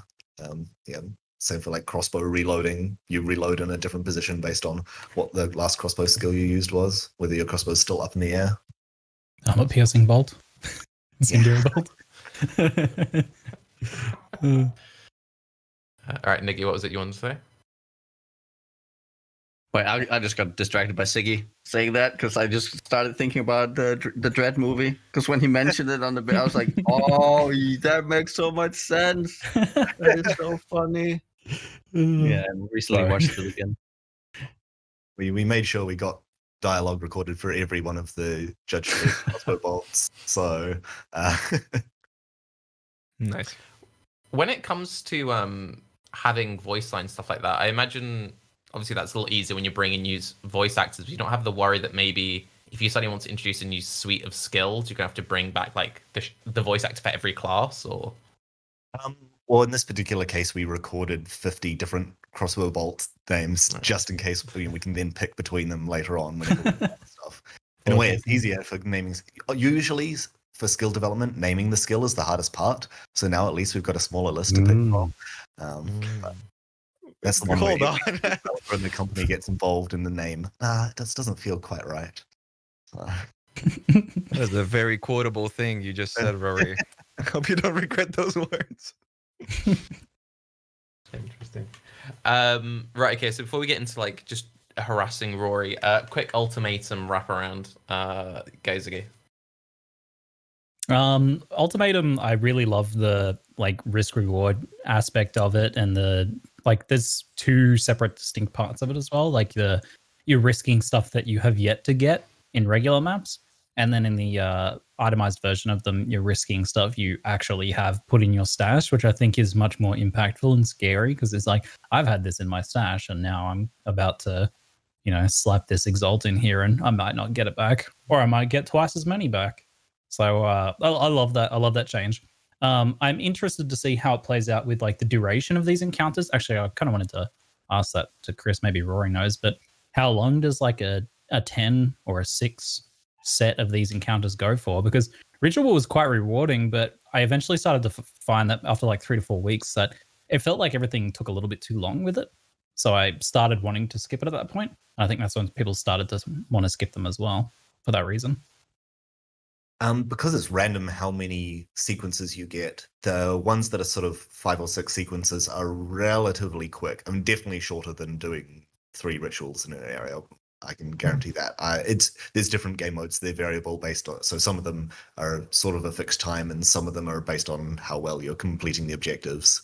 Same for like crossbow reloading. You reload in a different position based on what the last crossbow skill you used was, whether your crossbow is still up in the air. I'm a piercing bolt. Incendiary bolt. All right, Nikki, what was it you wanted to say? Wait, I just got distracted by Siggy saying that because I just started thinking about the Dread movie. Because when he mentioned it on the bit, I was like, "Oh, that makes so much sense. That is so funny." Yeah, I recently watched it again. We made sure we got dialogue recorded for every one of the Judge crossbow bolts. So nice. When it comes to having voice line stuff like that, I imagine obviously that's a little easier when you bring in new voice actors. But you don't have the worry that maybe if you suddenly want to introduce a new suite of skills, you're gonna have to bring back like the voice actor for every class, or. Well, in this particular case, we recorded 50 different crossbow bolt names just in case we can then pick between them later on. When stuff. In a way, it's easier for naming. Usually, for skill development, naming the skill is the hardest part. So now at least we've got a smaller list to pick from. That's the one where when the company gets involved in the name. It just doesn't feel quite right. That's a very quotable thing you just said, Rory. I hope you don't regret those words. Interesting. Right, okay, so before we get into like just harassing Rory, quick ultimatum wraparound. Guys again. Ultimatum, I really love the like risk reward aspect of it, and the like there's two separate distinct parts of it as well. Like you're risking stuff that you have yet to get in regular maps, and then in the itemized version of them, you're risking stuff you actually have put in your stash, which I think is much more impactful and scary because it's like, I've had this in my stash and now I'm about to, slap this Exalt in here and I might not get it back, or I might get twice as many back. So I love that. I love that change. I'm interested to see how it plays out with like the duration of these encounters. Actually, I kind of wanted to ask that to Chris. Maybe Rory knows, but how long does like a 10 or a 6 set of these encounters go for? Because Ritual was quite rewarding, but I eventually started to find that after like 3 to 4 weeks that it felt like everything took a little bit too long with it. So I started wanting to skip it at that point. And I think that's when people started to want to skip them as well for that reason. Because it's random how many sequences you get, the ones that are sort of 5 or 6 sequences are relatively quick. I mean, definitely shorter than doing 3 rituals in an area. I can guarantee that. There's different game modes. They're variable based on, so some of them are sort of a fixed time and some of them are based on how well you're completing the objectives.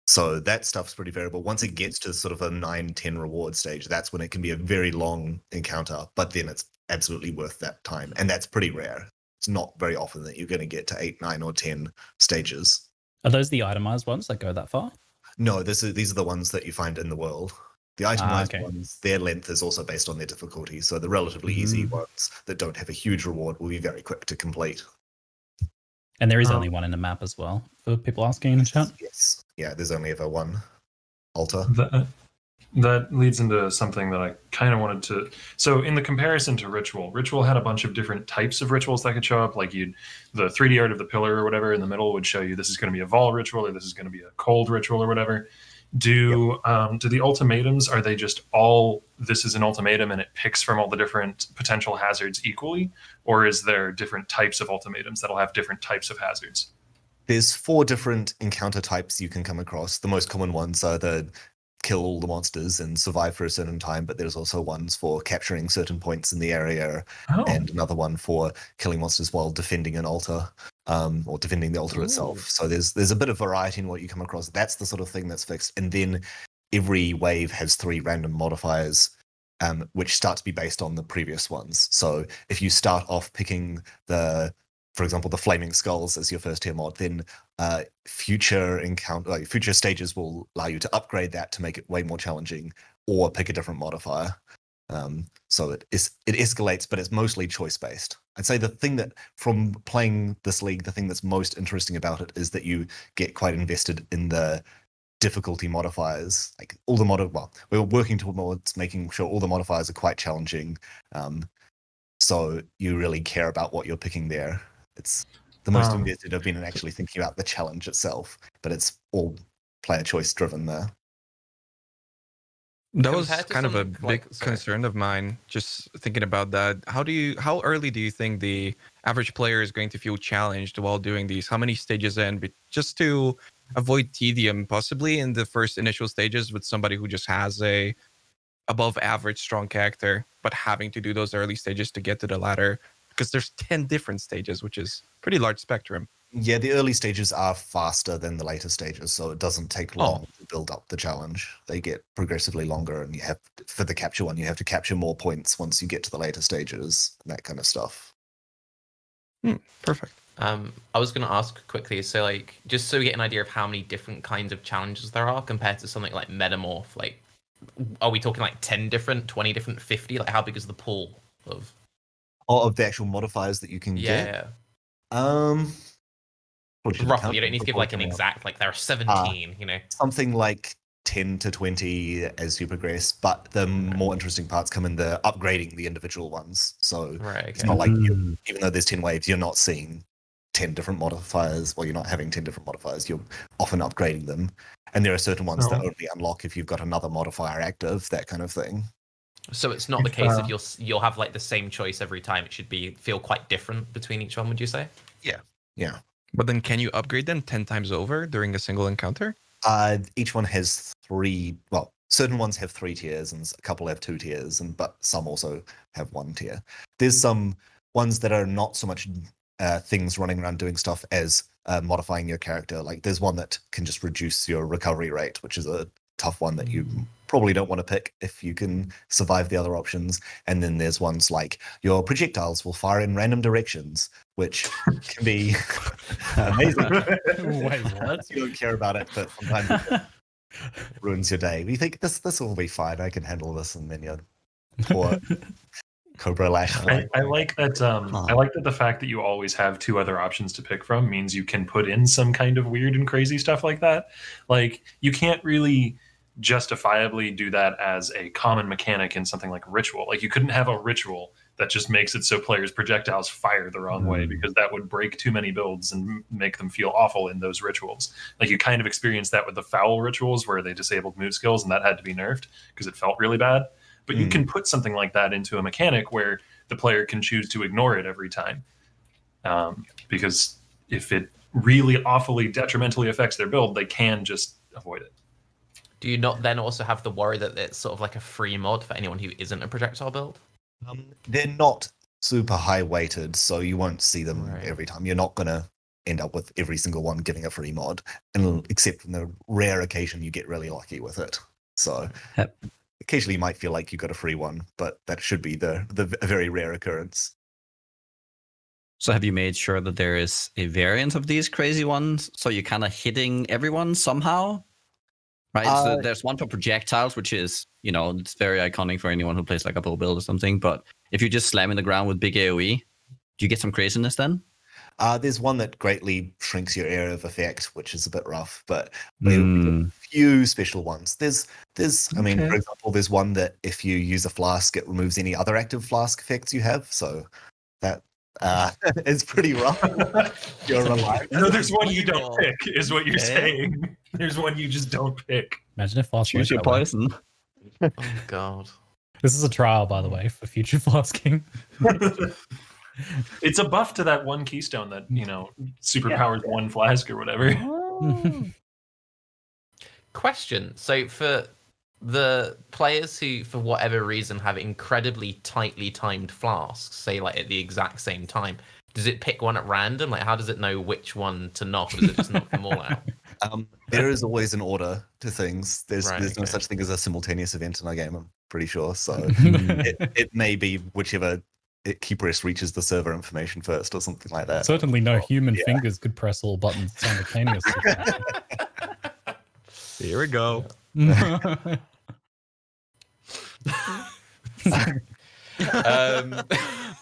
So that stuff's pretty variable. Once it gets to sort of a 9-10 reward stage, that's when it can be a very long encounter, but then it's absolutely worth that time. And that's pretty rare. It's not very often that you're going to get to 8, 9, or 10 stages. Are those the itemized ones that go that far? No, these are the ones that you find in the world. The itemized okay. ones, their length is also based on their difficulty. So the relatively easy ones that don't have a huge reward will be very quick to complete. And there is only one in the map as well, for people asking in the chat. Yes. Yeah, there's only ever one altar. That leads into something that I kind of wanted to. So in the comparison to Ritual had a bunch of different types of rituals that could show up. Like the 3D art of the pillar or whatever in the middle would show you this is going to be a Vol ritual or this is going to be a cold ritual or whatever. Do the ultimatums, are they just all, this is an ultimatum and it picks from all the different potential hazards equally? Or is there different types of ultimatums that'll have different types of hazards? There's 4 different encounter types you can come across. The most common ones are the kill all the monsters and survive for a certain time, but there's also ones for capturing certain points in the area, and another one for killing monsters while defending an altar, or defending the altar itself. So there's a bit of variety in what you come across. That's the sort of thing that's fixed. And then every wave has 3 random modifiers, which start to be based on the previous ones. So if you start off picking for example, the Flaming Skulls as your first tier mod, then future stages will allow you to upgrade that to make it way more challenging, or pick a different modifier. So it escalates, but it's mostly choice based. I'd say the thing that, from playing this league, the thing that's most interesting about it is that you get quite invested in the difficulty modifiers. Like all the we're working towards making sure all the modifiers are quite challenging. So you really care about what you're picking there. It's the most invested I've been in actually thinking about the challenge itself, but it's all player choice driven there. That was kind of a big concern of mine, just thinking about that. How early do you think the average player is going to feel challenged while doing these? How many stages in, just to avoid tedium, possibly in the first initial stages with somebody who just has a above average strong character, but having to do those early stages to get to the ladder? Because there's 10 different stages, which is pretty large spectrum. Yeah, the early stages are faster than the later stages, so it doesn't take long to build up the challenge. They get progressively longer, and for the capture one, you have to capture more points once you get to the later stages, and that kind of stuff. Perfect. I was going to ask quickly, so like, just so we get an idea of how many different kinds of challenges there are compared to something like Metamorph, like, are we talking like 10 different, 20 different, 50? Like, how big is the pool of... of the actual modifiers that you can get? Roughly, you don't need to give like an exact, like there are 17, Something like 10 to 20 as you progress, but the more interesting parts come in the upgrading the individual ones. So it's not like, even though there's 10 waves, you're not seeing 10 different modifiers. Well, you're not having 10 different modifiers. You're often upgrading them. And there are certain ones that only unlock if you've got another modifier active, that kind of thing. So it's not the case of you'll have like the same choice every time. It should feel quite different between each one, would you say? Yeah. But then can you upgrade them 10 times over during a single encounter? Each one has 3. Well, certain ones have 3 tiers, and a couple have 2 tiers, but some also have 1 tier. There's some ones that are not so much things running around doing stuff as modifying your character. Like there's one that can just reduce your recovery rate, which is a tough one that you probably don't want to pick if you can survive the other options. And then there's ones like your projectiles will fire in random directions, which can be amazing. Wait, what? You don't care about it, but sometimes it ruins your day. You think this will be fine. I can handle this, and then you're poor Cobra Lash. I like that. I like that the fact that you always have 2 other options to pick from means you can put in some kind of weird and crazy stuff like that. Like you can't really justifiably do that as a common mechanic in something like Ritual. Like you couldn't have a ritual that just makes it so players' projectiles fire the wrong way, because that would break too many builds and make them feel awful in those rituals. Like you kind of experienced that with the foul rituals where they disabled move skills, and that had to be nerfed because it felt really bad. But you can put something like that into a mechanic where the player can choose to ignore it every time. Because if it really awfully detrimentally affects their build, they can just avoid it. Do you not then also have the worry that it's sort of like a free mod for anyone who isn't a projectile build? They're not super high weighted, so you won't see them every time. You're not going to end up with every single one getting a free mod, except in the rare occasion you get really lucky with it. So occasionally you might feel like you got a free one, but that should be the very rare occurrence. So have you made sure that there is a variant of these crazy ones? So you're kind of hitting everyone somehow? Right? So there's one for projectiles, which is, it's very iconic for anyone who plays like a bow build or something. But if you just slam in the ground with big AoE, do you get some craziness then? There's one that greatly shrinks your area of effect, which is a bit rough, but a few special ones. There's I mean, for example, there's one that if you use a flask, it removes any other active flask effects you have. So that is pretty rough. You're alive. No, there's one you don't pick, is what you're saying. There's one you just don't pick. Imagine if flask choose your poison. Oh God. This is a trial, by the way, for future flasking. It's a buff to that one keystone that, superpowers one flask or whatever. Question. So for the players who, for whatever reason, have incredibly tightly timed flasks, say like at the exact same time, does it pick one at random? Like, how does it know which one to knock, or does it just knock them all out? There is always an order to things. There's no such thing as a simultaneous event in our game, I'm pretty sure. So it may be whichever key press reaches the server information first or something like that. Certainly no human fingers could press all buttons simultaneously. Here we go.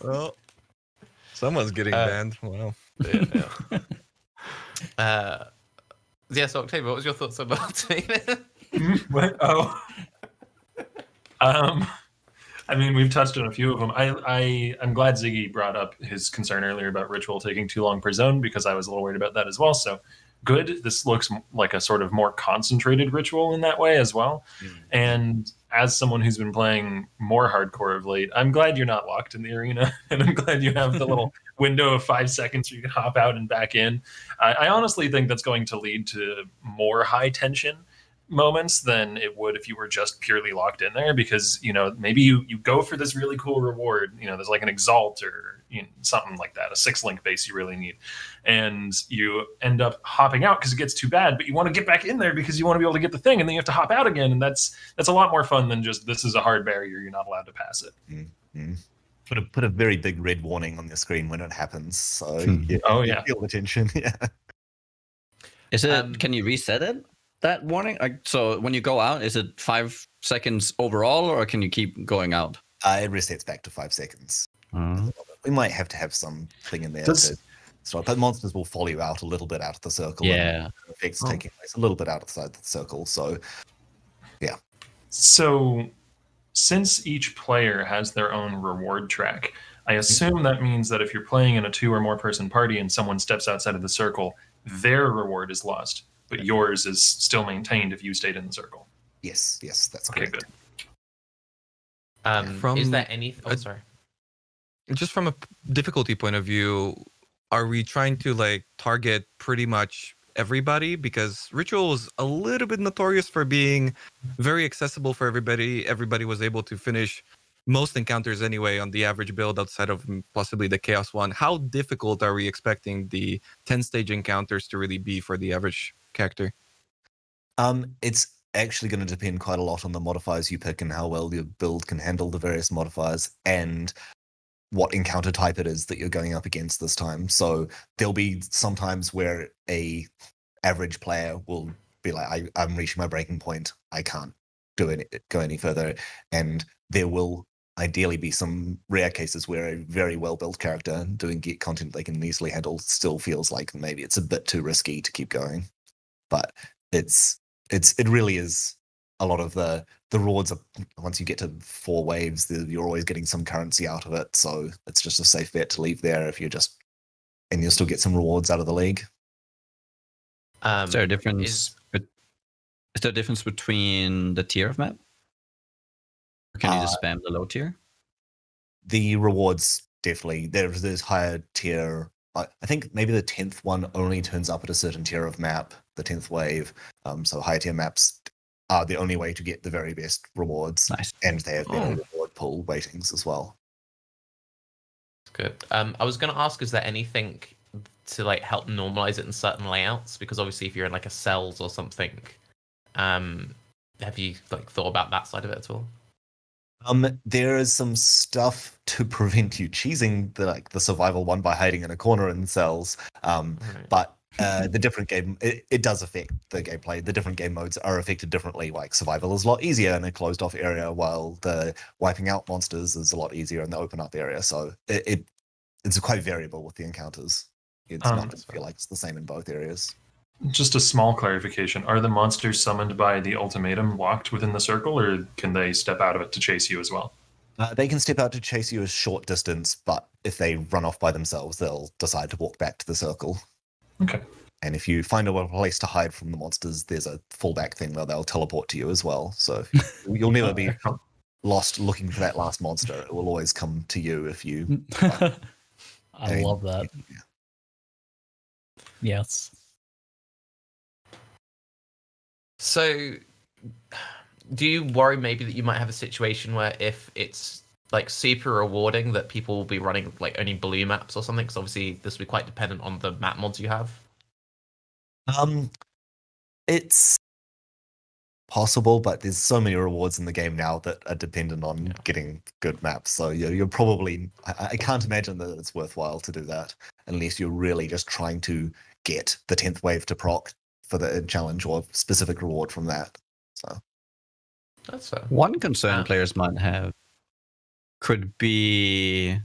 Well, someone's getting banned. Wow. So Octavia, what was your thoughts on Ultimatum? What? Oh. I mean, we've touched on a few of them. I'm glad Ziggy brought up his concern earlier about Ritual taking too long per zone, because I was a little worried about that as well. So good. This looks like a sort of more concentrated Ritual in that way as well. And as someone who's been playing more hardcore of late, I'm glad you're not locked in the arena, and I'm glad you have the little window of 5 seconds where you can hop out and back in. I honestly think that's going to lead to more high tension moments than it would if you were just purely locked in there, because maybe you go for this really cool reward, there's like an Exalt or something like that, a 6-link base you really need, and you end up hopping out because it gets too bad, but you want to get back in there because you want to be able to get the thing, and then you have to hop out again, and that's a lot more fun than just, this is a hard barrier, you're not allowed to pass it. Put a very big red warning on your screen when it happens, so you feel the tension. Is it can you reset it, that warning? So when you go out, is it 5 seconds overall, or can you keep going out? It resets back to 5 seconds. We might have to have something in there but monsters will follow you out a little bit out of the circle. Yeah. Effects taking place a little bit outside the circle. So, yeah. So, since each player has their own reward track, I assume that means that if you're playing in a 2 or more person party and someone steps outside of the circle, their reward is lost, but yours is still maintained if you stayed in the circle. Yes, that's okay. Correct. Good. Is there any? Oh, sorry. Just from a difficulty point of view, are we trying to target pretty much everybody? Because Ritual was a little bit notorious for being very accessible for everybody. Everybody was able to finish most encounters anyway on the average build outside of possibly the Chaos one. How difficult are we expecting the 10-stage encounters to really be for the average character? It's actually going to depend quite a lot on the modifiers you pick and how well your build can handle the various modifiers and what encounter type it is that you're going up against this time. So there'll be some times where a average player will be like, I'm reaching my breaking point. I can't go any further. And there will ideally be some rare cases where a very well-built character doing get content they can easily handle still feels like maybe it's a bit too risky to keep going. But it really is a lot of the rewards are, once you get to 4 waves, you're always getting some currency out of it. So it's just a safe bet to leave there if you'll still get some rewards out of the league. Is there a difference? Is there a difference between the tier of map? Or can you just spam the low tier? The rewards definitely. There's higher tier. I think maybe the 10th one only turns up at a certain tier of map, the 10th wave. So higher tier maps are the only way to get the very best rewards. Nice. And they have better reward pool weightings as well. Good. I was going to ask, is there anything to help normalize it in certain layouts? Because obviously if you're in a cells or something, have you thought about that side of it at all? There is some stuff to prevent you cheesing the survival one by hiding in a corner in cells. But the different game, it does affect the gameplay. The different game modes are affected differently. Like survival is a lot easier in a closed off area, while the wiping out monsters is a lot easier in the open up area. So it's quite variable with the encounters. It's not going to feel like it's the same in both areas. Just a small clarification. Are the monsters summoned by the ultimatum locked within the circle, or can they step out of it to chase you as well? They can step out to chase you a short distance, but if they run off by themselves, they'll decide to walk back to the circle. Okay. And if you find a place to hide from the monsters, there's a fallback thing where they'll teleport to you as well. So you'll never be lost looking for that last monster. It will always come to you if you... I love that. Yeah. Yes. So, do you worry maybe that you might have a situation where if it's like super rewarding that people will be running like only blue maps or something? Because obviously this will be quite dependent on the map mods you have. It's possible, but there's so many rewards in the game now that are dependent on getting good maps. So you're probably... I can't imagine that it's worthwhile to do that unless you're really just trying to get the 10th wave to proc for the challenge or specific reward from that. So that's fair. One concern players might have could be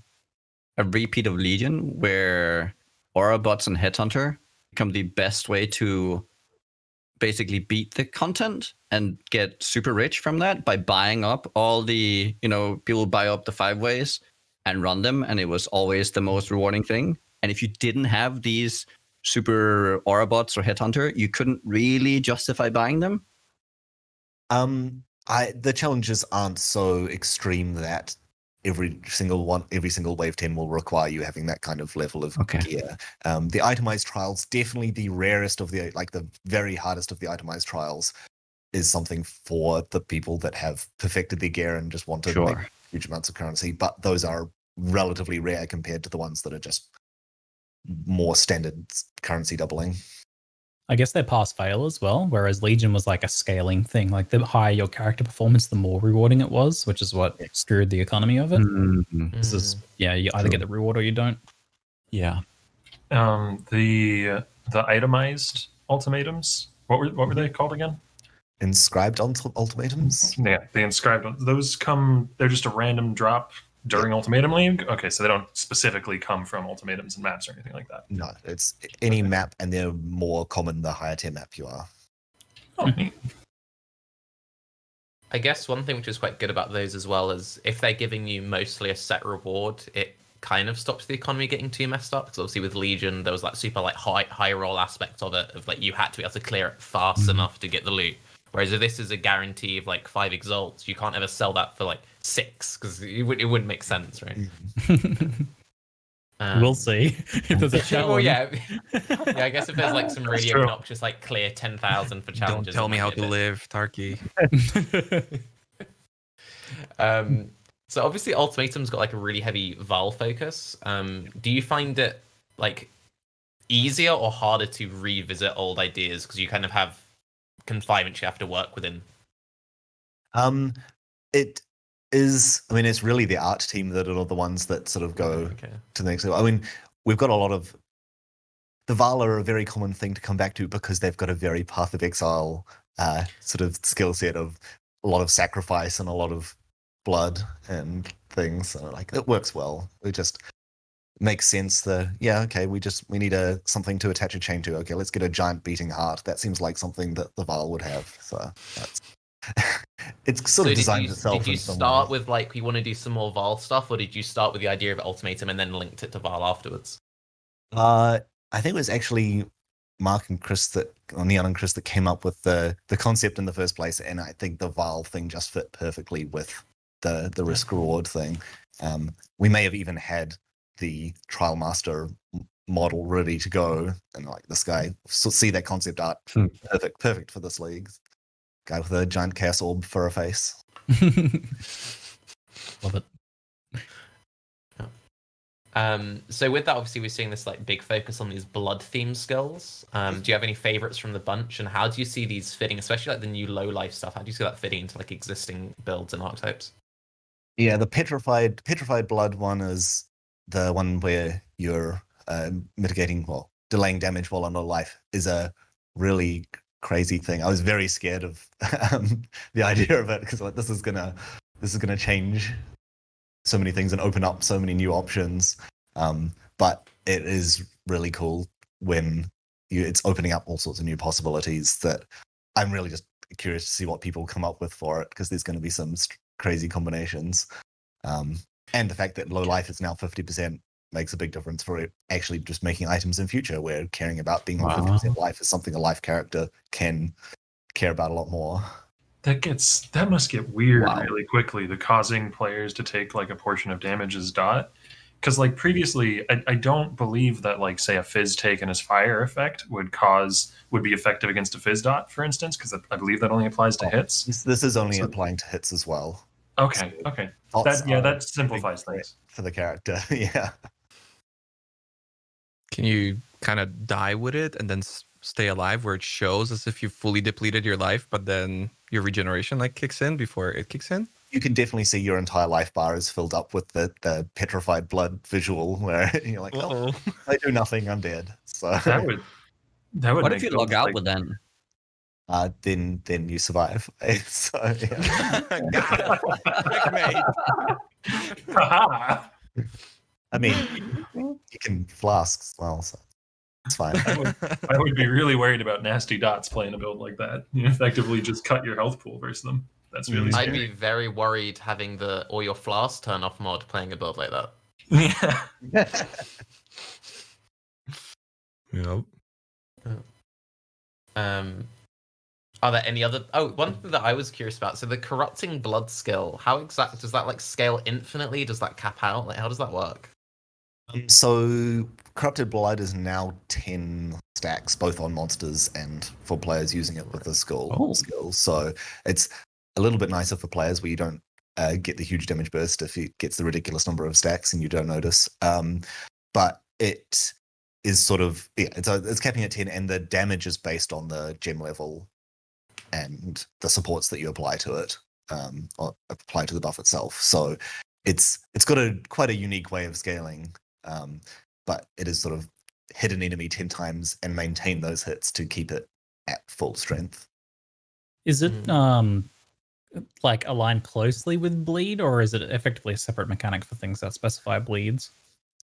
a repeat of Legion, where Aura bots and Headhunter become the best way to basically beat the content and get super rich from that by buying up all the, people buy up the 5 ways and run them, and it was always the most rewarding thing. And if you didn't have these super Aura bots or Headhunter, you couldn't really justify buying them. The challenges aren't so extreme that every single wave 10 will require you having that kind of level of gear. The itemized trials, definitely the rarest of the very hardest of the itemized trials, is something for the people that have perfected their gear and just want to make huge amounts of currency. But those are relatively rare compared to the ones that are just more standard currency doubling. I guess they're pass fail as well, whereas Legion was like a scaling thing. Like the higher your character performance, the more rewarding it was, which is what screwed the economy of it. This is you either get the reward or you don't. Yeah. The itemized ultimatums, what were they called again? Inscribed ultimatums? Yeah, the inscribed. Those they're just a random drop during Ultimatum League? Okay, so they don't specifically come from ultimatums and maps or anything like that. No, it's any map, and they're more common the higher tier map you are. Oh, neat. I guess one thing which is quite good about those as well is if they're giving you mostly a set reward, it kind of stops the economy getting too messed up. Because obviously with Legion, there was like super like high roll aspect of it, of like you had to be able to clear it fast enough to get the loot. Whereas if this is a guarantee of like 5 exalts, you can't ever sell that for like 6 because it wouldn't make sense, right? We'll see if there's a challenge. Well, yeah, I guess if there's like some really obnoxious like clear 10,000 for challenges. Don't tell me how to live, Tarky. So obviously Ultimatum's got like a really heavy Val focus. Do you find it like easier or harder to revisit old ideas because you kind of have confinement you have to work within? It is, I mean, it's really the art team that are the ones that sort of go to the next level. I mean, we've got a lot of the Val are a very common thing to come back to because they've got a very Path of Exile sort of skill set of a lot of sacrifice and a lot of blood and things. So like it works well. It just makes sense that we need something to attach a chain to. Okay, let's get a giant beating heart. That seems like something that the Val would have. So that's it's sort of designed itself. Did you start with like you want to do some more Val stuff, or did you start with the idea of Ultimatum and then linked it to Val afterwards? I think it was actually Mark and Chris Neon and Chris that came up with the concept in the first place, and I think the Val thing just fit perfectly with the risk reward thing. We may have even had the Trial Master model ready to go, and like this guy, see that concept art, perfect for this league. Guy with a giant Chaos Orb for a face. Love it. So with that, obviously we're seeing this like big focus on these blood theme skills. Do you have any favorites from the bunch, and how do you see these fitting, especially like the new low life stuff? How do you see that fitting into like existing builds and archetypes? Yeah, the petrified blood one is the one where you're mitigating, well, delaying damage while under life is a really crazy thing. I was very scared of the idea of it because like this is gonna change so many things and open up so many new options. But it is really cool when it's opening up all sorts of new possibilities that I'm really just curious to see what people come up with for it because there's going to be some crazy combinations. And the fact that low life is now 50% makes a big difference for it actually just making items in future where caring about being on 50% life is something a life character can care about a lot more. That must get weird really quickly, the causing players to take like a portion of damage as dot. Because like previously, I don't believe that like say a fizz take and his fire effect would be effective against a fizz dot, for instance, because I believe that only applies to hits. This is only applying to hits as well. Okay, So okay. That simplifies things for the character. Yeah. Can you kind of die with it and then stay alive where it shows as if you fully depleted your life, but then your regeneration like kicks in before it kicks in? You can definitely see your entire life bar is filled up with the petrified blood visual where you're like, oh, I do nothing, I'm dead. So that would what if you log out with them? Then you survive. So, I mean, you can flask as well, so it's fine. I would be really worried about nasty dots playing a build like that. You effectively just cut your health pool versus them. That's really scary. I'd be very worried having all your flask turn off mod playing a build like that. Yeah. Yep. Are there any other? Oh, one thing that I was curious about. So the corrupting blood skill, how exact does that like scale infinitely? Does that cap out? Like, how does that work? So corrupted blood is now 10 stacks, both on monsters and for players using it with the skill. So it's a little bit nicer for players where you don't get the huge damage burst if it gets the ridiculous number of stacks and you don't notice. But it is sort of it's capping at 10, and the damage is based on the gem level and the supports that you apply to it, or apply to the buff itself. So it's got quite a unique way of scaling, but it is sort of hit an enemy 10 times and maintain those hits to keep it at full strength. Is it like aligned closely with bleed, or is it effectively a separate mechanic for things that specify bleeds?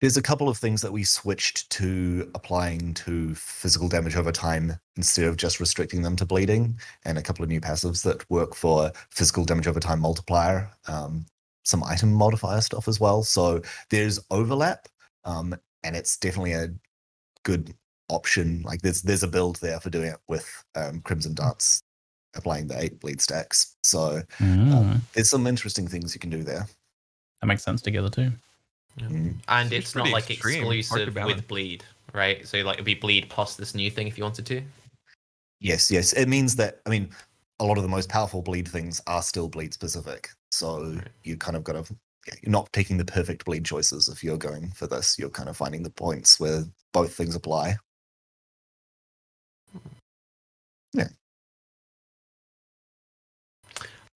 There's a couple of things that we switched to applying to physical damage over time instead of just restricting them to bleeding, and a couple of new passives that work for physical damage over time multiplier, some item modifier stuff as well. So there's overlap, and it's definitely a good option. Like there's a build there for doing it with Crimson Darts applying the 8 bleed stacks. So there's some interesting things you can do there. That makes sense together too. And it's not like extreme, exclusive with bleed, right? So like it'd be bleed plus this new thing if you wanted to. Yes. It means that, I mean, a lot of the most powerful bleed things are still bleed specific. So you kind of got to, you're not taking the perfect bleed choices if you're going for this. You're kind of finding the points where both things apply. Yeah.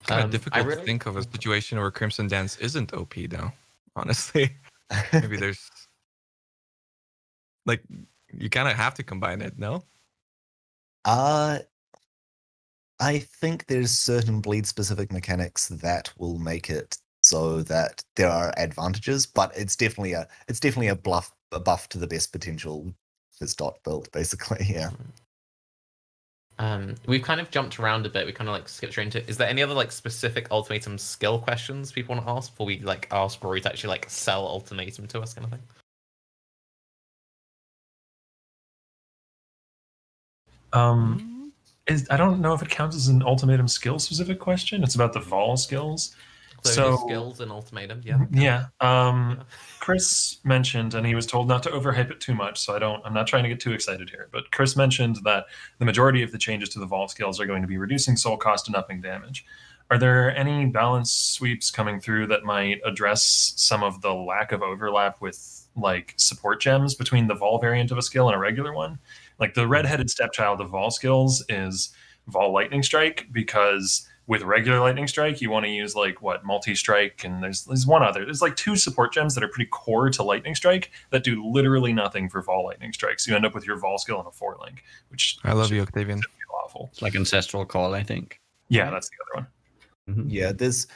Kind of difficult to think of a situation where Crimson Dance isn't OP though, honestly. Maybe there's like you kind of have to combine it, no? I think there's certain bleed specific mechanics that will make it so that there are advantages, but it's definitely a buff to the best potential fizz dot build, basically. Yeah. We've kind of jumped around a bit. We kind of like skipped straight into it. Is there any other like specific Ultimatum skill questions people want to ask before we like ask Rory to actually like sell Ultimatum to us, kind of thing? I don't know if it counts as an Ultimatum skill specific question. It's about the Vol skills. So skills and Ultimatum, yeah. Chris mentioned, and he was told not to overhype it too much, so I'm not trying to get too excited here, but Chris mentioned that the majority of the changes to the Vol skills are going to be reducing soul cost and upping damage. Are there any balance sweeps coming through that might address some of the lack of overlap with like support gems between the Vol variant of a skill and a regular one? Like the redheaded stepchild of Vol skills is Vol Lightning Strike, because with regular Lightning Strike, you want to use like multi-strike, and there's one other. There's like 2 support gems that are pretty core to Lightning Strike that do literally nothing for Vol Lightning Strikes. You end up with your Vol skill and a 4-link, which I love you, Octavian. Awful. It's like Ancestral Call, I think. Yeah, that's the other one. Yeah, there's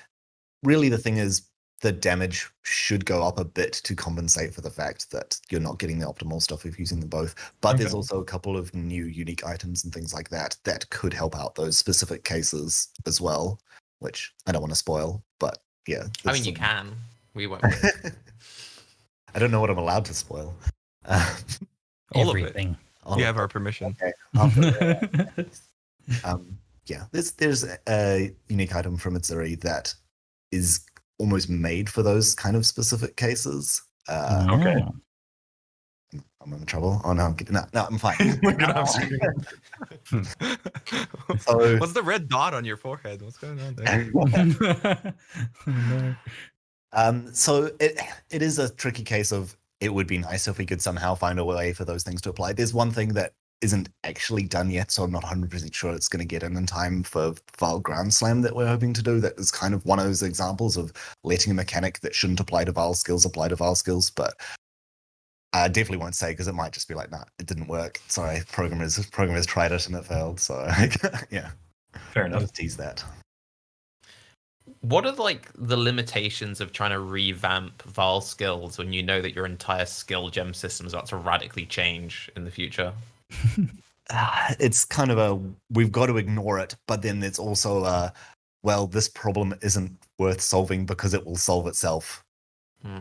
really, the thing is, the damage should go up a bit to compensate for the fact that you're not getting the optimal stuff of using them both. But there's also a couple of new unique items and things like that that could help out those specific cases as well, which I don't want to spoil. But yeah, I mean, you can. We won't. I don't know what I'm allowed to spoil. All Everything. of it. You have our permission. Okay. Yeah, there's a unique item from Itzuri that is almost made for those kind of specific cases. Okay. I'm in trouble. Oh no, I'm fine. Look at So, what's the red dot on your forehead? What's going on there? So it is a tricky case of, it would be nice if we could somehow find a way for those things to apply. There's one thing that isn't actually done yet, so I'm not 100% sure it's going to get in time for Vile Ground Slam that we're hoping to do. That is kind of one of those examples of letting a mechanic that shouldn't apply to Vile skills apply to Vile skills, but I definitely won't say, because it might just be like, nah, it didn't work. Sorry, programmers tried it and it failed. So yeah, fair enough. I'll tease that. What are like the limitations of trying to revamp Vile skills when you know that your entire skill gem system is about to radically change in the future? It's kind of we've got to ignore it, but then it's also well, this problem isn't worth solving because it will solve itself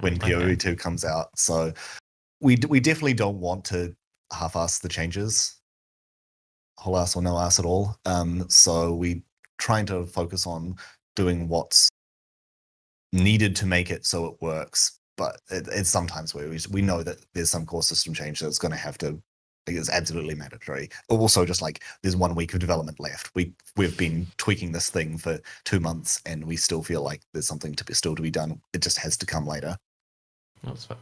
when PoE2 comes out. So we definitely don't want to half-ass the changes, whole ass or no ass at all. So we trying to focus on doing what's needed to make it so it works. But it's sometimes where we know that there's some core system change that's going to have to. It's absolutely mandatory. Also, just like there's 1 week of development left. We've been tweaking this thing for 2 months, and we still feel like there's something to be done. It just has to come later.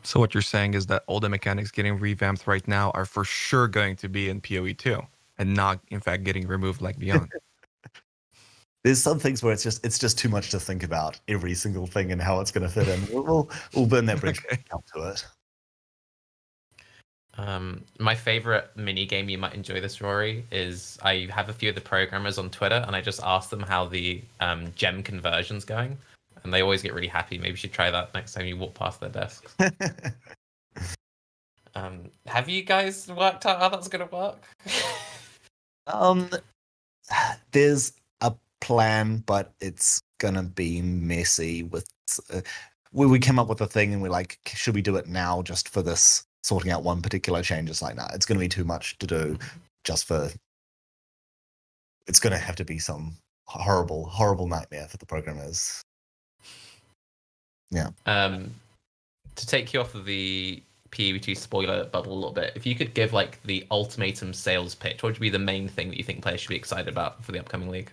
So what you're saying is that all the mechanics getting revamped right now are for sure going to be in PoE2 and not, in fact, getting removed like Beyond. There's some things where it's just too much to think about every single thing and how it's going to fit in. We'll burn that bridge when we come to it. My favorite mini game, you might enjoy this, Rory, is I have a few of the programmers on Twitter, and I just ask them how the gem conversion's going, and they always get really happy. Maybe you should try that next time you walk past their desks. Have you guys worked out how that's going to work? There's a plan, but it's gonna be messy. With we came up with a thing, and we're like, should we do it now just for this? Sorting out one particular change, it's like, nah, it's going to be too much to do just for. It's going to have to be some horrible nightmare for the programmers. Yeah. To take you off of the PoE2 spoiler bubble a little bit, if you could give like the ultimatum sales pitch, what would be the main thing that you think players should be excited about for the upcoming league?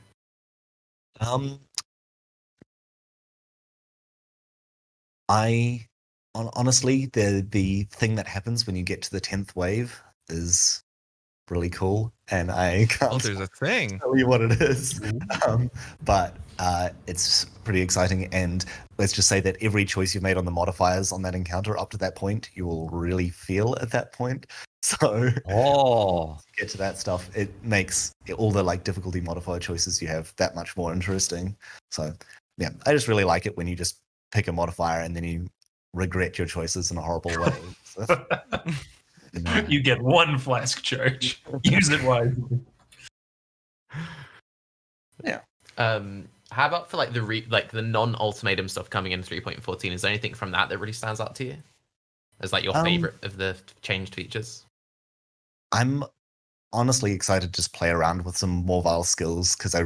Honestly, the thing that happens when you get to the 10th wave is really cool, and I can't there's a thing. tell you what it is. But it's pretty exciting, and let's just say that every choice you've made on the modifiers on that encounter up to that point, you will really feel at that point. So to get to that stuff, it makes all the like difficulty modifier choices you have that much more interesting. So yeah, I just really like it when you just pick a modifier and then you regret your choices in a horrible way. So, you get 1 flask charge. Use it wisely. Yeah. How about for like the non-ultimatum stuff coming in 3.14? Is there anything from that really stands out to you as like your favorite of the changed features? I'm honestly excited to just play around with some more Vile skills, because I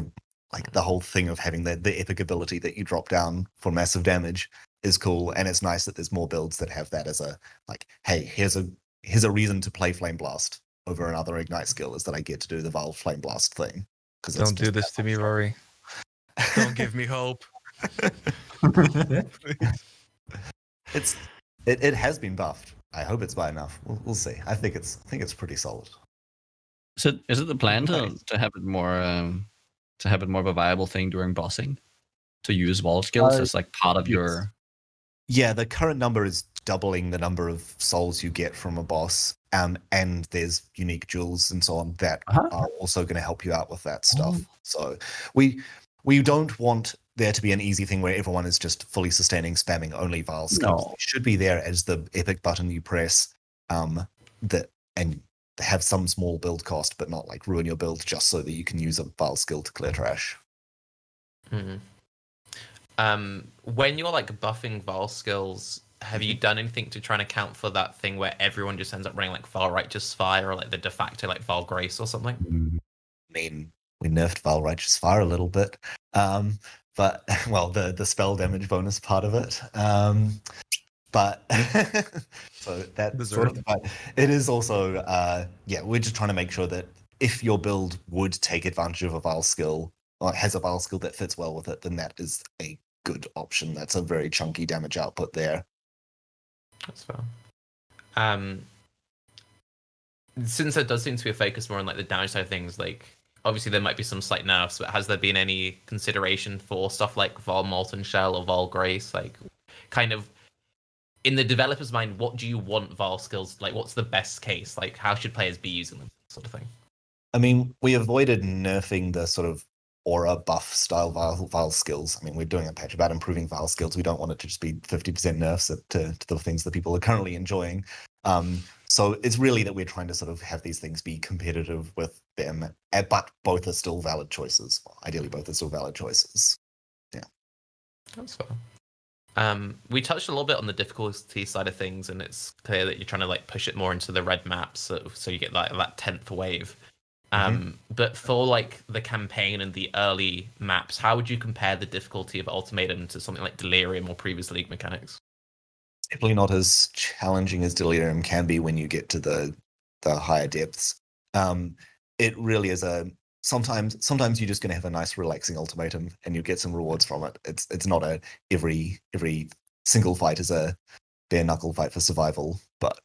like the whole thing of having the epic ability that you drop down for massive damage is cool, and it's nice that there's more builds that have that as a like, hey, here's a reason to play Flame Blast over another Ignite skill, is that I get to do the Vile Flame Blast thing. Don't do this to me, Rory. Don't give me hope. It has been buffed. I hope it's by enough. We'll see. I think it's pretty solid. So is it the plan to have it more to have it more of a viable thing during bossing to use wall skills as like part of your. Yeah, the current number is doubling the number of souls you get from a boss, and there's unique jewels and so on that are also going to help you out with that stuff. So we don't want there to be an easy thing where everyone is just fully sustaining, spamming only Vile skills. No. It should be there as the epic button you press, that and have some small build cost, but not like ruin your build just so that you can use a Vile skill to clear trash. Mm-hmm. When you're like buffing Vile skills, have you done anything to try and account for that thing where everyone just ends up running like Vile Righteous Fire or like the de facto like Vile Grace or something? I mean, we nerfed Vile Righteous Fire a little bit, but well, the spell damage bonus part of it. But so that's sort of, but it is also we're just trying to make sure that if your build would take advantage of a Vile skill or has a Vile skill that fits well with it, then that is a good option. That's a very chunky damage output there. That's fair. Since there does seem to be a focus more on like the damage side of things, like obviously there might be some slight nerfs, but has there been any consideration for stuff like Vile Molten Shell or Vile Grace? Like, kind of in the developer's mind, what do you want Vile skills? Like, what's the best case? Like, how should players be using them? Sort of thing. I mean, we avoided nerfing the sort of aura buff style Vile skills. I mean, we're doing a patch about improving Vile skills. We don't want it to just be 50% nerfs to the things that people are currently enjoying. So it's really that we're trying to sort of have these things be competitive with them, but both are still valid choices. Well, ideally, both are still valid choices. Yeah. That's fair. We touched a little bit on the difficulty side of things, and it's clear that you're trying to like push it more into the red maps, so you get like that 10th wave. But for like the campaign and the early maps, how would you compare the difficulty of Ultimatum to something like Delirium or previous League mechanics? Definitely not as challenging as Delirium can be when you get to the higher depths. It really is sometimes you're just going to have a nice relaxing ultimatum and you get some rewards from it. It's not every single fight is a bare knuckle fight for survival, but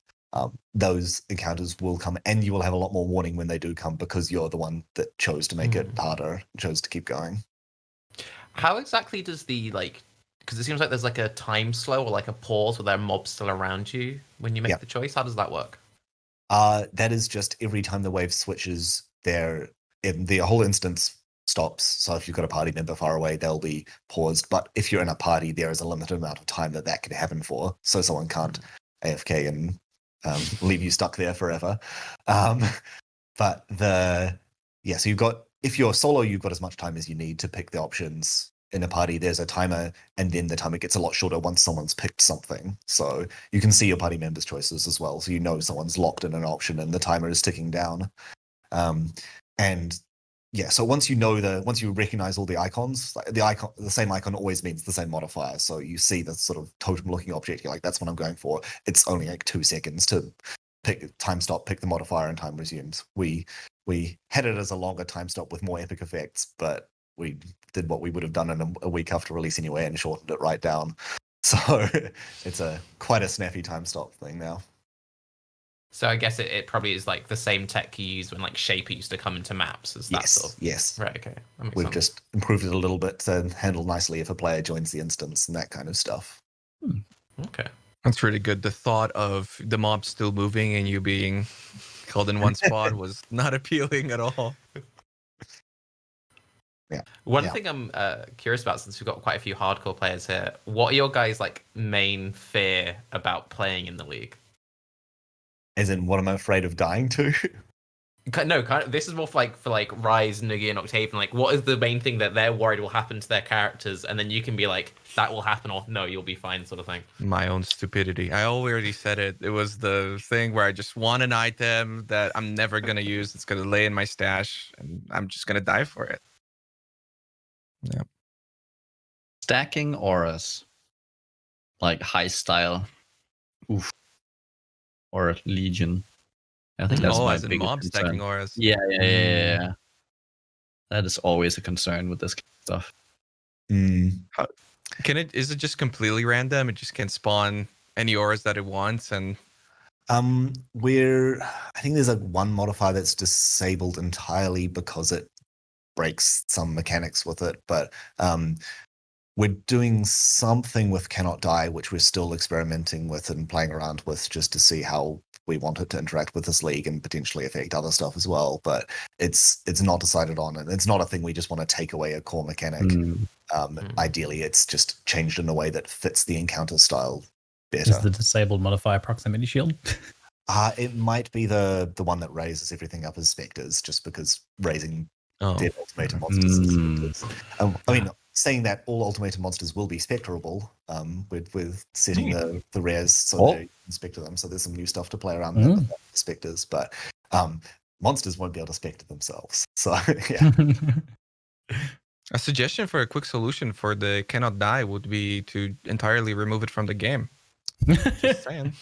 those encounters will come, and you will have a lot more warning when they do come because you're the one that chose to make it harder, chose to keep going. How exactly does the because it seems like there's like a time slow or like a pause where there are mobs still around you when you make the choice? How does that work? That is just every time the wave switches, the whole instance stops. So if you've got a party member far away, they'll be paused. But if you're in a party, there is a limited amount of time that can happen for, so someone can't AFK and leave you stuck there forever. But so if you're solo, you've got as much time as you need to pick the options. In a party, there's a timer, and then the timer gets a lot shorter once someone's picked something. So you can see your party members' choices as well. So you know someone's locked in an option and the timer is ticking down. So once you recognize all the icons, like the same icon always means the same modifier. So you see the sort of totem-looking object, you're like, that's what I'm going for. It's only like 2 seconds to pick time stop, pick the modifier, and time resumes. We had it as a longer time stop with more epic effects, but we did what we would have done in a week after release anyway and shortened it right down. So it's quite a snappy time stop thing now. So I guess it probably is like the same tech you used when like Shaper used to come into maps. Is that sort of... Yes. Right, okay. We've just improved it a little bit to handle nicely if a player joins the instance and that kind of stuff. Okay. That's really good. The thought of the mob still moving and you being held in one spot was not appealing at all. One thing I'm curious about, since we've got quite a few hardcore players here, what are your guys' like main fear about playing in the league? As in, what am I afraid of dying to? No, this is more for Rise, Nugi, and Octavian. Like, what is the main thing that they're worried will happen to their characters, and then you can be like, that will happen, or no, you'll be fine, sort of thing. My own stupidity. I already said it. It was the thing where I just want an item that I'm never gonna use. It's gonna lay in my stash, and I'm just gonna die for it. Yeah. Stacking auras, like high style, or Legion. I think that's my biggest mob concern. stacking auras. Yeah. That is always a concern with this stuff. Is it just completely random? It just can spawn any auras that it wants, and I think there's one modifier that's disabled entirely because it breaks some mechanics with it. But we're doing something with Cannot Die, which we're still experimenting with and playing around with just to see how we want it to interact with this league and potentially affect other stuff as well. But it's not decided on, and it's not a thing we just want to take away a core mechanic. Ideally, it's just changed in a way that fits the encounter style better. Is the disabled modifier proximity shield? It might be the one that raises everything up as specters, just because raising dead ultimatum monsters is specters. I mean, saying that all ultimatum monsters will be spectrable, with setting the rares so they can spectre them. So there's some new stuff to play around with specters, but monsters won't be able to spectre themselves. So yeah. A suggestion for a quick solution for the Cannot Die would be to entirely remove it from the game. Just saying.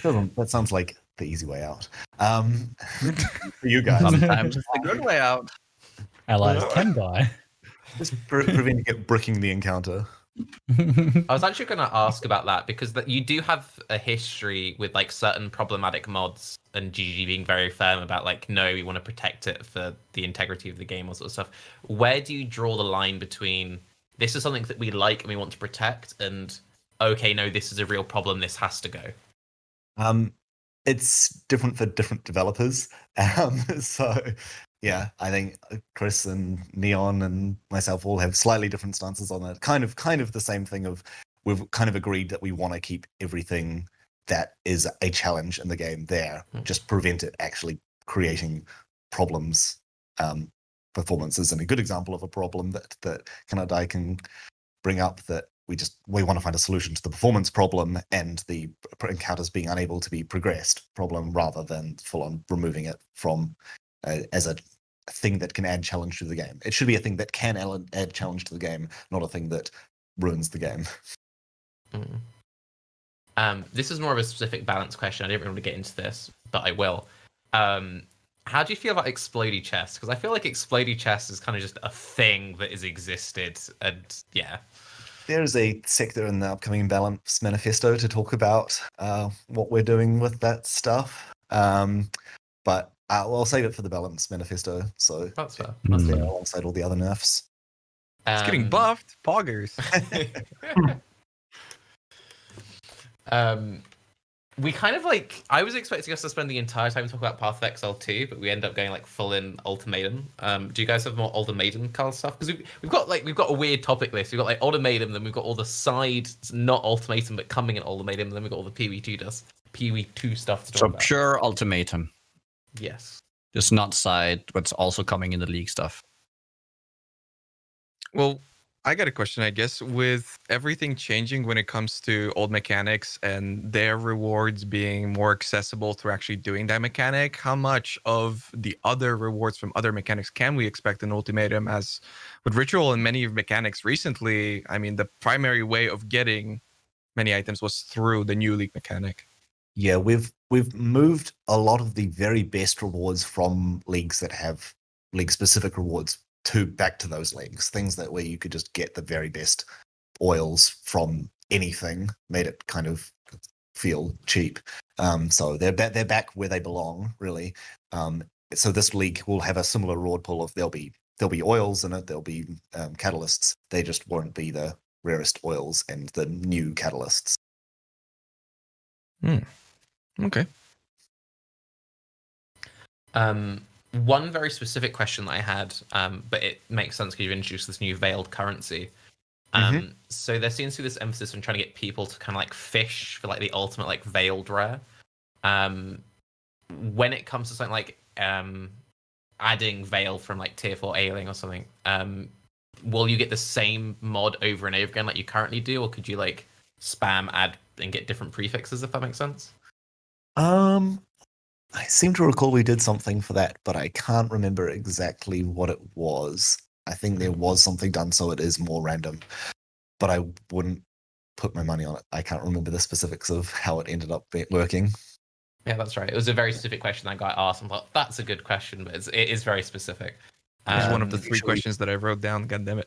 That sounds like the easy way out. For you guys. Sometimes it's the good way out. Allies can die. Just preventing it bricking the encounter. I was actually going to ask about that because you do have a history with like certain problematic mods and GG being very firm about like, no, we want to protect it for the integrity of the game or sort of stuff. Where do you draw the line between this is something that we like and we want to protect and okay, no, this is a real problem, this has to go? It's different for different developers. So yeah, I think Chris and Neon and myself all have slightly different stances on it. Kind of the same thing of we've kind of agreed that we want to keep everything that is a challenge in the game there, just prevent it actually creating problems. Performances, and a good example of a problem that Cannot Die can bring up that we want to find a solution to the performance problem and the encounters being unable to be progressed problem rather than full on removing it from as a thing that can add challenge to the game. It should be a thing that can add challenge to the game, not a thing that ruins the game. This is more of a specific balance question. I didn't really want to get into this, but I will. How do you feel about explodey chests? Because I feel like explodey chests is kind of just a thing that has existed, and yeah. There's a sector in the upcoming Balance Manifesto to talk about what we're doing with that stuff. But I'll save it for the Balance Manifesto. So that's fair. That's fair. Alongside all the other nerfs. It's getting buffed. Poggers. We kind of like, I was expecting us to spend the entire time talking about Path of Exile 2, but we end up going like full in Ultimatum. Do you guys have more Ultimatum kind stuff? Because we've got a weird topic list. We've got like Ultimatum, then we've got all the side, not Ultimatum, but coming in Ultimatum, then we've got all the PV2 stuff to talk about. Pure Ultimatum. Yes. Just not side, what's also coming in the league stuff. Well, I got a question, I guess. With everything changing when it comes to old mechanics and their rewards being more accessible through actually doing that mechanic, how much of the other rewards from other mechanics can we expect in Ultimatum? As with Ritual and many mechanics recently, I mean, the primary way of getting many items was through the new league mechanic. Yeah, we've moved a lot of the very best rewards from leagues that have league-specific rewards back to those leagues, things that where you could just get the very best oils from anything, made it kind of feel cheap. So they're back where they belong, really. So this league will have a similar reward pool of there'll be oils in it, there'll be catalysts. They just won't be the rarest oils and the new catalysts. Okay. One very specific question that I had, but it makes sense because you've introduced this new veiled currency. So there seems to be this emphasis on trying to get people to kind of like fish for like the ultimate like veiled rare. When it comes to something like adding veil from like tier 4 ailing or something, will you get the same mod over and over again like you currently do, or could you like spam add and get different prefixes, if that makes sense? I seem to recall we did something for that, but I can't remember exactly what it was. I think there was something done so it is more random, but I wouldn't put my money on it. I can't remember the specifics of how it ended up working. Yeah, that's right. It was a very specific question that guy asked, and I thought, that's a good question, but it is very specific. It's one of the 3 questions that I wrote down, goddammit.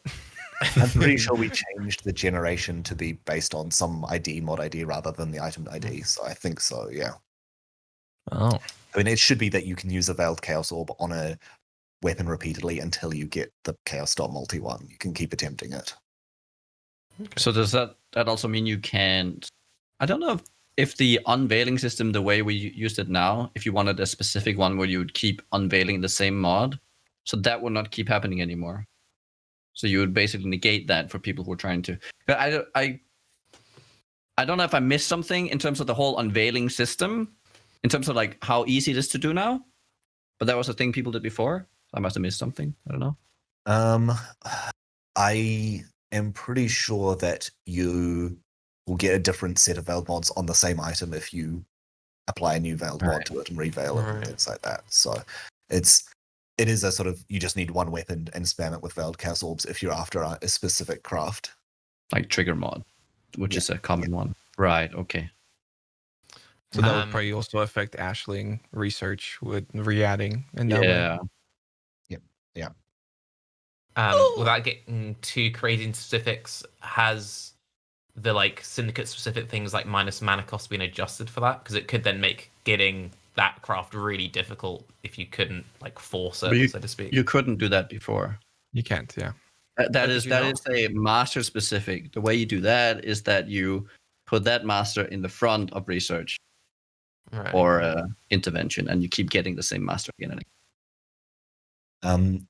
I'm pretty sure we changed the generation to be based on some ID, mod ID, rather than the item ID, so I think so, yeah. Oh. I mean, it should be that you can use a Veiled Chaos Orb on a weapon repeatedly until you get the Chaos Storm multi one. You can keep attempting it. Okay. So does that also mean you can't? I don't know if the unveiling system, the way we used it now, if you wanted a specific one where you would keep unveiling the same mod, so that would not keep happening anymore. So you would basically negate that for people who are trying to. I don't know if I missed something in terms of the whole unveiling system, in terms of like how easy it is to do now. But that was a thing people did before. I must have missed something. I don't know. I am pretty sure that you will get a different set of veiled mods on the same item if you apply a new veiled mod to it and reveil it and things like that. So it is a sort of, you just need one weapon and spam it with veiled Chaos Orbs if you're after a specific craft. Like trigger mod, which is a common one. Right, okay. So that would probably also affect Ashling research with re-adding. And yeah. Without getting too crazy into specifics, has the like syndicate specific things like minus mana cost been adjusted for that? Because it could then make getting that craft really difficult if you couldn't like force it, so to speak. You couldn't do that before. You can't, yeah. That is a master specific. The way you do that is that you put that master in the front of research or intervention, and you keep getting the same master again and again.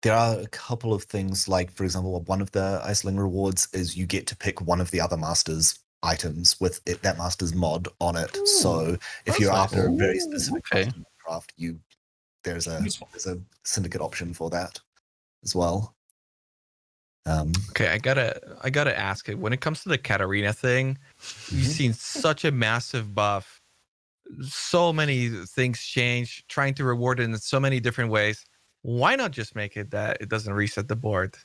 There are a couple of things, like, for example, one of the Iceling rewards is you get to pick one of the other master's items with that master's mod on it. Ooh, so if you're after a very specific craft, there's a syndicate option for that as well. Okay, I gotta ask it. When it comes to the Katarina thing, you've seen such a massive buff. So many things change, trying to reward it in so many different ways. Why not just make it that it doesn't reset the board?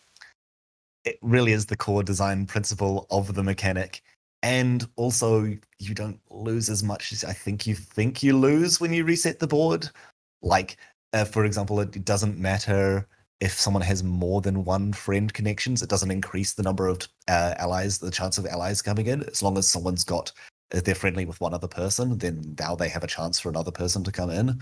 It really is the core design principle of the mechanic. And also, you don't lose as much as I think you lose when you reset the board. Like, for example, it doesn't matter if someone has more than one friend connections. It doesn't increase the number of allies, the chance of allies coming in. As long as someone's they're friendly with one other person, then now they have a chance for another person to come in.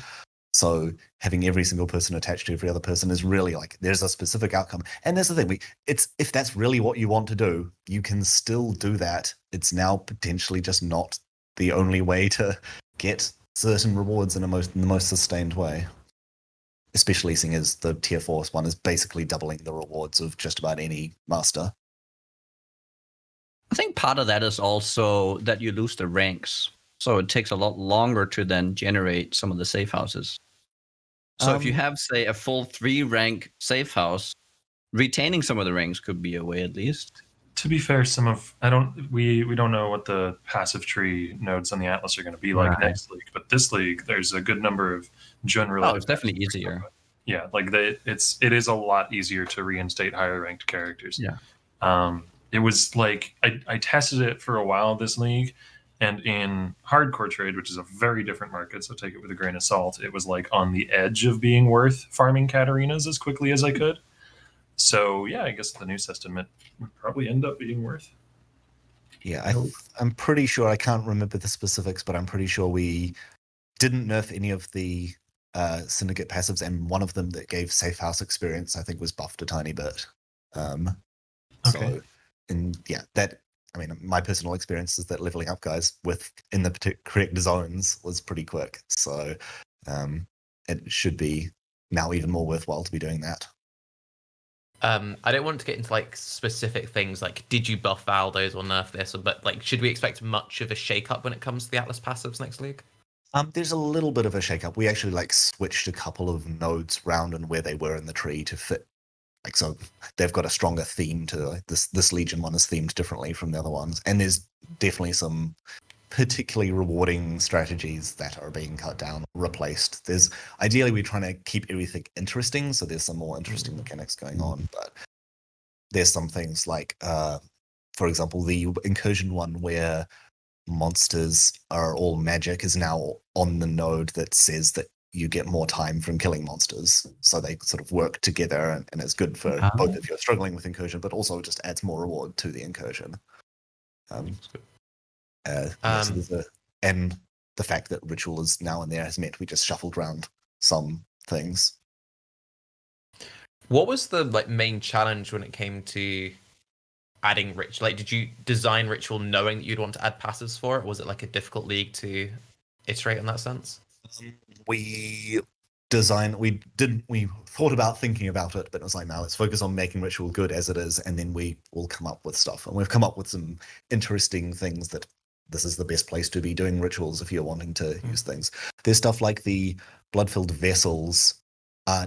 So having every single person attached to every other person is really like, there's a specific outcome. And that's the thing, if that's really what you want to do, you can still do that. It's now potentially just not the only way to get certain rewards in the most sustained way. Especially seeing as the tier 4 one is basically doubling the rewards of just about any master. I think part of that is also that you lose the ranks. So it takes a lot longer to then generate some of the safe houses. So if you have, say, a full 3-rank safe house, retaining some of the ranks could be a way at least. To be fair, we don't know what the passive tree nodes on the Atlas are going to be like next league, but this league there's a good number of general. Oh, it's definitely easier. Yeah, like it is a lot easier to reinstate higher ranked characters. Yeah. It was like I tested it for a while this league. And in hardcore trade, which is a very different market, so take it with a grain of salt, it was like on the edge of being worth farming Katarinas as quickly as I could. So yeah, I guess the new system, it would probably end up being worth. Yeah, I'm pretty sure, I can't remember the specifics, but I'm pretty sure we didn't nerf any of the syndicate passives, and one of them that gave safe house experience, I think, was buffed a tiny bit. Okay. So, and yeah, my personal experience is that leveling up guys in the correct zones was pretty quick. So it should be now even more worthwhile to be doing that. I don't want to get into like specific things like did you buff Valdos or nerf this, but like should we expect much of a shake-up when it comes to the Atlas passives next league? There's a little bit of a shake-up. We actually switched a couple of nodes round and where they were in the tree to fit. So they've got a stronger theme to this Legion one is themed differently from the other ones. And there's definitely some particularly rewarding strategies that are being cut down, replaced. Ideally we're trying to keep everything interesting, so there's some more interesting mechanics going on, but there's some things like, for example, the incursion one where monsters are all magic is now on the node that says that you get more time from killing monsters. So they sort of work together, and it's good for both if you're struggling with incursion, but also just adds more reward to the incursion. And the fact that ritual is now in there has meant we just shuffled around some things. What was the like main challenge when it came to adding ritual? Like, did you design ritual knowing that you'd want to add passives for it? Was it like a difficult league to iterate in that sense? We thought about thinking about it, but it was like, no, let's focus on making ritual good as it is, and then we will come up with stuff. And we've come up with some interesting things that this is the best place to be doing rituals if you're wanting to use things. There's stuff like the blood-filled vessels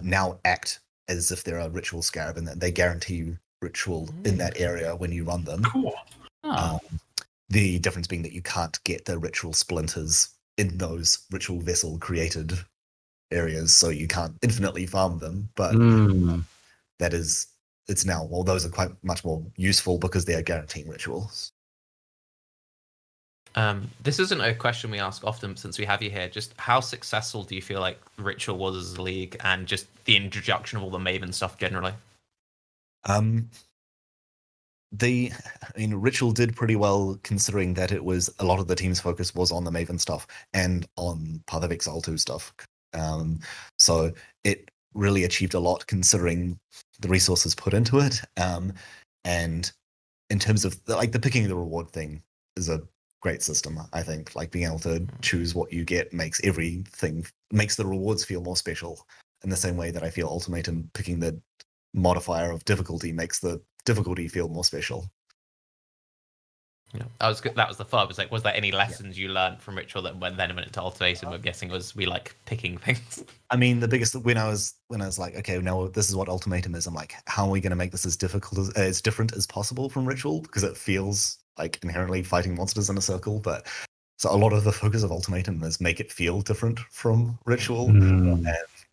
now act as if they're a ritual scarab, and that they guarantee ritual in that area when you run them. Cool. The difference being that you can't get the ritual splinters in those ritual vessel created areas, so you can't infinitely farm them. But it's now, well, those are quite much more useful because they are guaranteeing rituals. This isn't a question we ask often since we have you here. Just how successful do you feel like Ritual was as a league, and just the introduction of all the Maven stuff generally? Ritual did pretty well considering that it was a lot of the team's focus was on the Maven stuff and on Path of Exile 2 stuff. So it really achieved a lot considering the resources put into it. And in terms of the picking the reward thing is a great system. I think like being able to choose what you get makes the rewards feel more special, in the same way that I feel Ultimatum picking the modifier of difficulty makes the difficulty feel more special. Yeah, that was the thought. Was there any lessons you learned from Ritual that went into Ultimatum? I'm guessing we like picking things. I mean, the biggest when I was like, okay, now this is what Ultimatum is. I'm like, how are we going to make this as difficult as different as possible from Ritual, because it feels like inherently fighting monsters in a circle. But so a lot of the focus of Ultimatum is make it feel different from Ritual, and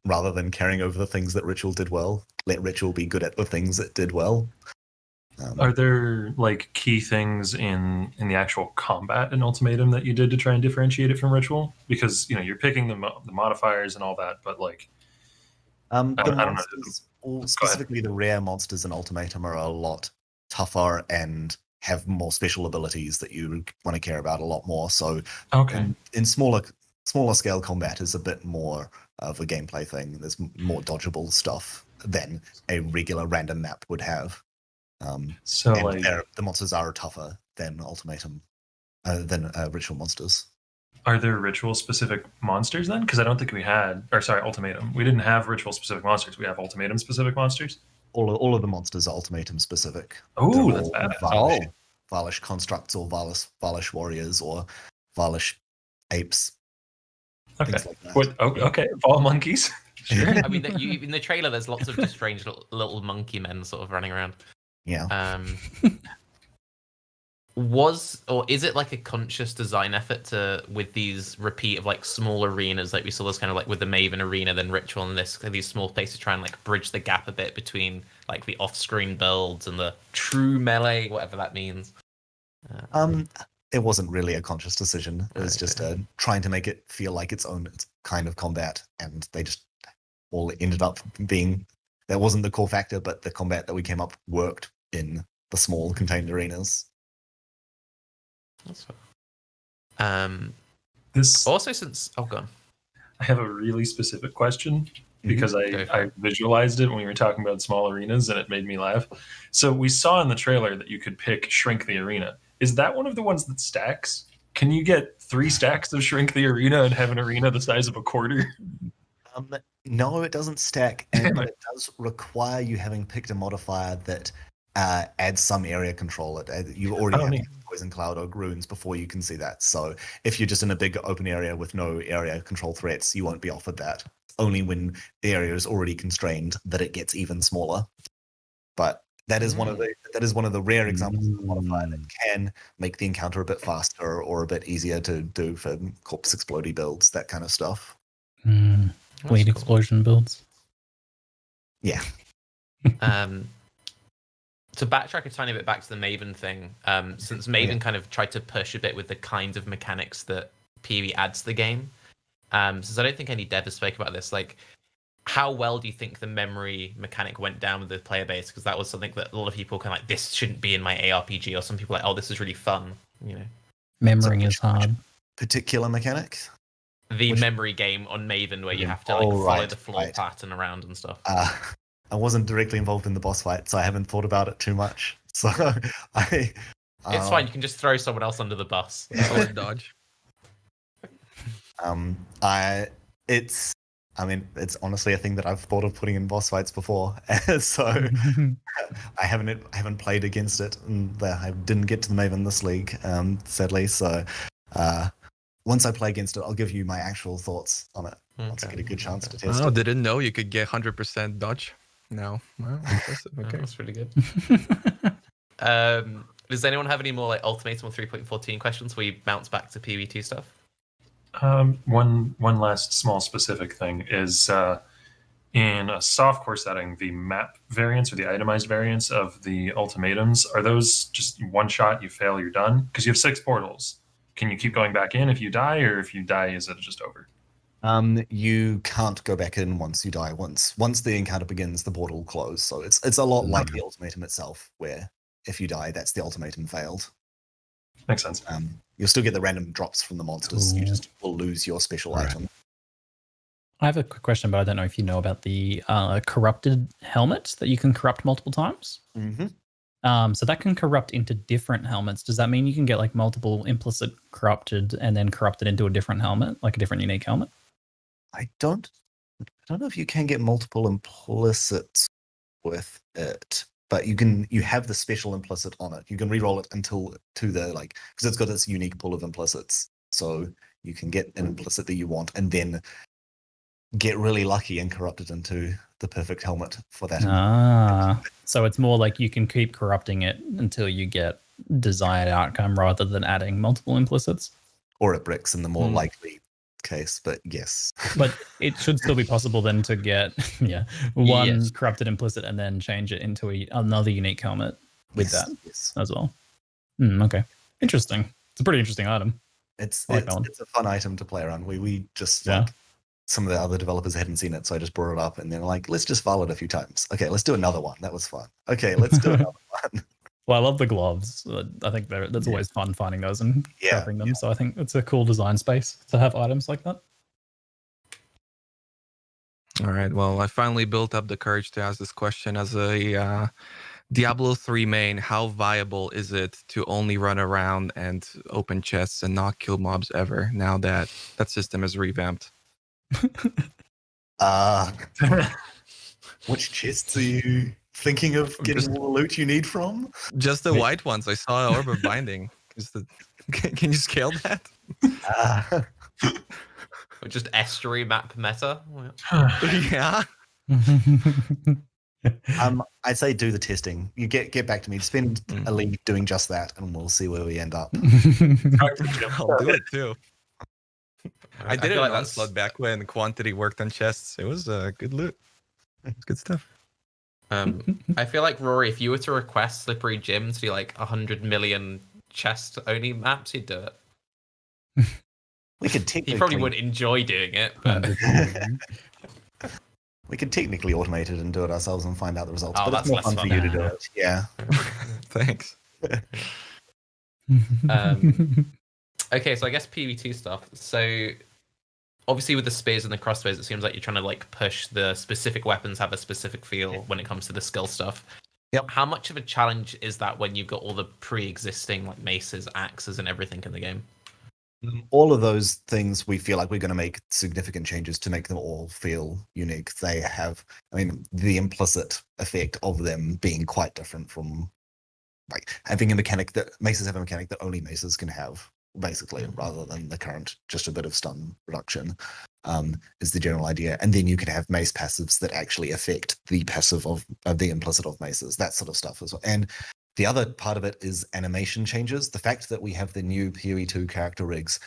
rather than carrying over the things that Ritual did well, let Ritual be good at the things it did well. Are there like key things in the actual combat in Ultimatum that you did to try and differentiate it from Ritual? Because you're picking the modifiers and all that, but like I don't know. Specifically, the rare monsters in Ultimatum are a lot tougher and have more special abilities that you want to care about a lot more. So in smaller scale combat is a bit more of a gameplay thing. There's more dodgeable stuff than a regular random map would have. The monsters are tougher than Ultimatum, than Ritual monsters. Are there Ritual specific monsters then? Because I don't think we had, Ultimatum. We didn't have Ritual specific monsters. We have Ultimatum specific monsters. All of the monsters are Ultimatum specific. Oh, that's bad. Valish constructs, or Valish warriors, or Valish apes. Okay. Things like that. Okay. All monkeys. Sure. I mean, in the trailer, there's lots of just strange little monkey men sort of running around. Yeah. Is it like a conscious design effort with these repeat of like small arenas, like we saw this kind of like with the Maven arena, then Ritual, and these small places try and like bridge the gap a bit between like the off-screen builds and the true melee, whatever that means? It wasn't really a conscious decision. It was just trying to make it feel like its own kind of combat, and they just all ended up being. That wasn't the core factor, but the combat that we came up worked in the small contained arenas. That's fine. This also, since go on. I have a really specific question because I visualized it when we were talking about small arenas, and it made me laugh. So we saw in the trailer that you could pick Shrink the Arena. Is that one of the ones that stacks? Can you get 3 stacks of Shrink the Arena and have an arena the size of a quarter? No, it doesn't stack, and it does require you having picked a modifier that adds some area control. You already have Poison Cloud or Runes before you can see that. So if you're just in a big open area with no area control threats, you won't be offered that. Only when the area is already constrained that it gets even smaller. But that is one of the rare examples of a modifier that can make the encounter a bit faster or a bit easier to do for corpse explodey builds, that kind of stuff. Blade explosion builds. Yeah. To backtrack a tiny bit back to the Maven thing, since Maven kind of tried to push a bit with the kinds of mechanics that PoE adds to the game, since I don't think any devs spoke about this, like, how well do you think the memory mechanic went down with the player base? Because that was something that a lot of people kind of like, this shouldn't be in my ARPG, or some people are like, oh, this is really fun, Memory is hard. Particular mechanic? The memory game on Maven where you have to follow the floor pattern around and stuff. I wasn't directly involved in the boss fight, so I haven't thought about it too much. So I. It's fine. You can just throw someone else under the bus. Solid dodge. It's honestly a thing that I've thought of putting in boss fights before, so I haven't played against it, and I didn't get to the Maven this league, sadly. So once I play against it, I'll give you my actual thoughts on it. Once I get a good chance to test it. Didn't know you could get 100% dodge. No, wow, impressive. Okay, that's pretty good. Does anyone have any more like Ultimatum 3.14 questions where you bounce back to PvT stuff? One last small specific thing is in a softcore setting, the map variants or the itemized variants of the ultimatums, are those just one shot, you fail, you're done? Because you have 6 portals. Can you keep going back in if you die, or if you die, is it just over? You can't go back in once you die. Once the encounter begins, the portal will close. So it's a lot like the ultimatum itself, where if you die, that's the ultimatum failed. Makes sense. You'll still get the random drops from the monsters. You just will lose your special item. I have a quick question, but I don't know if you know about the corrupted helmet that you can corrupt multiple times. Mm-hmm. So that can corrupt into different helmets. Does that mean you can get like multiple implicit corrupted and then corrupted into a different helmet, like a different unique helmet? I don't know if you can get multiple implicits with it, but you have the special implicit on it. You can re-roll it because it's got this unique pool of implicits. So you can get an implicit that you want and then get really lucky and corrupt it into the perfect helmet for that. So it's more like you can keep corrupting it until you get desired outcome rather than adding multiple implicits. Or it bricks in the more likely case, but yes. But it should still be possible then to get one corrupted implicit and then change it into another unique helmet with that as well. Okay, interesting. It's a pretty interesting item. It's a fun item to play around. We just some of the other developers hadn't seen it, so I just brought it up, and they're like, let's just file it a few times. Okay, let's do another one. That was fun. Okay, let's do another one. Well, I love the gloves. I think that's always fun finding those and crafting them. So I think it's a cool design space to have items like that. All right. Well, I finally built up the courage to ask this question as a Diablo 3 main. How viable is it to only run around and open chests and not kill mobs ever now that that system is revamped? Which chests are you thinking of getting all the loot you need from? Just the white ones. I saw Orb of Binding. Can you scale that? Or just estuary map meta? Yeah. I'd say do the testing. You get back to me. Spend a league doing just that, and we'll see where we end up. I'll do it too. I did it like in Onslaught back when Quantity worked on chests. It was good loot. It's good stuff. I feel like, Rory, if you were to request Slippery Jim to do like 100 million chest only maps, he'd do it. We could technically. He probably would enjoy doing it, but we could technically automate it and do it ourselves and find out the results. Oh, but that's it's more fun for you to do it. Yeah. Thanks. Okay, so I guess PvT stuff. So obviously with the spears and the crossbows, it seems like you're trying to like push the specific weapons have a specific feel when it comes to the skill stuff. Yep. How much of a challenge is that when you've got all the pre-existing like maces, axes, and everything in the game? All of those things we feel like we're going to make significant changes to make them all feel unique. They have, the implicit effect of them being quite different from like having a mechanic that maces have a mechanic that only maces can have, basically, rather than the current just a bit of stun reduction, is the general idea. And then you can have mace passives that actually affect the passive of the implicit of maces, that sort of stuff as well. And the other part of it is animation changes. The fact that we have the new PoE2 character rigs,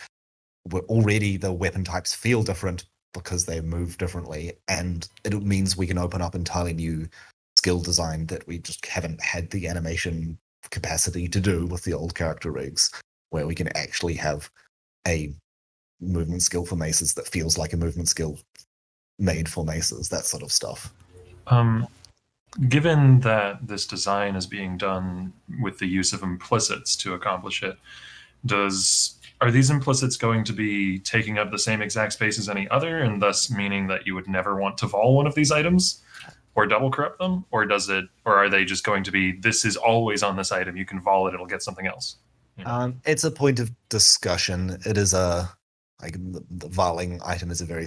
where already the weapon types feel different because they move differently, and it means we can open up entirely new skill design that we just haven't had the animation capacity to do with the old character rigs, where we can actually have a movement skill for maces that feels like a movement skill made for maces, that sort of stuff. Given that this design is being done with the use of implicits to accomplish it, are these implicits going to be taking up the same exact space as any other, and thus meaning that you would never want to vol one of these items? or double corrupt them, or are they just going to be, this is always on this item, you can vol it, it'll get something else? It's a point of discussion. It is the voling item is a very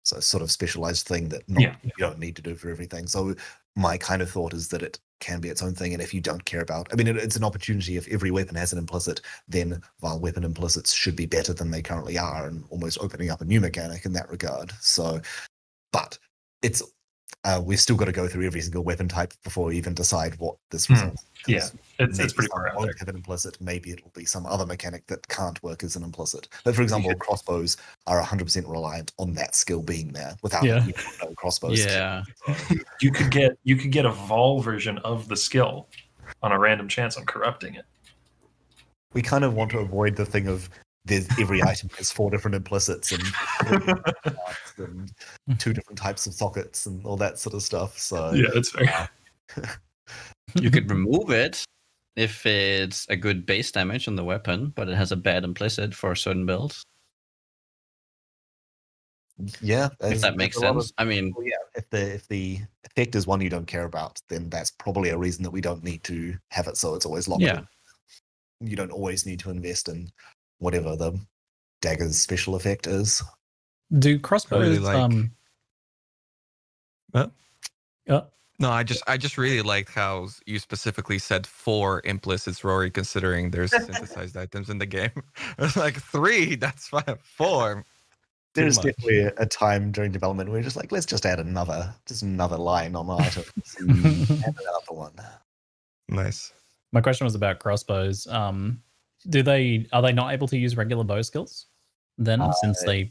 sort of specialized thing that you don't need to do for everything. So my kind of thought is that it can be its own thing, and if you don't care about, I mean, it's an opportunity. If every weapon has an implicit, then vile weapon implicits should be better than they currently are, and almost opening up a new mechanic in that regard. So, but it's we've still got to go through every single weapon type before we even decide what this results. Yeah, it's pretty far out there. Have an implicit, maybe it'll be some other mechanic that can't work as an implicit. But for example, crossbows are 100% reliant on that skill being there. Without it, you don't know crossbows. Yeah, you could get a vol version of the skill on a random chance on corrupting it. We kind of want to avoid the thing of there's every item has 4 different implicits and 2 different types of sockets and all that sort of stuff. So yeah, that's fair. You could remove it if it's a good base damage on the weapon, but it has a bad implicit for certain builds. Yeah, if that makes sense. I mean, well, yeah, if the effect is one you don't care about, then that's probably a reason that we don't need to have it. So it's always locked in. You don't always need to invest in whatever the dagger's special effect is. Do crossbows No, I just really liked how you specifically said 4 implicits, Rory, considering there's synthesized items in the game. It's like 3, that's fine. 4. There's definitely a time during development where we're just like, let's just add another line on the item. Add another one. Nice. My question was about crossbows. Are they not able to use regular bow skills then, since they?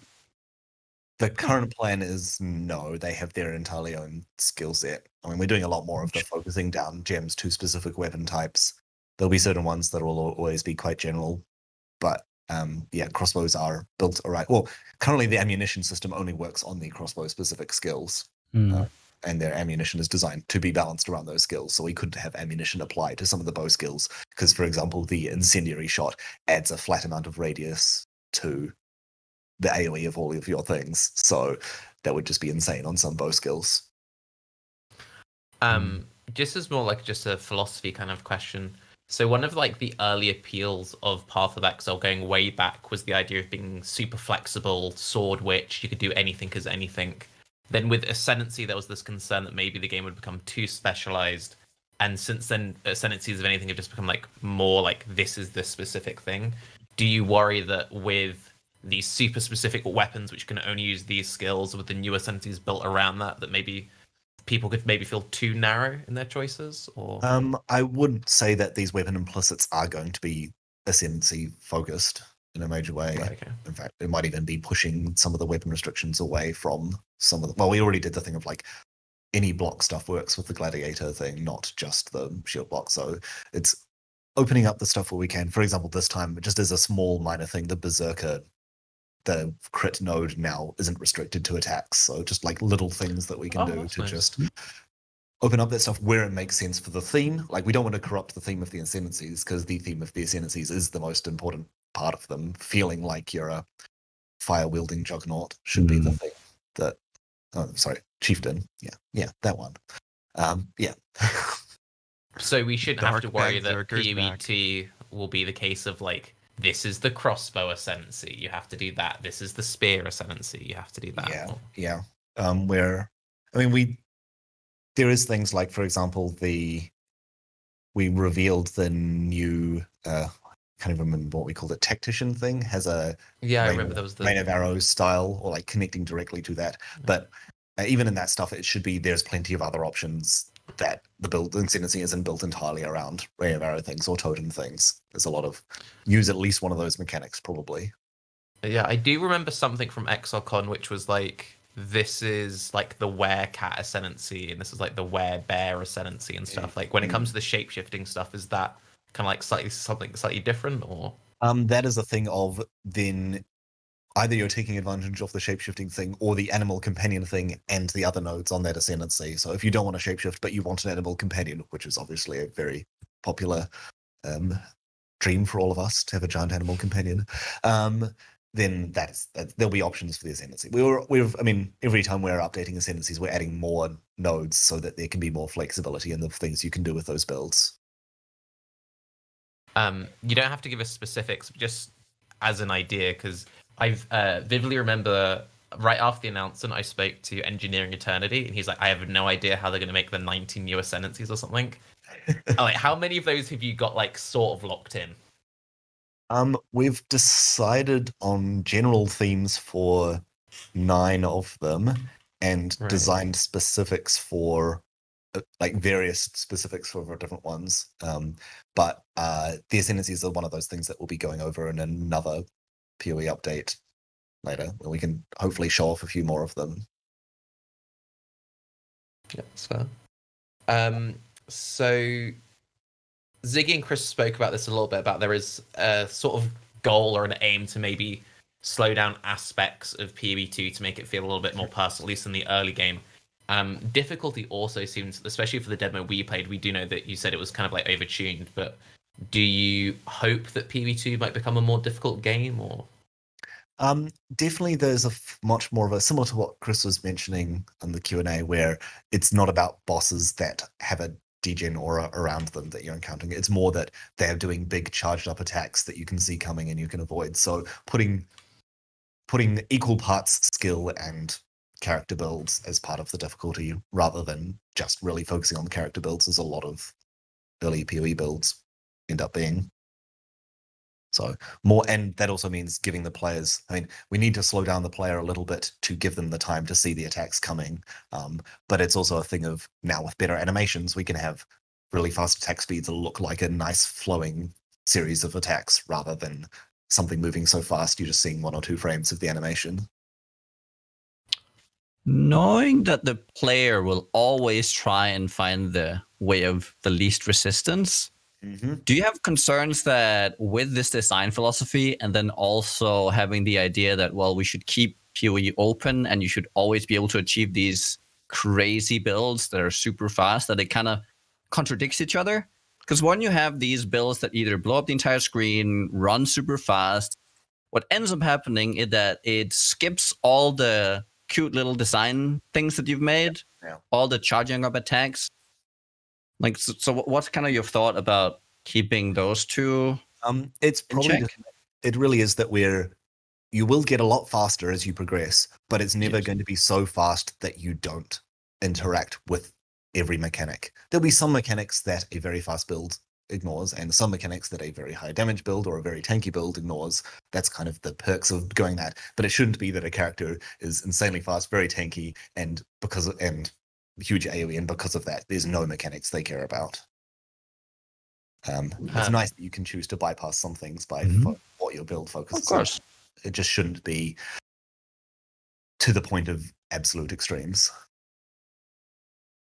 The current plan is no. They have their entirely own skill set. I mean, we're doing a lot more of the focusing down gems to specific weapon types. There'll be certain ones that will always be quite general, but crossbows are built all right. Well, currently the ammunition system only works on the crossbow specific skills. And their ammunition is designed to be balanced around those skills. So we could have ammunition apply to some of the bow skills. Because, for example, the incendiary shot adds a flat amount of radius to the AoE of all of your things. So that would just be insane on some bow skills. Just as more like just a philosophy kind of question. So one of like the early appeals of Path of Exile going way back was the idea of being super flexible, sword witch, you could do anything as anything. Then with Ascendancy, there was this concern that maybe the game would become too specialized. And since then, Ascendancies, if anything, have just become like more like this is the specific thing. Do you worry that with these super specific weapons, which can only use these skills, with the new Ascendancies built around that maybe people could maybe feel too narrow in their choices? Or I wouldn't say that these weapon implicits are going to be Ascendancy focused in a major way. Right, okay. In fact, it might even be pushing some of the weapon restrictions away from some of the... Well, we already did the thing of like any block stuff works with the gladiator thing, not just the shield block. So it's opening up the stuff where we can. For example, this time, just as a small minor thing, the Berserker, the crit node now isn't restricted to attacks. So just like little things that we can do to just open up that stuff where it makes sense for the theme. Like we don't want to corrupt the theme of the Ascendancies, because the theme of the Ascendancies is the most important part of them. Feeling like you're a fire-wielding juggernaut should be the thing that... Oh, sorry, Chieftain. Yeah, that one. Yeah. So we shouldn't have to worry that PoE2 will be the case of like, this is the crossbow ascendancy, you have to do that. This is the spear ascendancy, you have to do that. Yeah. Where, I mean, there is things like, for example, we revealed the new, can't even remember what we called it, tactician thing, has a I remember there was the rain of arrows style, or like connecting directly to that. But even in that stuff, it should be, there's plenty of other options that the build Ascendancy isn't built entirely around rain of arrow things or totem things. There's a lot of use at least one of those mechanics probably. Yeah, I do remember something from ExileCon which was like, this is like the werecat ascendancy and this is like the werebear ascendancy and stuff. Like when it comes to the shape-shifting stuff, is that kind of like something slightly different, or that is a thing of then either you're taking advantage of the shapeshifting thing or the animal companion thing and the other nodes on that ascendancy. So if you don't want to shapeshift but you want an animal companion, which is obviously a very popular dream for all of us to have a giant animal companion, then there'll be options for the ascendancy. Every time we're updating ascendancies, we're adding more nodes so that there can be more flexibility in the things you can do with those builds. You don't have to give us specifics, just as an idea, because I vividly remember right after the announcement, I spoke to Engineering Eternity, and he's like, I have no idea how they're going to make the 19 new ascendancies or something. Like, how many of those have you got like sort of locked in? We've decided on general themes for 9 of them, and designed specifics for like various specifics for different ones. But the ascendancies are one of those things that we'll be going over in another PoE update later, where we can hopefully show off a few more of them. Yeah, that's fair. So Ziggy and Chris spoke about this a little bit, about there is a sort of goal or an aim to maybe slow down aspects of PoE2 to make it feel a little bit more personal, at least in the early game. Difficulty also seems, especially for the demo we played, we do know that you said it was kind of like overtuned, but do you hope that PoE2 might become a more difficult game, or? Definitely there's much more of a, similar to what Chris was mentioning in the Q&A, where it's not about bosses that have a degen aura around them that you're encountering. It's more that they're doing big charged up attacks that you can see coming and you can avoid. So putting equal parts skill and character builds as part of the difficulty, rather than just really focusing on the character builds, as a lot of early PoE builds end up being. So more, and that also means giving the players, we need to slow down the player a little bit to give them the time to see the attacks coming. But it's also a thing of, now with better animations, we can have really fast attack speeds that look like a nice flowing series of attacks, rather than something moving so fast you're just seeing 1 or 2 frames of the animation. Knowing that the player will always try and find the way of the least resistance, do you have concerns that with this design philosophy, and then also having the idea that, well, we should keep PoE open and you should always be able to achieve these crazy builds that are super fast, that it kind of contradicts each other? Because when you have these builds that either blow up the entire screen, run super fast, what ends up happening is that it skips all the cute little design things that you've made, all the charging up attacks. Like, so what's kind of your thought about keeping those two? It's probably it really is that you will get a lot faster as you progress, but it's never going to be so fast that you don't interact with every mechanic. There'll be some mechanics that a very fast build ignores, and some mechanics that a very high damage build or a very tanky build ignores. That's kind of the perks of going that. But it shouldn't be that a character is insanely fast, very tanky, and huge AoE, and because of that, there's no mechanics they care about. It's nice that you can choose to bypass some things by what your build focuses on. Of course. It just shouldn't be to the point of absolute extremes.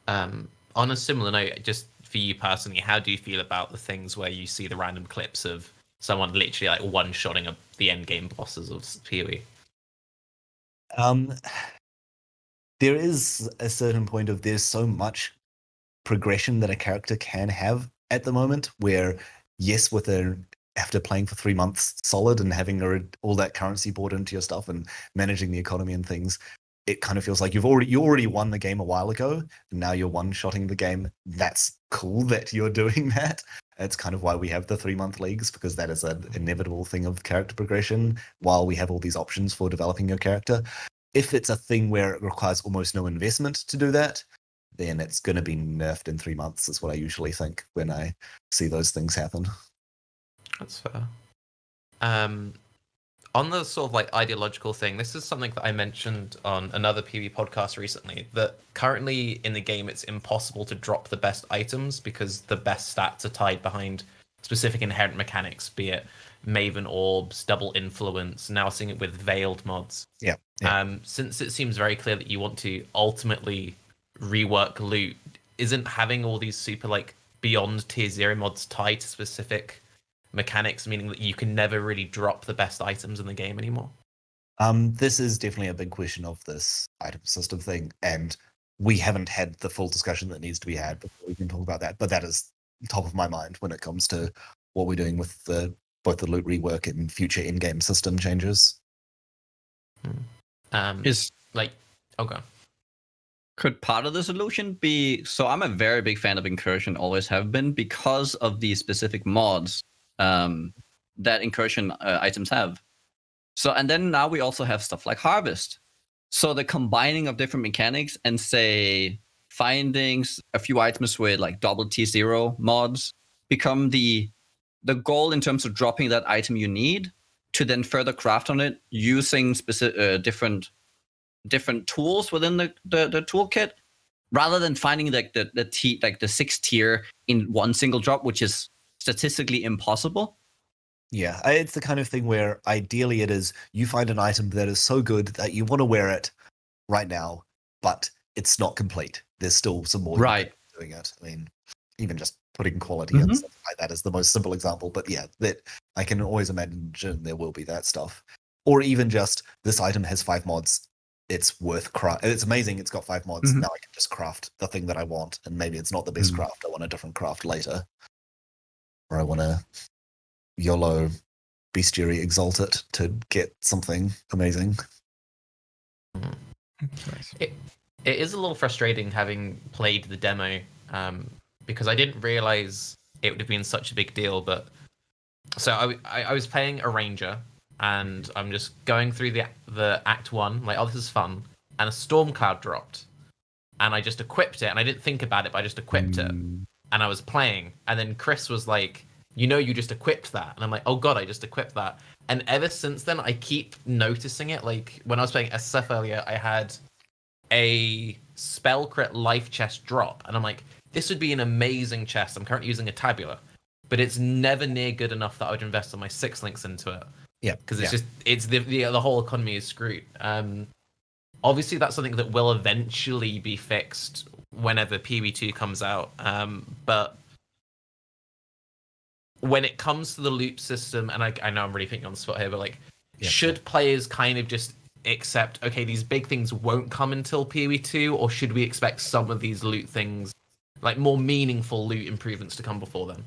On a similar note, just for you personally, how do you feel about the things where you see the random clips of someone literally like one-shotting the end game bosses of PoE? There is a certain point of, there's so much progression that a character can have at the moment, where yes, after playing for 3 months solid and having all that currency bought into your stuff and managing the economy and things, it kind of feels like you already won the game a while ago, and now you're one-shotting the game. That's cool that you're doing that. That's kind of why we have the 3-month leagues, because that is an inevitable thing of character progression, while we have all these options for developing your character. If it's a thing where it requires almost no investment to do that, then it's going to be nerfed in 3 months, is what I usually think when I see those things happen. That's fair. On the sort of like ideological thing, this is something that I mentioned on another PvE podcast recently, that currently in the game it's impossible to drop the best items because the best stats are tied behind specific inherent mechanics, be it Maven Orbs, Double Influence, now seeing it with Veiled mods. Yeah. Since it seems very clear that you want to ultimately rework loot, isn't having all these super like beyond tier 0 mods tied to specific mechanics, meaning that you can never really drop the best items in the game anymore? This is definitely a big question of this item system thing, and we haven't had the full discussion that needs to be had before we can talk about that, but that is top of my mind when it comes to what we're doing with both the loot rework and future in-game system changes. Is like, okay. Could part of the solution be? So I'm a very big fan of Incursion, always have been, because of the specific mods that Incursion items have. So, and then now we also have stuff like Harvest. So the combining of different mechanics and, say, finding a few items with like double T0 mods become the goal in terms of dropping that item you need to then further craft on it using specific different tools within the toolkit, rather than finding like the 6th tier in one single drop, which is statistically impossible. Yeah, it's the kind of thing where ideally it is you find an item that is so good that you want to wear it right now, but it's not complete. There's still some more right doing it. I mean, even just putting quality and stuff like that is the most simple example. But yeah, that I can always imagine there will be that stuff. Or even just this item has 5 mods. It's worth craft. It's amazing. It's got 5 mods. Now I can just craft the thing that I want, and maybe it's not the best craft. I want a different craft later, or I want to YOLO bestiary exalt it to get something amazing. Nice. It is a little frustrating having played the demo, because I didn't realize it would have been such a big deal. But so I was playing a ranger, and I'm just going through the Act 1, like, oh, this is fun, and a storm cloud dropped, and I just equipped it, and I didn't think about it, but I just equipped it, and I was playing, and then Chris was like, you just equipped that, and I'm like, oh god, I just equipped that, and ever since then, I keep noticing it. Like, when I was playing SF earlier, I had a spell crit life chest drop, and I'm like, this would be an amazing chest. I'm currently using a tabula, but it's never near good enough that I would invest on my 6 links into it. Yeah, because it's the whole economy is screwed. Obviously, that's something that will eventually be fixed whenever PoE2 comes out. But when it comes to the loop system, and I know I'm really thinking on the spot here, but like, should players kind of just accept, okay, these big things won't come until PoE2, or should we expect some of these loot things, like more meaningful loot improvements, to come before then?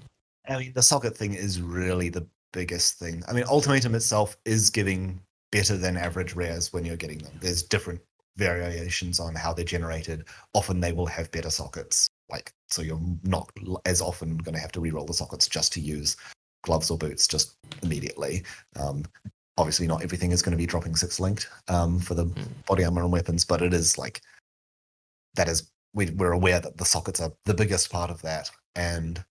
I mean, the socket thing is really the biggest thing. I mean, Ultimatum itself is giving better than average rares when you're getting them. There's different variations on how they're generated. Often they will have better sockets, like, so you're not as often going to have to reroll the sockets just to use gloves or boots just immediately. Obviously not everything is going to be dropping 6 linked for the body armor and weapons, but it is like, that is, we're aware that the sockets are the biggest part of that, and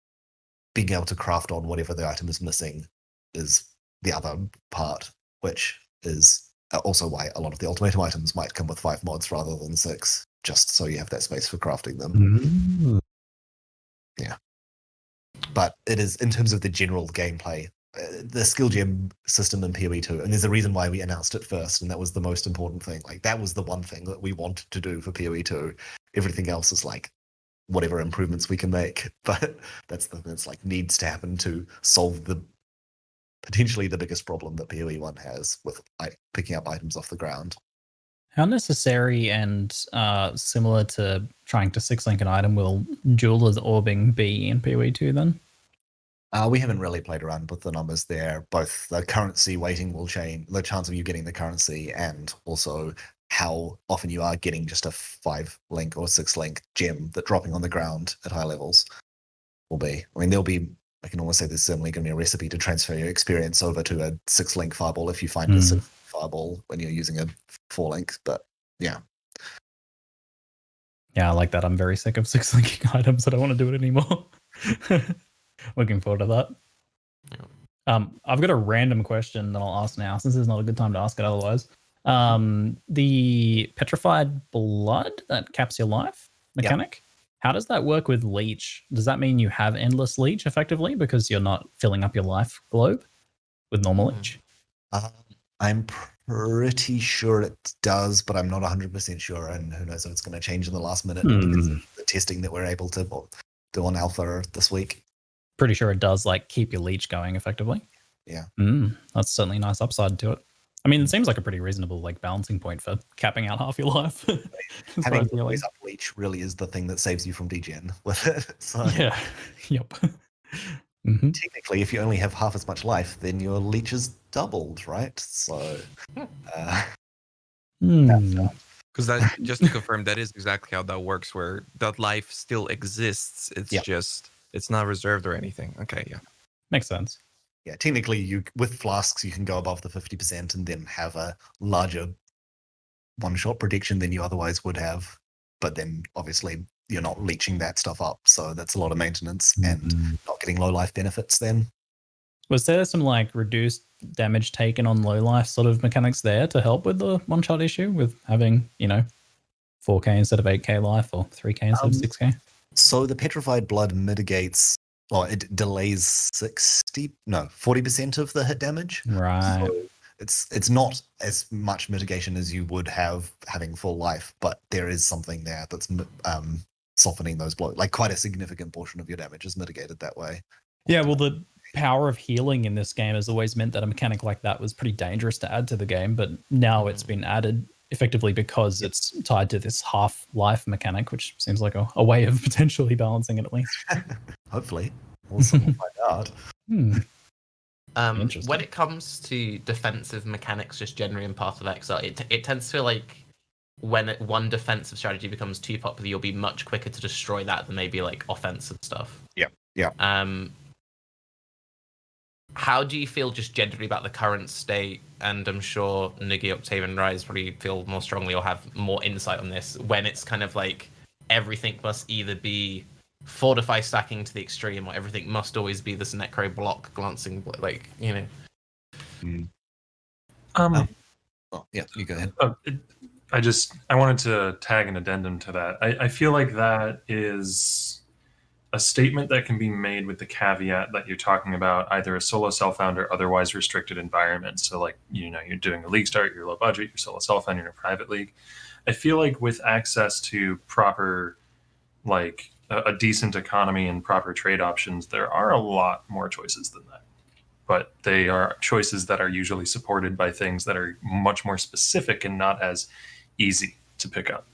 being able to craft on whatever the item is missing is the other part, which is also why a lot of the Ultimatum items might come with 5 mods rather than 6, just so you have that space for crafting them. Yeah. But it is, in terms of the general gameplay, the skill gem system in PoE2, and there's a reason why we announced it first, and that was the most important thing. Like, that was the one thing that we wanted to do for PoE2. Everything else is like, whatever improvements we can make, but that's the thing that's like needs to happen to solve the potentially the biggest problem that PoE1 has with picking up items off the ground. How necessary and similar to trying to 6-link an item will Jeweler's Orbing be in PoE2 then? We haven't really played around with the numbers there. Both the currency weighting will change, the chance of you getting the currency, and also how often you are getting just a 5-link or 6-link gem that dropping on the ground at high levels will be. I mean, there'll be, I can almost say there's certainly going to be a recipe to transfer your experience over to a 6-link fireball if you find a 6 fireball when you're using a 4-link, but yeah. Yeah, I like that. I'm very sick of 6-linking items. I don't want to do it anymore. Looking forward to that. I've got a random question that I'll ask now, since there's not a good time to ask it otherwise. The petrified blood that caps your life mechanic, how does that work with leech? Does that mean you have endless leech effectively because you're not filling up your life globe with normal leech? I'm pretty sure it does, but I'm not 100% sure, and who knows if it's going to change in the last minute because of the testing that we're able to do on alpha this week. Pretty sure it does, like, keep your leech going effectively. Yeah. That's certainly a nice upside to it. I mean, it seems like a pretty reasonable, like, balancing point for capping out half your life. Having always up leech really is the thing that saves you from degen with it. So yeah. Yep. Technically, if you only have half as much life, then your leech is doubled, right? So Because that, just to confirm, that is exactly how that works. Where that life still exists. It's just it's not reserved or anything. Okay, yeah, Makes sense. Yeah, technically, you with flasks you can go above the 50% and then have a larger one-shot prediction than you otherwise would have. But then, obviously, you're not leeching that stuff up, so that's a lot of maintenance and not getting low life benefits. Then, was there some like reduced damage taken on low life sort of mechanics there to help with the one-shot issue with having 4K instead of 8K life or 3K instead of 6K? So the petrified blood mitigates, or it delays 40% of the hit damage. Right. So it's not as much mitigation as you would have having full life, but there is something there that's softening those blows. Like quite a significant portion of your damage is mitigated that way. Yeah, well, the power of healing in this game has always meant that a mechanic like that was pretty dangerous to add to the game, but now it's been added effectively because it's tied to this half-life mechanic, which seems like a way of potentially balancing it at least. Hopefully. We'll find out. When it comes to defensive mechanics, just generally in Path of Exile, it tends to feel like when one defensive strategy becomes too popular, you'll be much quicker to destroy that than maybe like offensive stuff. Yeah. How do you feel just generally about the current state? And I'm sure Nugi, Octave, and Rise probably feel more strongly or have more insight on this when it's kind of like everything must either be fortify stacking to the extreme or everything must always be this necro block glancing yeah, you go ahead. I wanted to tag an addendum to that. I feel like that is a statement that can be made with the caveat that you're talking about either a solo self-found or otherwise restricted environment. So like, you're doing a league start, you're low budget, you're solo self-found, you're in a private league. I feel like with access to proper, like a decent economy and proper trade options, there are a lot more choices than that. But they are choices that are usually supported by things that are much more specific and not as easy to pick up.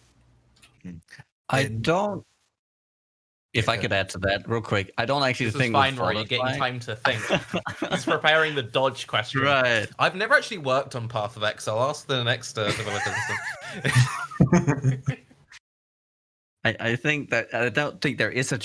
If I could add to that real quick, I don't actually think fine, Rory. You're getting time to think. He's preparing the dodge question. Right. I've never actually worked on Path of Exile. Ask the next developer. I think that I don't think there is a